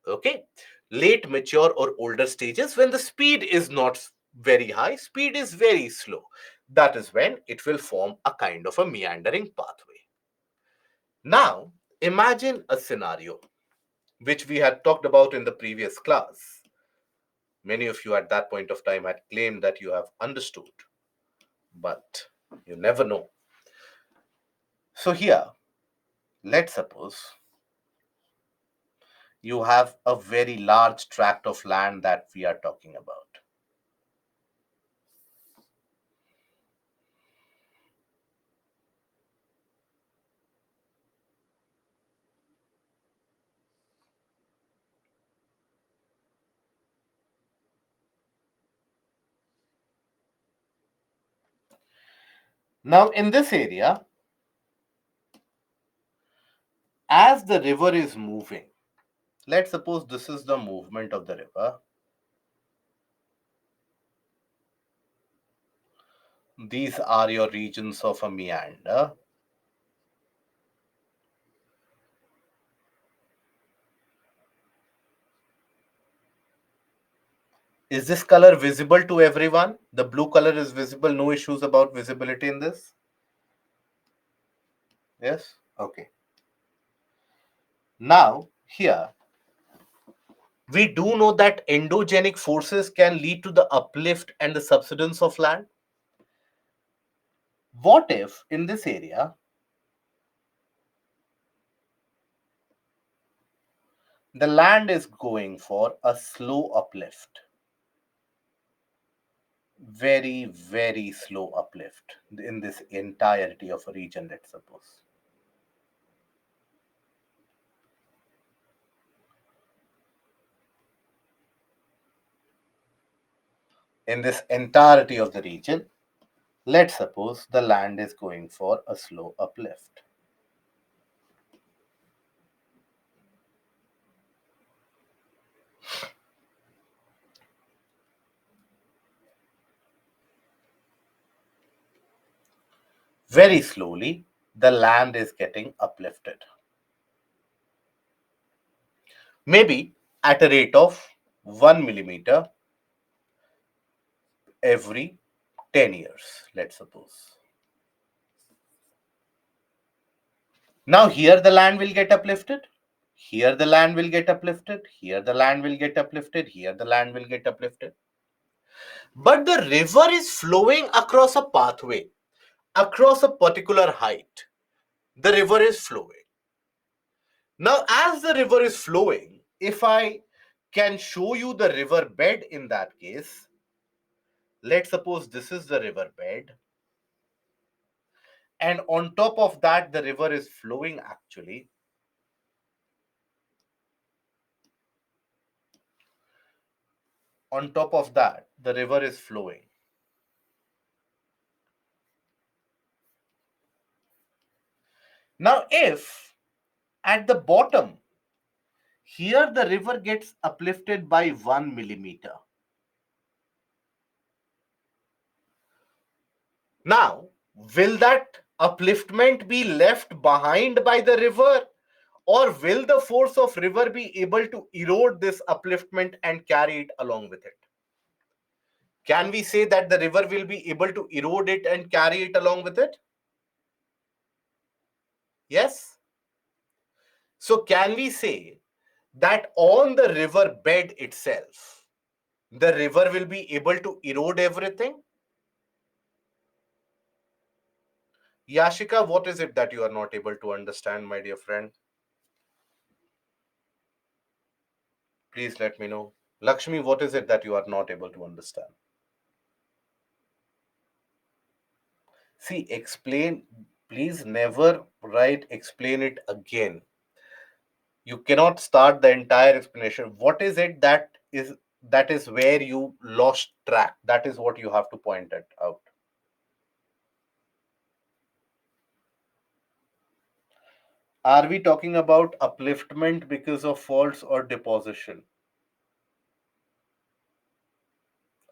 Okay, late mature or older stages, when the speed is not very high, speed is very slow. That is when it will form a kind of a meandering pathway. Now, imagine a scenario which we had talked about in the previous class. Many of you at that point of time had claimed that you have understood, but you never know. So, here, let's suppose you have a very large tract of land that we are talking about. Now, in this area, as the river is moving, let's suppose this is the movement of the river. These are your regions of a meander. Is this color visible to everyone? The blue color is visible, no issues about visibility in this? Yes? Okay. Now, here, we do know that endogenic forces can lead to the uplift and the subsidence of land. What if in this area, the land is going for a slow uplift? Very, very slow uplift in this entirety of a region, let's suppose. In this entirety of the region, let's suppose the land is going for a slow uplift. Very slowly, the land is getting uplifted. Maybe at a rate of 1 millimeter every 10 years, let's suppose. Now, here the land will get uplifted. Here the land will get uplifted. Here the land will get uplifted. Here the land will get uplifted. But the river is flowing across a pathway, across a particular height. The river is flowing. Now, as the river is flowing, if I can show you the river bed in that case, let's suppose this is the river bed. And on top of that, the river is flowing actually. On top of that, the river is flowing. Now, if at the bottom, here the river gets uplifted by 1 millimeter. Now, will that upliftment be left behind by the river, or will the force of river be able to erode this upliftment and carry it along with it? Can we say that the river will be able to erode it and carry it along with it? Yes. So can we say that on the river bed itself, the river will be able to erode everything? Yashika, what is it that you are not able to understand, my dear friend? Please let me know. Lakshmi, what is it that you are not able to understand? See, explain, please never write explain it again. You cannot start the entire explanation. What is it that is That is where you lost track. That is what you have to point it out. Are we talking about upliftment because of faults or deposition?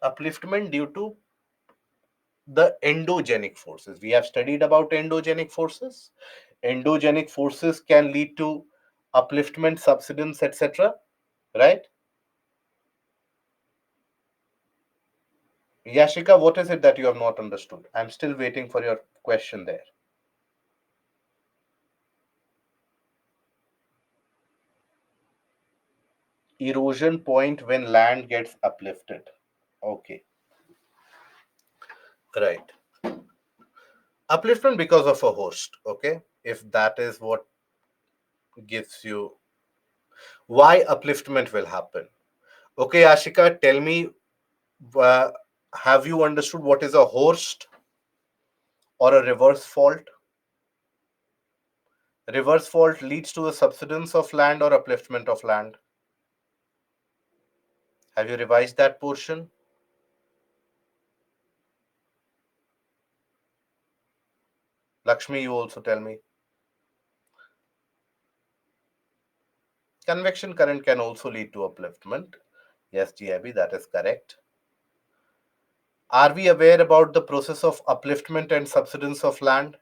Upliftment due to the endogenic forces. We have studied about endogenic forces. Endogenic forces can lead to upliftment, subsidence, etc. Right? Yashika, what is it that you have not understood? I'm still waiting for your question there. Erosion point when land gets uplifted. Okay, right. Upliftment because of a host. Okay, if that is what gives you why upliftment will happen. Okay, Ashika, tell me, uh, have you understood what is a host or a reverse fault? Reverse fault leads to a subsidence of land or upliftment of land. Have you revised that portion? Lakshmi, you also tell me. Convection current can also lead to upliftment. Yes, GIB, that is correct. Are we aware about the process of upliftment and subsidence of land?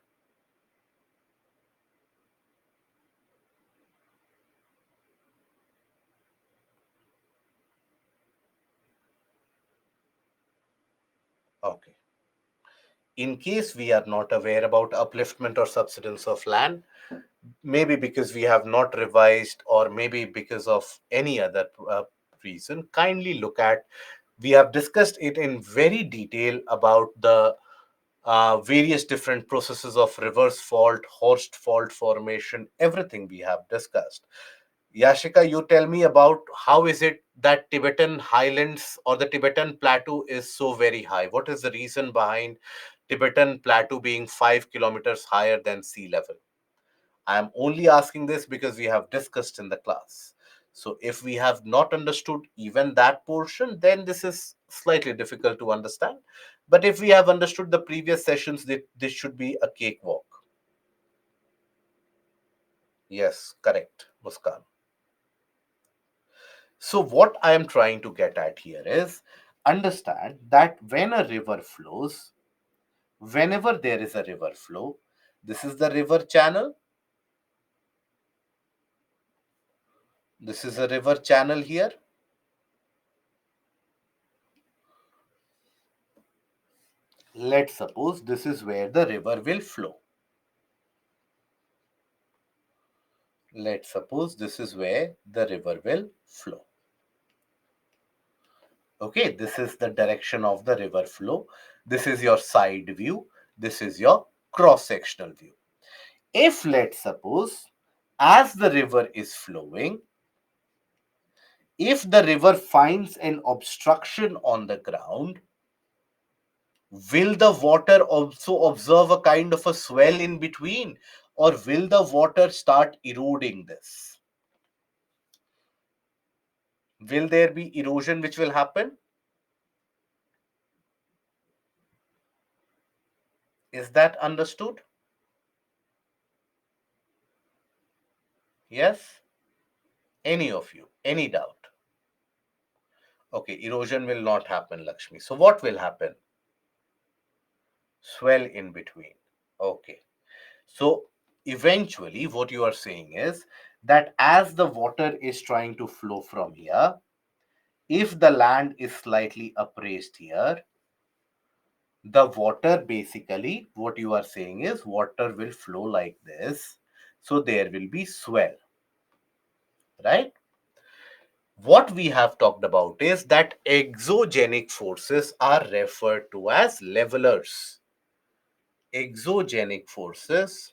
Okay. In case we are not aware about upliftment or subsidence of land, maybe because we have not revised or maybe because of any other reason, kindly look at, we have discussed it in very detail about the various different processes of reverse fault, host fault formation, everything we have discussed. Yashika, you tell me about how is it that Tibetan highlands or the Tibetan plateau is so very high? What is the reason behind Tibetan plateau being 5 kilometers higher than sea level? I am only asking this because we have discussed in the class. So if we have not understood even that portion, then this is slightly difficult to understand. But if we have understood the previous sessions, this should be a cakewalk. Yes, correct, Muskan. So what I am trying to get at here is understand that when a river flows, whenever there is a river flow, this is the river channel. This is a river channel here. Let's suppose this is where the river will flow. Let's suppose this is where the river will flow. Okay, this is the direction of the river flow. This is your side view. This is your cross-sectional view. If let's suppose as the river is flowing, if the river finds an obstruction on the ground, will the water also observe a kind of a swell in between, or will the water start eroding this? Will there be erosion which will happen? Is that understood? Yes? Any of you? Any doubt? Okay, erosion will not happen, Lakshmi. So what will happen? Swell in between. Okay. So eventually, what you are saying is that as the water is trying to flow from here, if the land is slightly upraised here, the water basically, what you are saying is water will flow like this. So there will be swell, right? What we have talked about is that exogenic forces are referred to as levelers. Exogenic forces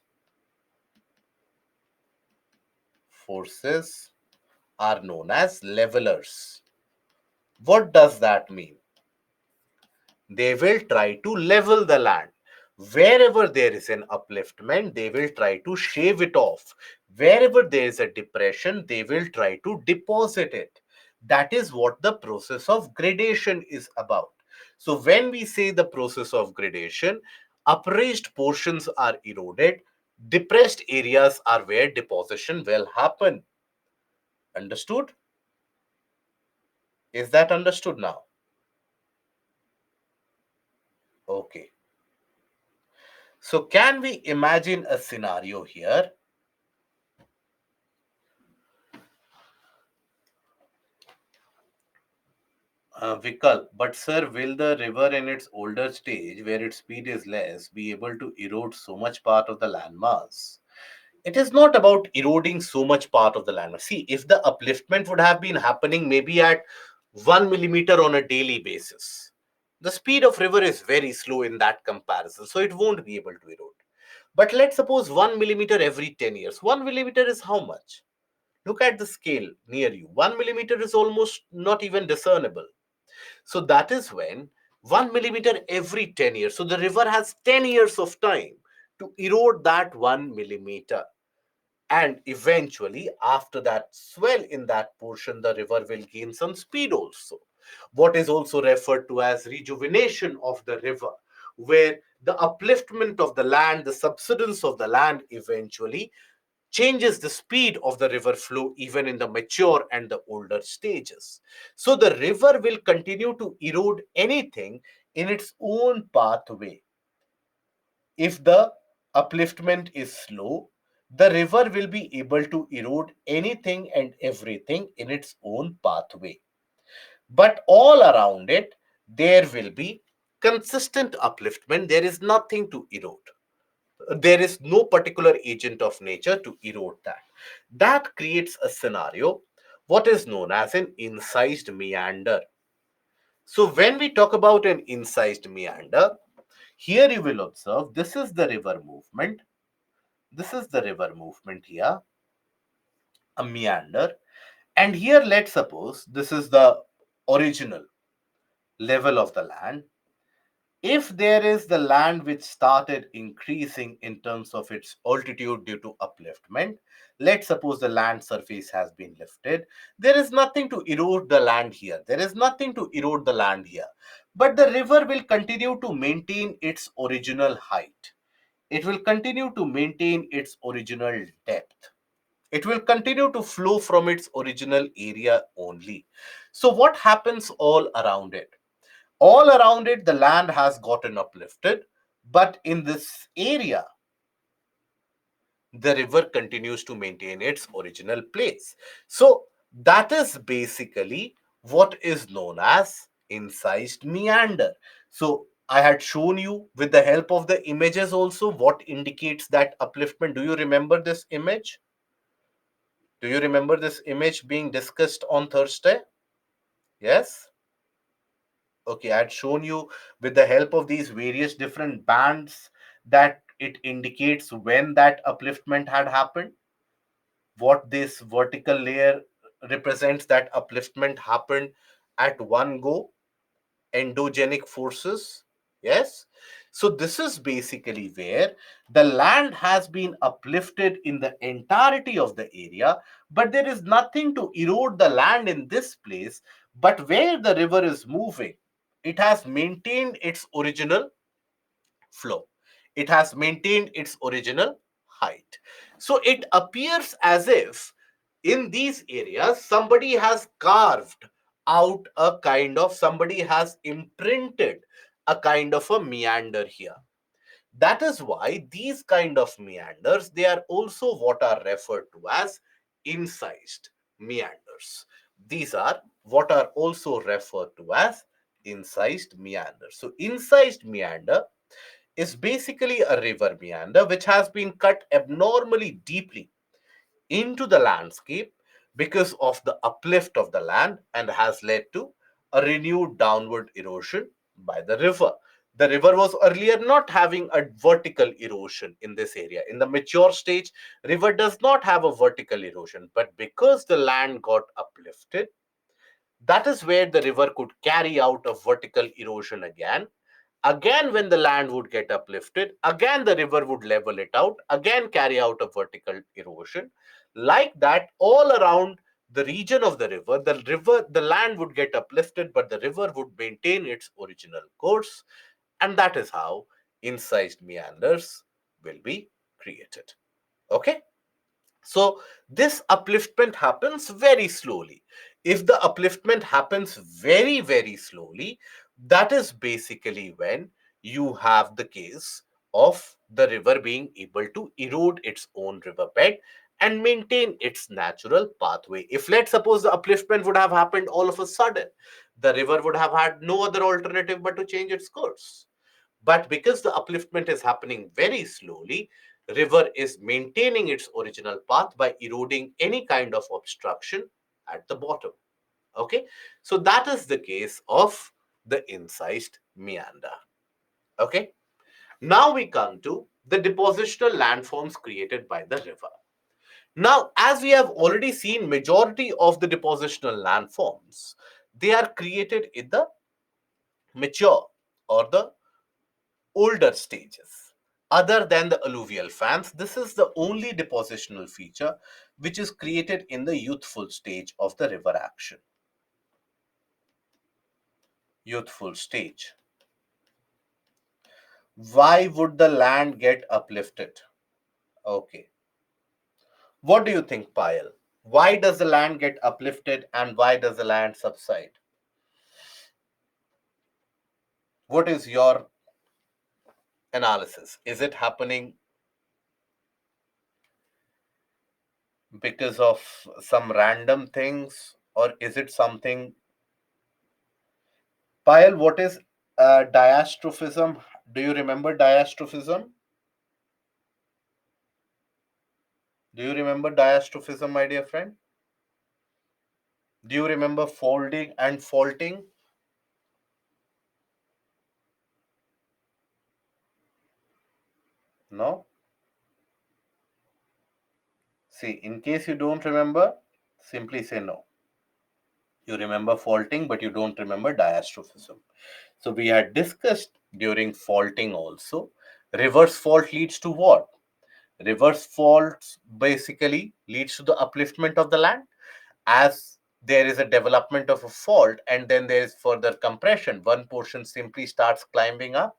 are known as levelers. What does that mean? They will try to level the land. Wherever there is an upliftment, they will try to shave it off. Wherever there is a depression, they will try to deposit it. That is what the process of gradation is about. So when we say the process of gradation, upraised portions are eroded, depressed areas are where deposition will happen. Understood? Is that understood now? Okay. So can we imagine a scenario here? Vikal, but sir, will the river in its older stage, where its speed is less, be able to erode so much part of the landmass? It is not about eroding so much part of the landmass. See, if the upliftment would have been happening maybe at 1 millimeter on a daily basis, the speed of river is very slow in that comparison, so it won't be able to erode. But let's suppose 1 millimeter every 10 years. 1 millimeter is how much? Look at the scale near you. 1 millimeter is almost not even discernible. So that is when 1 millimeter every 10 years. So the river has 10 years of time to erode that 1 millimeter. And eventually, after that swell in that portion, the river will gain some speed also. What is also referred to as rejuvenation of the river, where the upliftment of the land, the subsidence of the land eventually changes the speed of the river flow even in the mature and the older stages. So the river will continue to erode anything in its own pathway. If the upliftment is slow, the river will be able to erode anything and everything in its own pathway. But all around it, there will be consistent upliftment. There is nothing to erode. There is no particular agent of nature to erode that. That creates a scenario, what is known as an incised meander. So when we talk about an incised meander, here you will observe this is the river movement. This is the river movement here, a meander. And here, let's suppose this is the original level of the land. If there is the land which started increasing in terms of its altitude due to upliftment, let's suppose the land surface has been lifted, there is nothing to erode the land here. There is nothing to erode the land here. But the river will continue to maintain its original height. It will continue to maintain its original depth. It will continue to flow from its original area only. So, what happens all around it? All around it, the land has gotten uplifted, but in this area, the river continues to maintain its original place. So, that is basically what is known as incised meander. So, I had shown you with the help of the images also what indicates that upliftment. Do you remember this image? Do you remember this image being discussed on Thursday? Yes? Okay, I had shown you with the help of these various different bands that it indicates when that upliftment had happened, what this vertical layer represents that upliftment happened at one go, endogenic forces. Yes. So this is basically where the land has been uplifted in the entirety of the area, but there is nothing to erode the land in this place. But where the river is moving, it has maintained its original flow. It has maintained its original height. So it appears as if in these areas somebody has carved out a kind of, somebody has imprinted a kind of a meander here. That is why these kind of meanders, they are also what are referred to as incised meanders. These are what are also referred to as incised meanders. So incised meander is basically a river meander which has been cut abnormally deeply into the landscape because of the uplift of the land and has led to a renewed downward erosion by the river. The river was earlier not having a vertical erosion in this area. In the mature stage, river does not have a vertical erosion, but because the land got uplifted, that is where the river could carry out a vertical erosion again. Again, when the land would get uplifted, again the river would level it out, again carry out a vertical erosion. Like that, all around the region of the land would get uplifted, but the river would maintain its original course. And that is how incised meanders will be created. Okay. So this upliftment happens very slowly. If the upliftment happens very, very slowly, that is basically when you have the case of the river being able to erode its own riverbed and maintain its natural pathway. If let's suppose the upliftment would have happened all of a sudden, the river would have had no other alternative but to change its course. But because the upliftment is happening very slowly, river is maintaining its original path by eroding any kind of obstruction at the bottom. Okay, so that is the case of the incised meander. Okay, now we come to the depositional landforms created by the river. Now, as we have already seen, majority of the depositional landforms, they are created in the mature or the older stages. Other than the alluvial fans, this is the only depositional feature which is created in the youthful stage of the river action. Youthful stage. Why would the land get uplifted? Okay. What do you think, Payal? Why does the land get uplifted and why does the land subside? What is your analysis? Is it happening because of some random things or is it something? Payal, what is diastrophism? Do you remember diastrophism? Do you remember diastrophism, my dear friend? Do you remember folding and faulting? No? See, in case you don't remember, simply say no. You remember faulting, but you don't remember diastrophism. So we had discussed during faulting also. Reverse fault leads to what? Reverse faults basically leads to the upliftment of the land as there is a development of a fault and then there is further compression. One portion simply starts climbing up.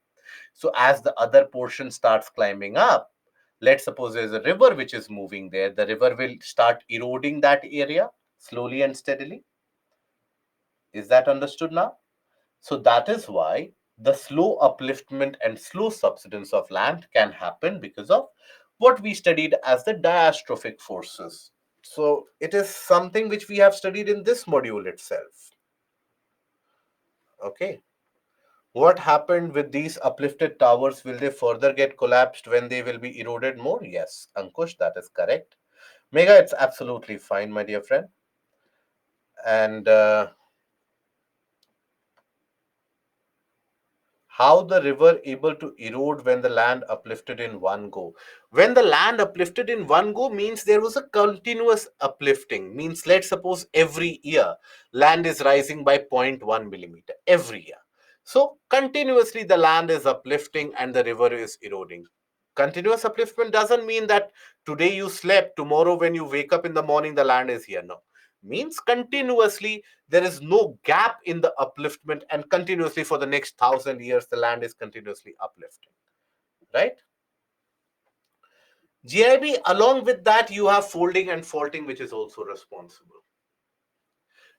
So as the other portion starts climbing up, let's suppose there's a river which is moving there, the river will start eroding that area slowly and steadily. Is that understood now? So that is why the slow upliftment and slow subsidence of land can happen because of what we studied as the diastrophic forces. So it is something which we have studied in this module itself. Okay. What happened with these uplifted towers? Will they further get collapsed when they will be eroded more? Yes, Ankush, that is correct. Mega, it's absolutely fine, my dear friend. And how the river able to erode when the land uplifted in one go? When the land uplifted in one go means there was a continuous uplifting. Means let's suppose every year land is rising by 0.1 millimeter every year. So continuously the land is uplifting and the river is eroding. Continuous upliftment doesn't mean that today you slept, tomorrow when you wake up in the morning the land is here. No, means continuously there is no gap in the upliftment and continuously for the next 1,000 years the land is continuously uplifting, right? GIB, along with that you have folding and faulting which is also responsible.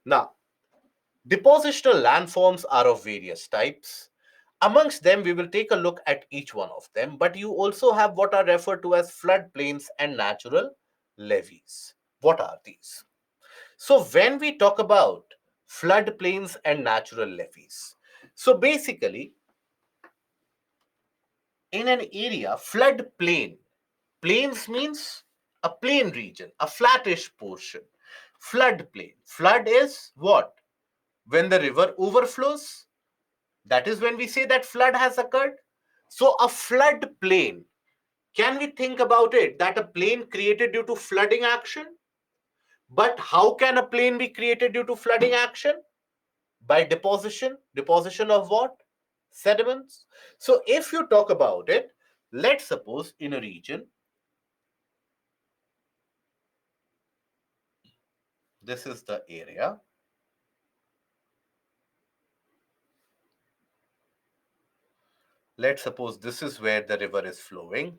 Now, depositional landforms are of various types. Amongst them, we will take a look at each one of them, but you also have what are referred to as floodplains and natural levees. What are these? So, when we talk about floodplains and natural levees, so basically, in an area, floodplain, plains means a plain region, a flattish portion. Floodplain, flood is what? When the river overflows, that is when we say that flood has occurred. So, a flood plain, can we think about it that a plain created due to flooding action? But how can a plain be created due to flooding action? By deposition. Deposition of what? Sediments. So, if you talk about it, let's suppose in a region, This is the area. Let's suppose this is where the river is flowing.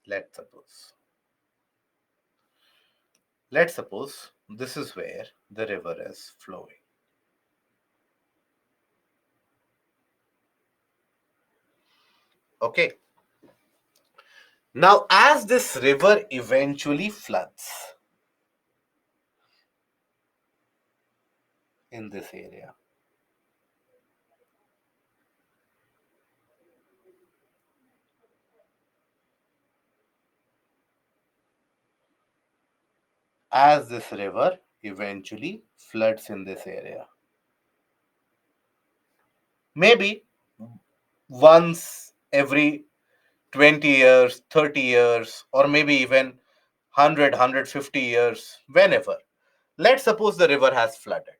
Let's suppose. Let's suppose this is where the river is flowing. Okay. Now, as this river eventually floods in this area, as this river eventually floods in this area, maybe once every 20 years, 30 years, or maybe even 100, years, whenever. Let's suppose the river has flooded.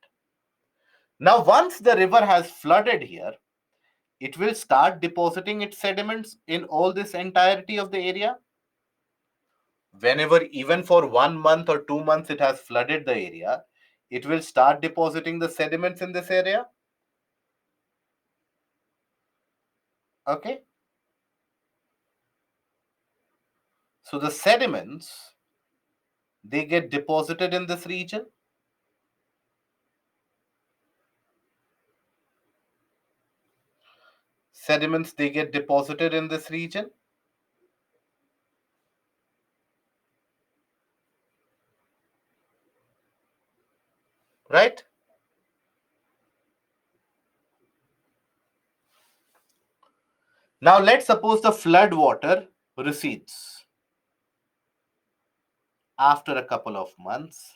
Now, once the river has flooded here, it will start depositing its sediments in all this entirety of the area. Whenever, even for 1 month or 2 months, it has flooded the area, it will start depositing the sediments in this area. Okay. So the sediments, they get deposited in this region. Sediments, they get deposited in this region. Right? Now let's suppose the flood water recedes after a couple of months.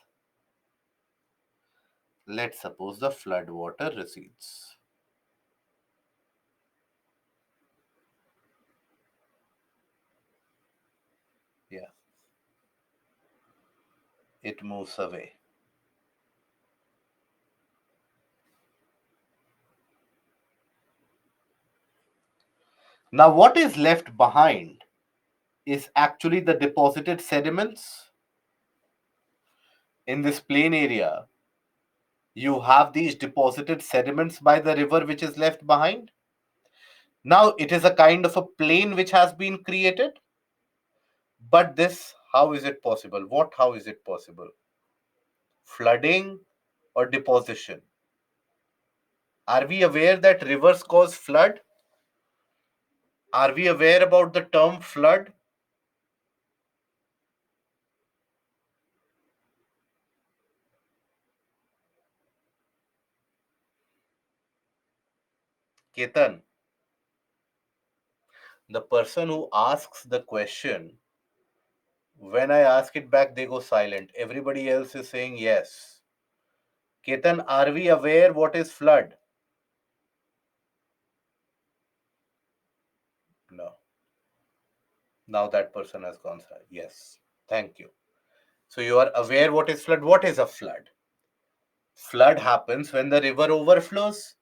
Let's suppose the flood water recedes. Yeah, it moves away. Now, what is left behind is actually the deposited sediments in this plain area. You have these deposited sediments by the river which is left behind. Now, it is a kind of a plain which has been created. But this, how is it possible? How is it possible? Flooding or deposition? Are we aware that rivers cause flood? Are we aware about the term flood? Ketan, the person who asks the question, when I ask it back, they go silent. Everybody else is saying yes. Ketan, are we aware what is flood? No. Now that person has gone silent. Yes. Thank you. So you are aware what is flood? What is a flood? Flood happens when the river overflows,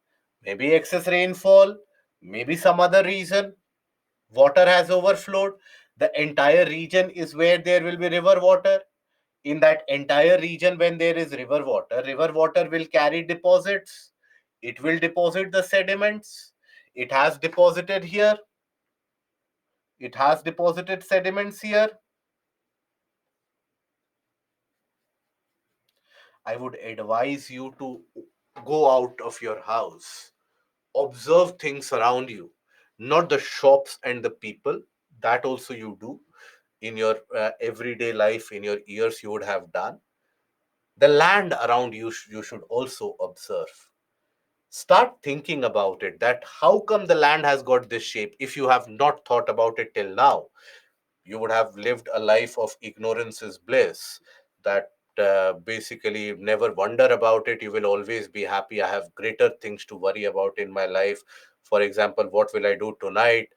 maybe excess rainfall, maybe some other reason. Water has overflowed. The entire region is where there will be river water. In that entire region, when there is river water will carry deposits. It will deposit the sediments. It has deposited here. It has deposited sediments here. I would advise you to go out of your house, observe things around you, not the shops and the people. That also you do in your everyday life, in your years, you would have done. The land around you, you should also observe. Start thinking about it, that how come the land has got this shape. If you have not thought about it till now, you would have lived a life of ignorance is bliss, that basically never wonder about it. You will always be happy. I have greater things to worry about in my life. For example, what will I do tonight?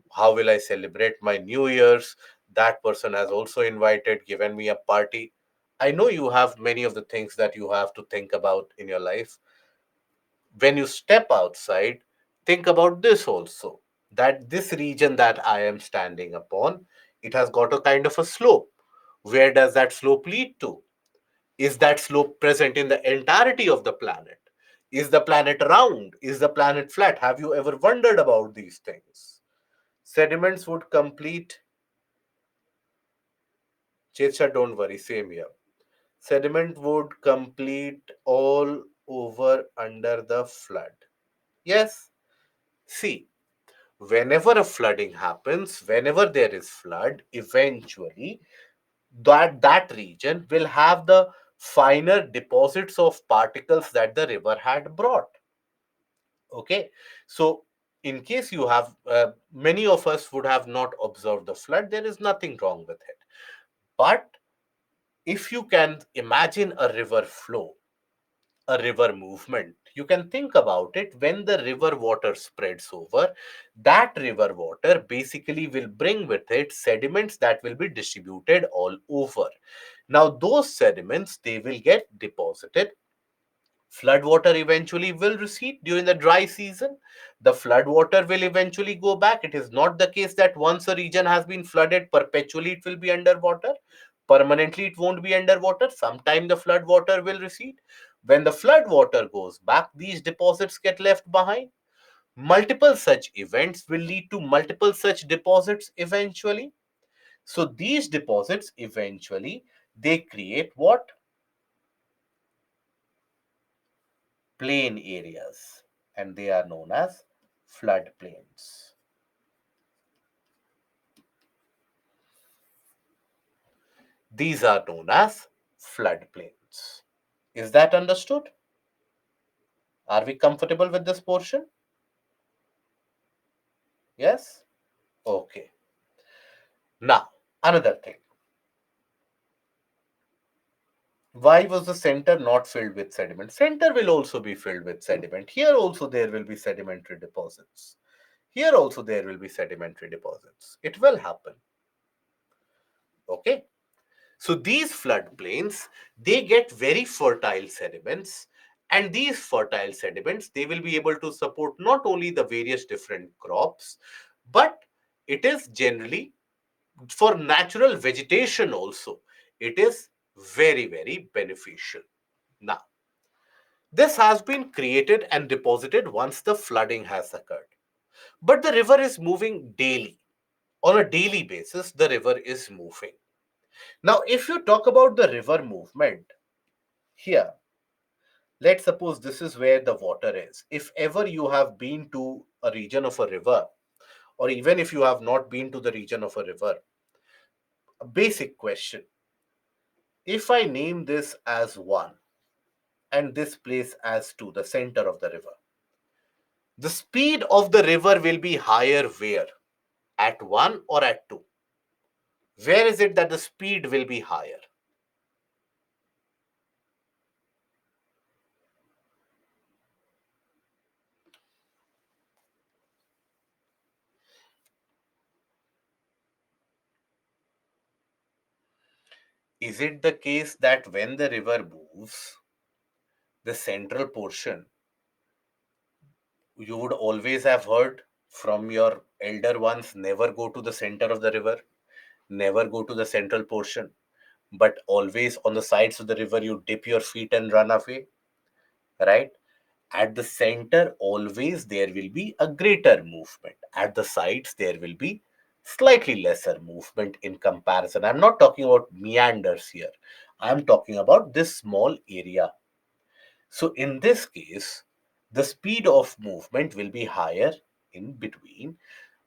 How will I celebrate my New Year's? That person has also invited, given me a party. I know you have many of the things that you have to think about in your life. When you step outside, think about this also, that this region that I am standing upon, it has got a kind of a slope. Where does that slope lead to? Is that slope present in the entirety of the planet? Is the planet round? Is the planet flat? Have you ever wondered about these things? Sediments would complete. Checha, don't worry, same here. Sediment would complete all over under the flood. Yes, see, whenever a flooding happens, whenever there is flood, eventually that region will have the finer deposits of particles that the river had brought. Okay, so in case you have, many of us would have not observed the flood, there is nothing wrong with it. But if you can imagine a river flow, a river movement, you can think about it. When the river water spreads over, that river water basically will bring with it sediments that will be distributed all over. Now those sediments, they will get deposited. Flood water eventually will recede during the dry season. The flood water will eventually go back. It is not the case that once a region has been flooded, perpetually it will be underwater. Permanently, it won't be underwater. Sometime the flood water will recede. When the flood water goes back, these deposits get left behind. Multiple such events will lead to multiple such deposits eventually. So these deposits eventually, they create what? Plain areas, and they are known as floodplains. These are known as floodplains. Is that understood? Are we comfortable with this portion? Yes? Okay. Now, another thing. Why was the center not filled with sediment? Center will also be filled with sediment. Here also there will be sedimentary deposits. Here also there will be sedimentary deposits. It will happen. Okay. So these floodplains, they get very fertile sediments, and these fertile sediments, they will be able to support not only the various different crops, but it is generally for natural vegetation also. It is very, very beneficial. Now, this has been created and deposited once the flooding has occurred. But the river is moving daily. On a daily basis, the river is moving. Now, if you talk about the river movement, here, let's suppose this is where the water is. If ever you have been to a region of a river, or even if you have not been to the region of a river, a basic question: if I name this as 1 and this place as 2, the center of the river, the speed of the river will be higher where? At 1 or at 2? Where is it that the speed will be higher? Is it the case that when the river moves, the central portion, you would always have heard from your elder ones, never go to the center of the river, never go to the central portion, but always on the sides of the river you dip your feet and run away, right? At the center, always there will be a greater movement. At the sides, there will be slightly lesser movement in comparison. I'm not talking about meanders here. I'm talking about this small area. So in this case, the speed of movement will be higher in between.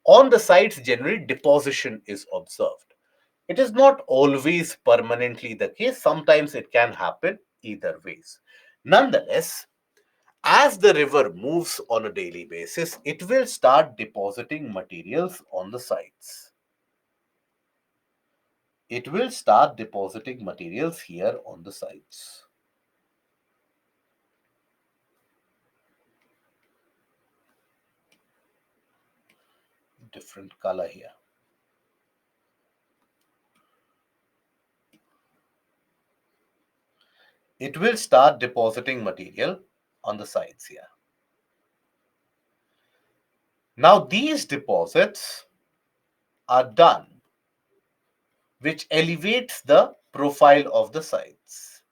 On the sides, generally deposition is observed. It is not always permanently the case. Sometimes it can happen either ways. Nonetheless, as the river moves on a daily basis, it will start depositing materials on the sides. It will start depositing materials here on the sides. different color here. It will start depositing material on the sides here. Now these deposits are done, which elevates the profile of the sides.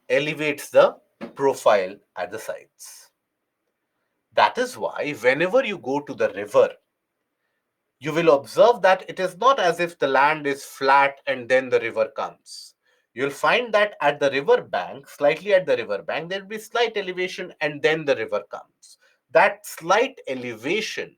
Elevates the profile at the sides. That is why whenever you go to the river, you will observe that it is not as if the land is flat and then the river comes. You'll find that at the river bank, slightly at the river bank, there will be slight elevation and then the river comes. That slight elevation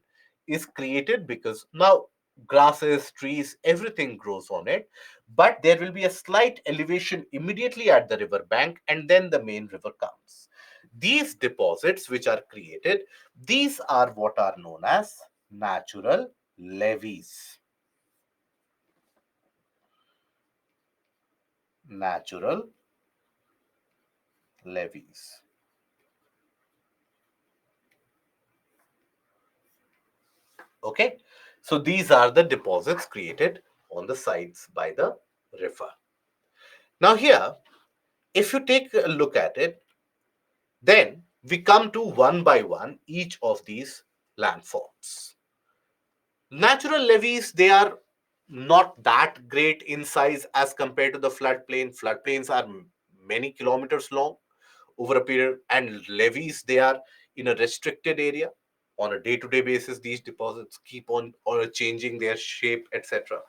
is created because now grasses, trees, everything grows on it, but there will be a slight elevation immediately at the river bank and then the main river comes. These deposits which are created, these are what are known as natural levees. Natural levees. Okay, so these are the deposits created on the sides by the river. Now here, if you take a look at it, then we come to one by one each of these landforms. Natural levees, they are not that great in size as compared to the floodplain. Floodplains are many kilometers long over a period, and levees, they are in a restricted area. On a day-to-day basis, these deposits keep on or changing their shape, etc.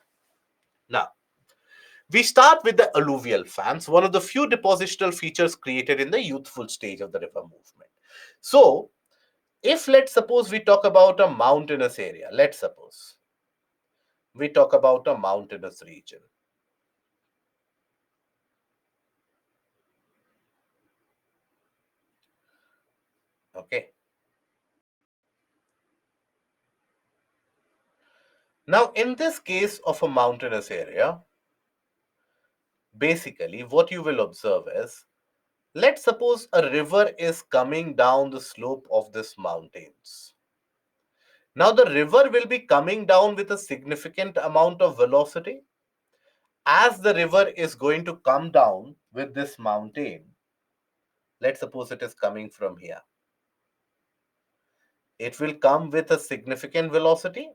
Now, we start with the alluvial fans, one of the few depositional features created in the youthful stage of the river movement. So, if let's suppose we talk about a mountainous area, let's suppose we talk about a mountainous region. Okay. Now, in this case of a mountainous area, basically what you will observe is, let's suppose a river is coming down the slope of this mountains. Now the river will be coming down with a significant amount of velocity. As the river is going to come down with this mountain, let's suppose it is coming from here. It will come with a significant velocity.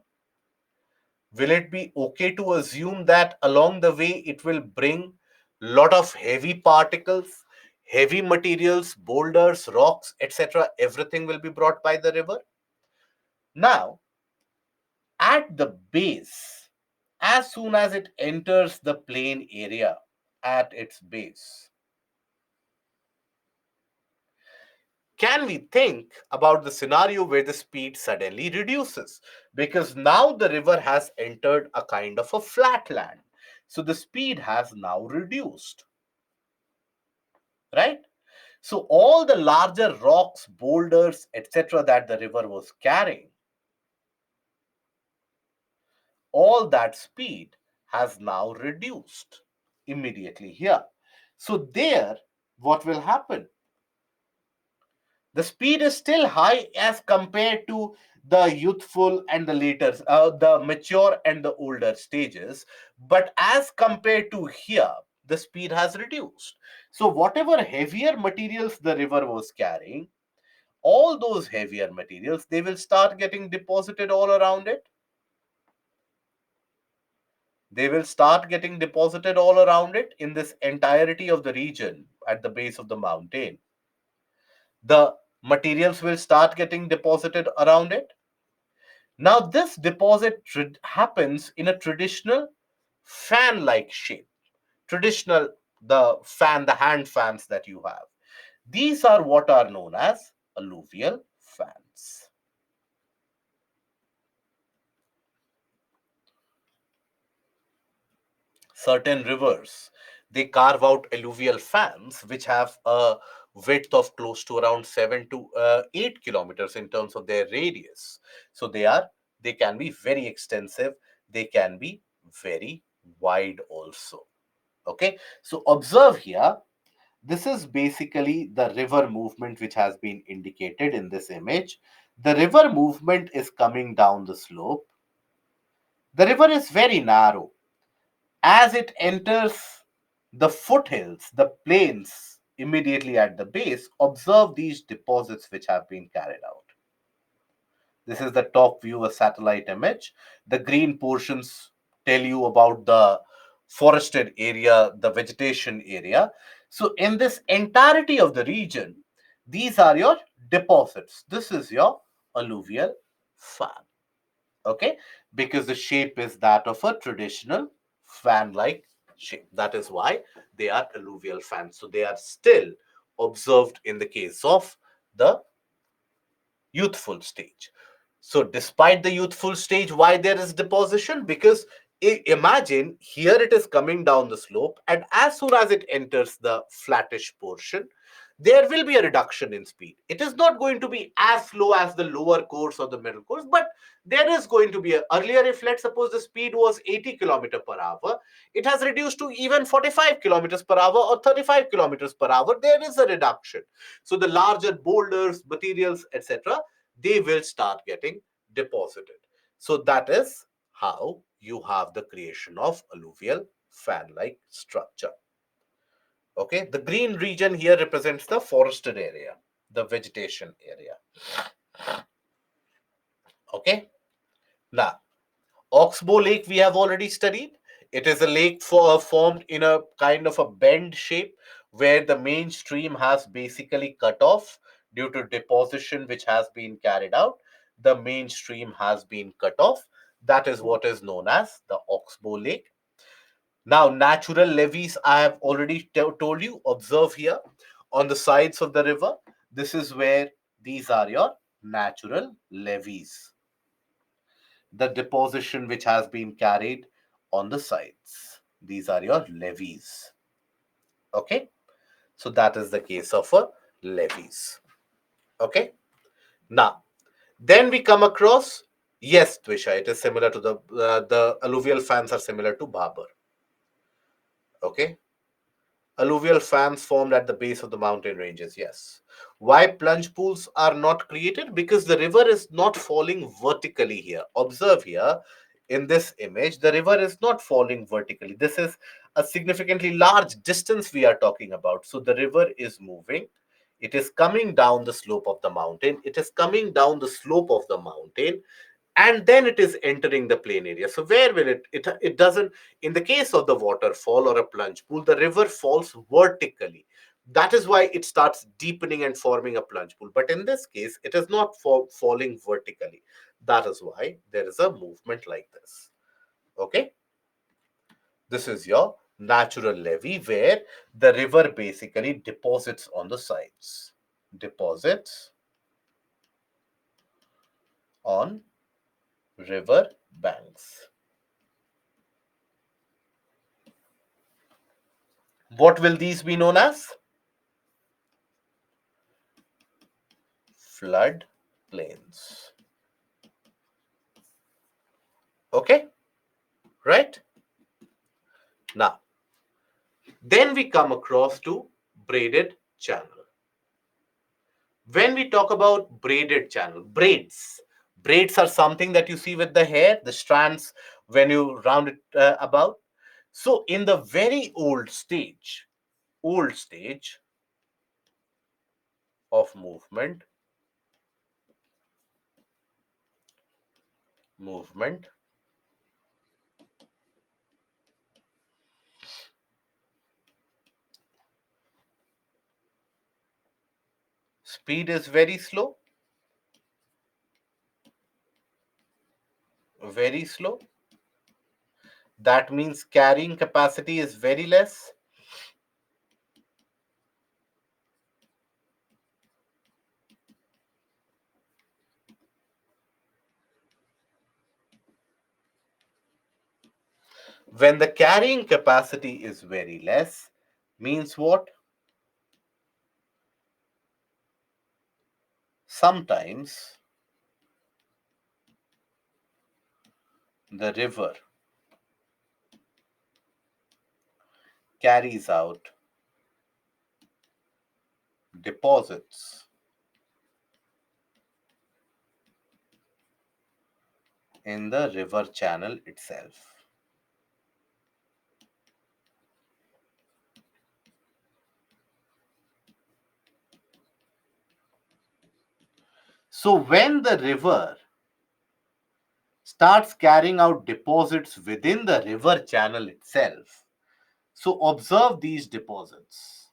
Will it be okay to assume that along the way it will bring lot of heavy particles, heavy materials, boulders, rocks, etc.? Everything will be brought by the river. Now, at the base, as soon as it enters the plain area at its base, can we think about the scenario where the speed suddenly reduces? Because now the river has entered a kind of a flat land. So the speed has now reduced, right? So all the larger rocks, boulders, etc. that the river was carrying, all that speed has now reduced immediately here. So there, what will happen? The speed is still high as compared to the youthful and the later, the mature and the older stages. But as compared to here, the speed has reduced. So whatever heavier materials the river was carrying, all those heavier materials, they will start getting deposited all around it. They will start getting deposited all around it in this entirety of the region at the base of the mountain. The materials will start getting deposited around it. Now, this deposit happens in a traditional fan like shape. Traditional, the hand fans that you have. These are what are known as alluvial fans. Certain rivers, they carve out alluvial fans which have a width of close to around 7 to 8 kilometers in terms of their radius. So they can be very extensive, they can be very wide also. Okay, so observe here This is basically the river movement which has been indicated in this image. The river movement is coming down the slope. The river is very narrow. As it enters the foothills, the plains immediately at the base, observe these deposits which have been carried out. This is the top view, a satellite image. The green portions tell you about the forested area, the vegetation area. So, in this entirety of the region, these are your deposits. This is your alluvial fan. Okay, because the shape is that of a traditional fan like shape. That is why they are alluvial fans. So, they are still observed in the case of the youthful stage. So, despite the youthful stage, why there is deposition? Because imagine here it is coming down the slope, and as soon as it enters the flattish portion, there will be a reduction in speed. It is not going to be as slow as the lower course or the middle course, but there is going to be a earlier. If let's suppose the speed was 80 kilometer per hour, it has reduced to even 45 kilometers per hour or 35 kilometers per hour. There is a reduction. So the larger boulders, materials, etc., they will start getting deposited. So that is how you have the creation of alluvial fan-like structure. Okay, the green region here represents the forested area, the vegetation area. Okay, now Oxbow Lake we have already studied. It is a lake formed in a kind of a bend shape where the main stream has basically cut off due to deposition which has been carried out. The main stream has been cut off. That is what is known as the Oxbow Lake. Now, natural levees, I have already told you, observe here on the sides of the river. This is where these are your natural levees, the deposition which has been carried on the sides. These are your levees. Okay, so that is the case of a levees. Okay, now then we come across, yes, Twisha, it is similar to the alluvial fans are similar to Bhabar. Okay, alluvial fans formed at the base of the mountain ranges, yes. Why plunge pools are not created? Because the river is not falling vertically here. Observe here in this image, the river is not falling vertically. This is a significantly large distance we are talking about. So the river is moving. It is coming down the slope of the mountain. It is coming down the slope of the mountain, and then it is entering the plain area. So where will it doesn't, in the case of the waterfall or a plunge pool, the river falls vertically. That is why it starts deepening and forming a plunge pool. But in this case, it is not falling vertically. That is why there is a movement like this. Okay, this is your natural levee where the river basically deposits on the sides, deposits on river banks. What will these be known as? Flood plains. Okay, right? Now, then we come across to braided channel. When we talk about braided channel, braids are something that you see with the hair, the strands when you round it about. So, in the very old stage of movement, speed is very slow. That means carrying capacity is very less. When the carrying capacity is very less, means what? Sometimes the river carries out deposits in the river channel itself. So when the river starts carrying out deposits within the river channel itself, so observe these deposits.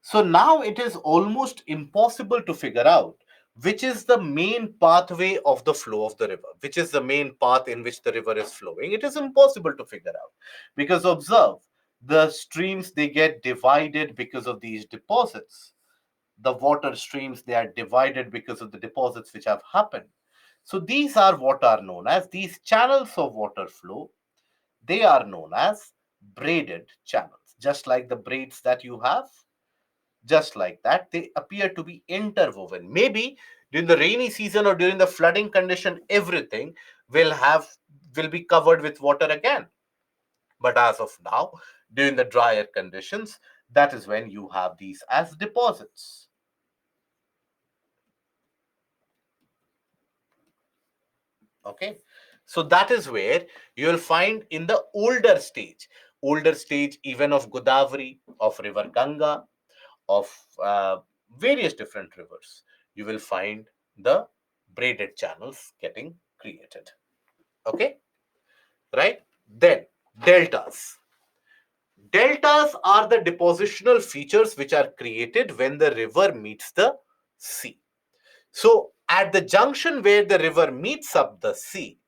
So now it is almost impossible to figure out which is the main pathway of the flow of the river, which is the main path in which the river is flowing. It is impossible to figure out because observe, the streams, they get divided because of these deposits. The water streams, they are divided because of the deposits which have happened. So these are what are known as these channels of water flow. They are known as braided channels, just like the braids that you have. Just like that, they appear to be interwoven. Maybe during the rainy season or during the flooding condition, everything will have will be covered with water again. But as of now, during the drier conditions, that is when you have these as deposits. Okay, so that is where you will find in the older stage even of Godavari, of river Ganga, of various different rivers, you will find the braided channels getting created. Okay, right? Then deltas. Deltas are the depositional features which are created when the river meets the sea. So at the junction where the river meets up the sea,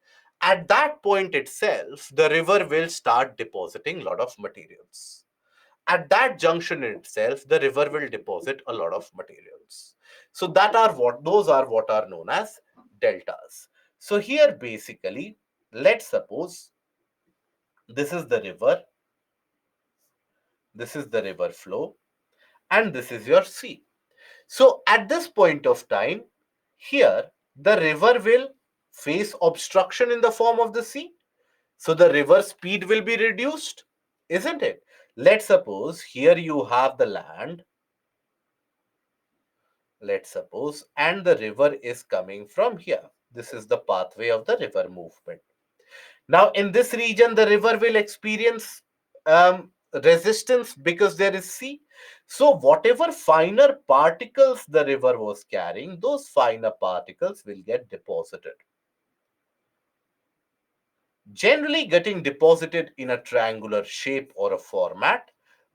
at that point itself, the river will start depositing a lot of materials. At that junction itself, the river will deposit a lot of materials. So those are what are known as deltas. So here basically, let's suppose this is the river, this is the river flow, and this is your sea. So at this point of time, here the river will face obstruction in the form of the sea. So the river speed will be reduced, isn't it? Let's suppose here you have the land, let's suppose, and the river is coming from here. This is the pathway of the river movement. Now, in this region, the river will experience resistance because there is sea. So, whatever finer particles the river was carrying, those finer particles will get deposited. Generally, getting deposited in a triangular shape or a format.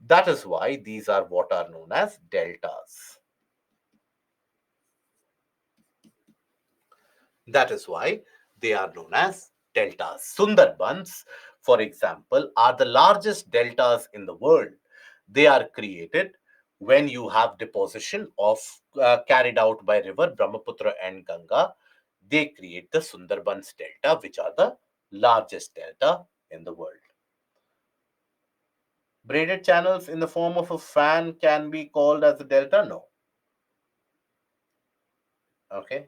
That is why these are what are known as deltas. That is why they are known as deltas. Sundarbans, for example, are the largest deltas in the world. They are created when you have deposition of carried out by river Brahmaputra and Ganga. They create the Sundarbans delta, which are the largest delta in the world. Braided channels in the form of a fan can be called as a delta? No. Okay.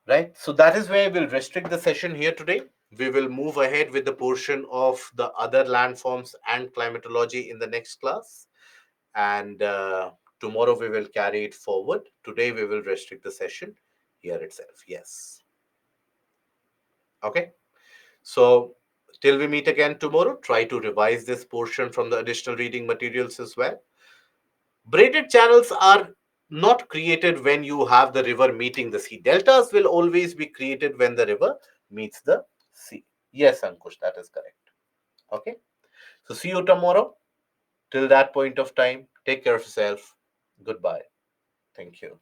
Right? So that is where we'll restrict the session here today. We will move ahead with the portion of the other landforms and climatology in the next class. And tomorrow we will carry it forward. Today we will restrict the session here itself. Yes. Okay. So till we meet again tomorrow, try to revise this portion from the additional reading materials as well. Braided channels are not created when you have the river meeting the sea. Deltas will always be created when the river meets the sea. Yes, Ankush, that is correct. Okay. So see you tomorrow. Till that point of time, take care of yourself. Goodbye. Thank you.